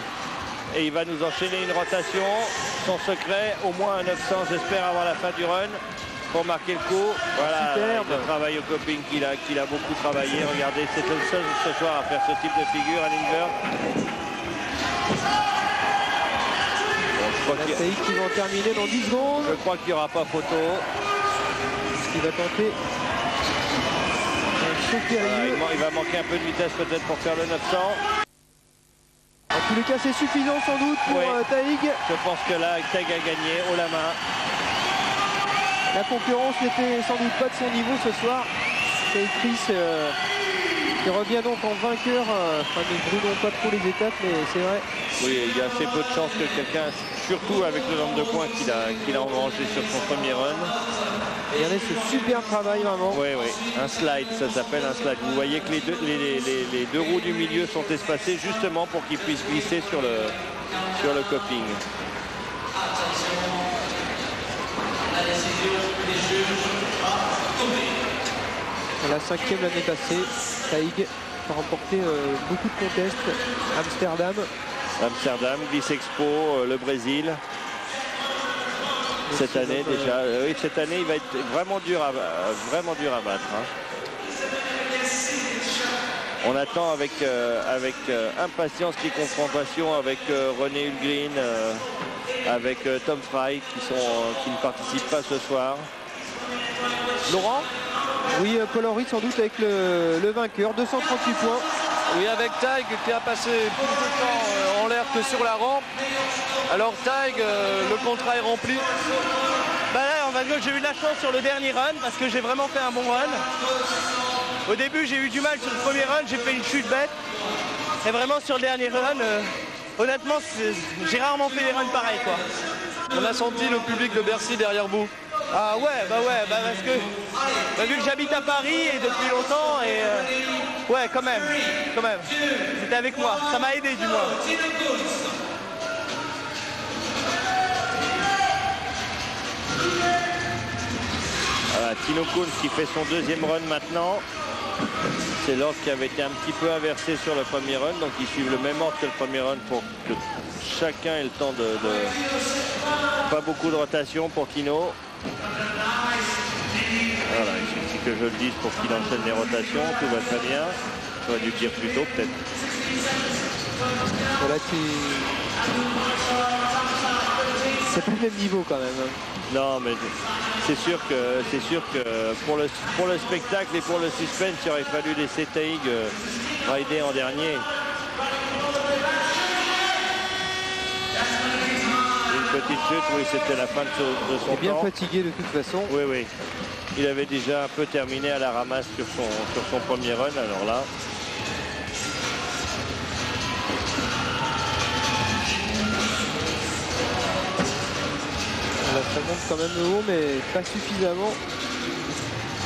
Et il va nous enchaîner une rotation. Son secret, au moins un 900, j'espère, avant la fin du run. Pour marquer le coup. Voilà, le travail au coping qu'il a beaucoup travaillé. Regardez, c'est le seul ce soir à faire ce type de figure à l'invert. Taïg qui va en terminer dans 10 secondes. Je crois qu'il n'y aura pas photo. Ce qu'il va tenter. Il va manquer un peu de vitesse peut-être pour faire le 900. En tous les cas, c'est suffisant sans doute pour Taïg. Je pense que là, Taïg a gagné haut la main. La concurrence n'était sans doute pas de son niveau ce soir. Taïg Chris qui revient donc en vainqueur. Enfin, ne brûlons pas trop les étapes, mais c'est vrai. Oui, il y a assez peu de chances que quelqu'un, surtout avec le nombre de points qu'il a engrangé sur son premier run. Regardez ce super travail vraiment. Oui, un slide, ça s'appelle un slide. Vous voyez que les deux roues du milieu sont espacées justement pour qu'il puisse glisser sur le coping. La 5e l'année passée, Taïg. qui a remporté beaucoup de contests. Amsterdam, Vice Expo, le Brésil. Cette année déjà, oui, cette année il va être vraiment dur à battre. Hein. On attend avec impatience les confrontations avec René Hulgrin, avec Tom Fry qui ne participent pas ce soir. Laurent? Oui, Paul Henry sans doute avec le vainqueur, 238 points. Oui, avec Taig qui a passé plus de temps en l'air que sur la rampe. Alors Taig, le contrat est rempli. Bah là, on va dire que j'ai eu de la chance sur le dernier run parce que j'ai vraiment fait un bon run. Au début, j'ai eu du mal sur le premier run, j'ai fait une chute bête. Et vraiment sur le dernier run, honnêtement, j'ai rarement fait des runs pareils, quoi. On a senti le public de Bercy derrière vous. Ah ouais, parce que vu que j'habite à Paris et depuis longtemps, et ouais, quand même, c'était avec moi, ça m'a aidé du moins. Voilà, Tino Kunz qui fait son deuxième run maintenant. C'est l'ordre qui avait été un petit peu inversé sur le premier run, donc ils suivent le même ordre que le premier run pour que chacun ait le temps de... Pas beaucoup de rotation pour Tino. Voilà, il suffit que je le dise pour qu'il enchaîne les rotations, tout va très bien. J'aurais dû le dire plus tôt peut-être. Voilà, c'est pas le même niveau quand même. Non, mais c'est sûr que pour le spectacle et pour le suspense, il aurait fallu laisser Taig rider en dernier. Une petite chute, oui, c'était la fin de son temps. Il est bien fatigué de toute façon. Oui. Il avait déjà un peu terminé à la ramasse sur son premier run, alors là. Ça monte quand même le haut, mais pas suffisamment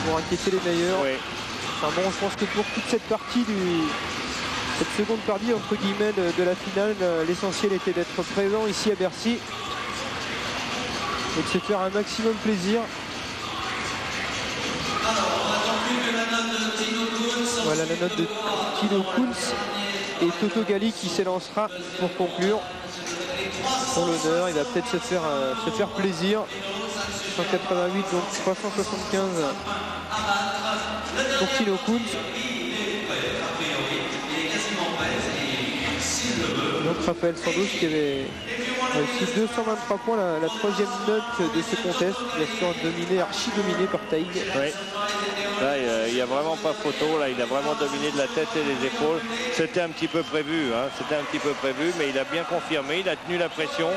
pour inquiéter les meilleurs. Oui. Enfin bon, je pense que pour toute cette partie cette seconde partie entre guillemets de la finale, l'essentiel était d'être présent ici à Bercy et de se faire un maximum plaisir. Voilà la note de Tino Kunz et Toto Gali qui s'élancera pour conclure. Pour l'honneur, il va peut-être se faire plaisir. 188, donc 375 pour Tino Kunz. Donc Raphaël Sandos qui avait réussi 223 points, la troisième note de ce contest, bien sûr archi dominé par Taig. Oui. Là, il n'y a vraiment pas photo. Là, il a vraiment dominé de la tête et des épaules. C'était un petit peu prévu, hein. C'était un petit peu prévu, mais il a bien confirmé. Il a tenu la pression.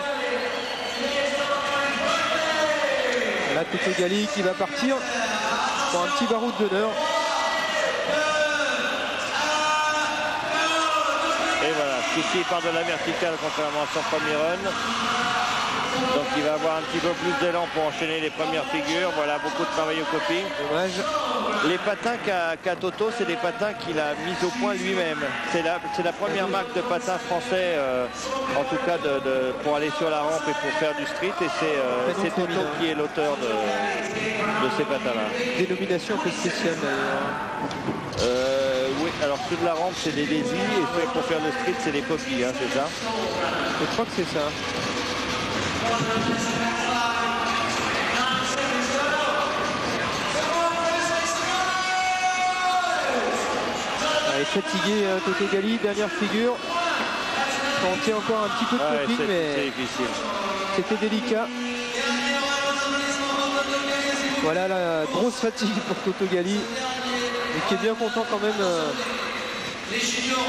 Là, Toto Gali qui va partir pour un petit baroud d'honneur. Et voilà, ici il part de la verticale contrairement à son premier run. Donc il va avoir un petit peu plus d'élan pour enchaîner les premières figures. Voilà, beaucoup de travail au coping. Dommage. Les patins qu'a Toto, c'est des patins qu'il a mis au point lui-même. C'est la première marque de patins français, en tout cas pour aller sur la rampe et pour faire du street. Et c'est Toto qui est l'auteur de ces patins-là. Dénomination un peu spéciale d'ailleurs. Oui, alors ceux de la rampe, c'est des Daisy, et ceux pour faire le street, c'est des Poppy, hein, c'est ça? Je crois que c'est ça. Allez, fatigué Toto Gali, dernière figure. Tenter encore un petit peu de coping, mais c'était délicat. Voilà la grosse fatigue pour Toto Gali, mais qui est bien content quand même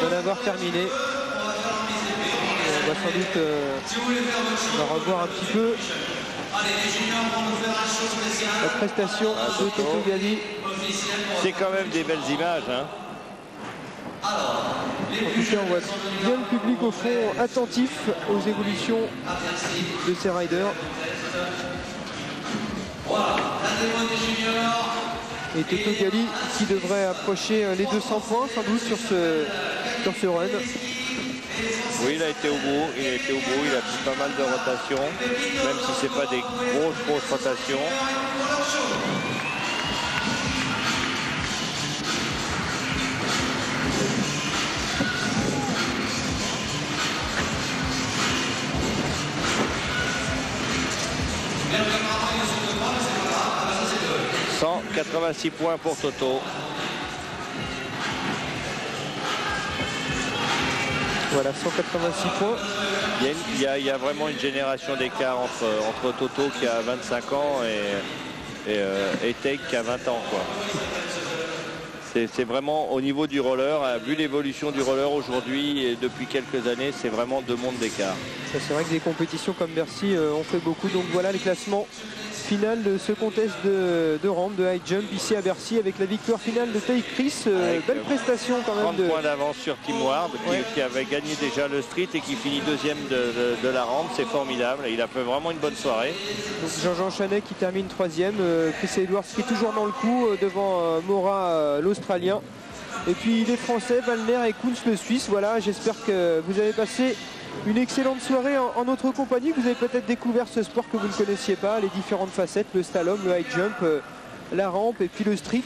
d'en avoir terminé. On va sans doute va revoir un petit peu la prestation de Toto Gali. C'est quand même des belles images, hein. En tout cas, on voit bien le public au fond attentif aux évolutions de ces riders. Et Toto Gali qui devrait approcher les 200 points sans doute sur ce run. Oui, il a été au bout, il a pris pas mal de rotations, même si c'est pas des grosses rotations. 186 points pour Toto. Voilà, 186 points. Il y a vraiment une génération d'écart entre Toto qui a 25 ans et Teig qui a 20 ans, quoi. C'est vraiment au niveau du roller, vu l'évolution du roller aujourd'hui et depuis quelques années, c'est vraiment 2 mondes d'écart. C'est vrai que des compétitions comme Bercy ont fait beaucoup. Donc voilà les classements final de ce contest de rampe, de high jump ici à Bercy avec la victoire finale de Teig Chris. Belle prestation quand même. 30 points d'avance sur Tim Ward qui avait gagné déjà le street et qui finit deuxième de la rampe. C'est formidable. Il a fait vraiment une bonne soirée. Donc Jean-Jean Chanet qui termine 3e. Chris Edwards qui est toujours dans le coup devant Mora l'Australien. Et puis les Français, Wallner et Kunz le Suisse. Voilà, j'espère que vous avez passé une excellente soirée en notre compagnie. Vous avez peut-être découvert ce sport que vous ne connaissiez pas, les différentes facettes, le slalom, le high jump, la rampe et puis le street.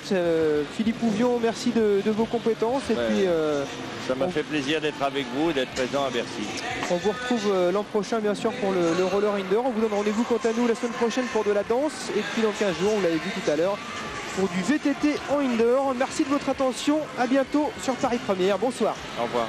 Philippe Ouvion, merci de vos compétences. Et puis, ça m'a fait plaisir d'être avec vous et d'être présent à Bercy. On vous retrouve l'an prochain bien sûr pour le roller indoor. On vous donne rendez-vous quant à nous la semaine prochaine pour de la danse. Et puis dans 15 jours, on l'avait vu tout à l'heure, pour du VTT en indoor. Merci de votre attention. À bientôt sur Paris Première. Bonsoir. Au revoir.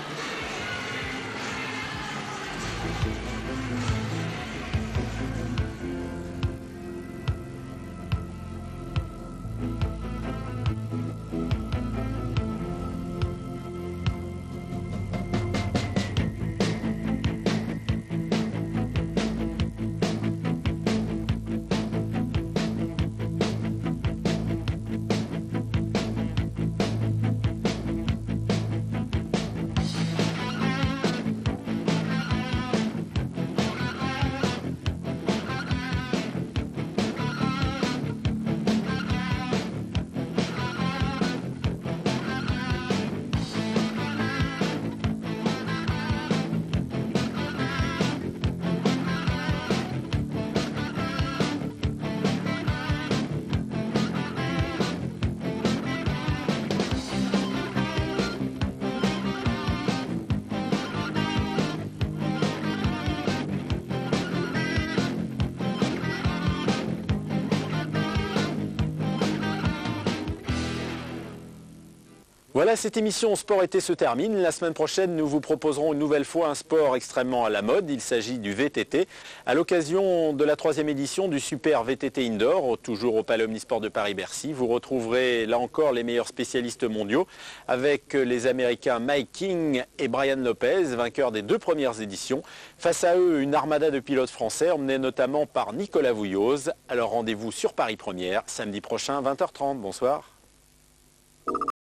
Voilà, cette émission Sport Été se termine. La semaine prochaine, nous vous proposerons une nouvelle fois un sport extrêmement à la mode. Il s'agit du VTT. À l'occasion de la 3e édition du Super VTT Indoor, toujours au Palais Omnisport de Paris-Bercy, vous retrouverez là encore les meilleurs spécialistes mondiaux avec les Américains Mike King et Brian Lopez, vainqueurs des 2 premières éditions. Face à eux, une armada de pilotes français, emmenés notamment par Nicolas Vouilloz. Alors rendez-vous sur Paris Première, samedi prochain, 20h30. Bonsoir.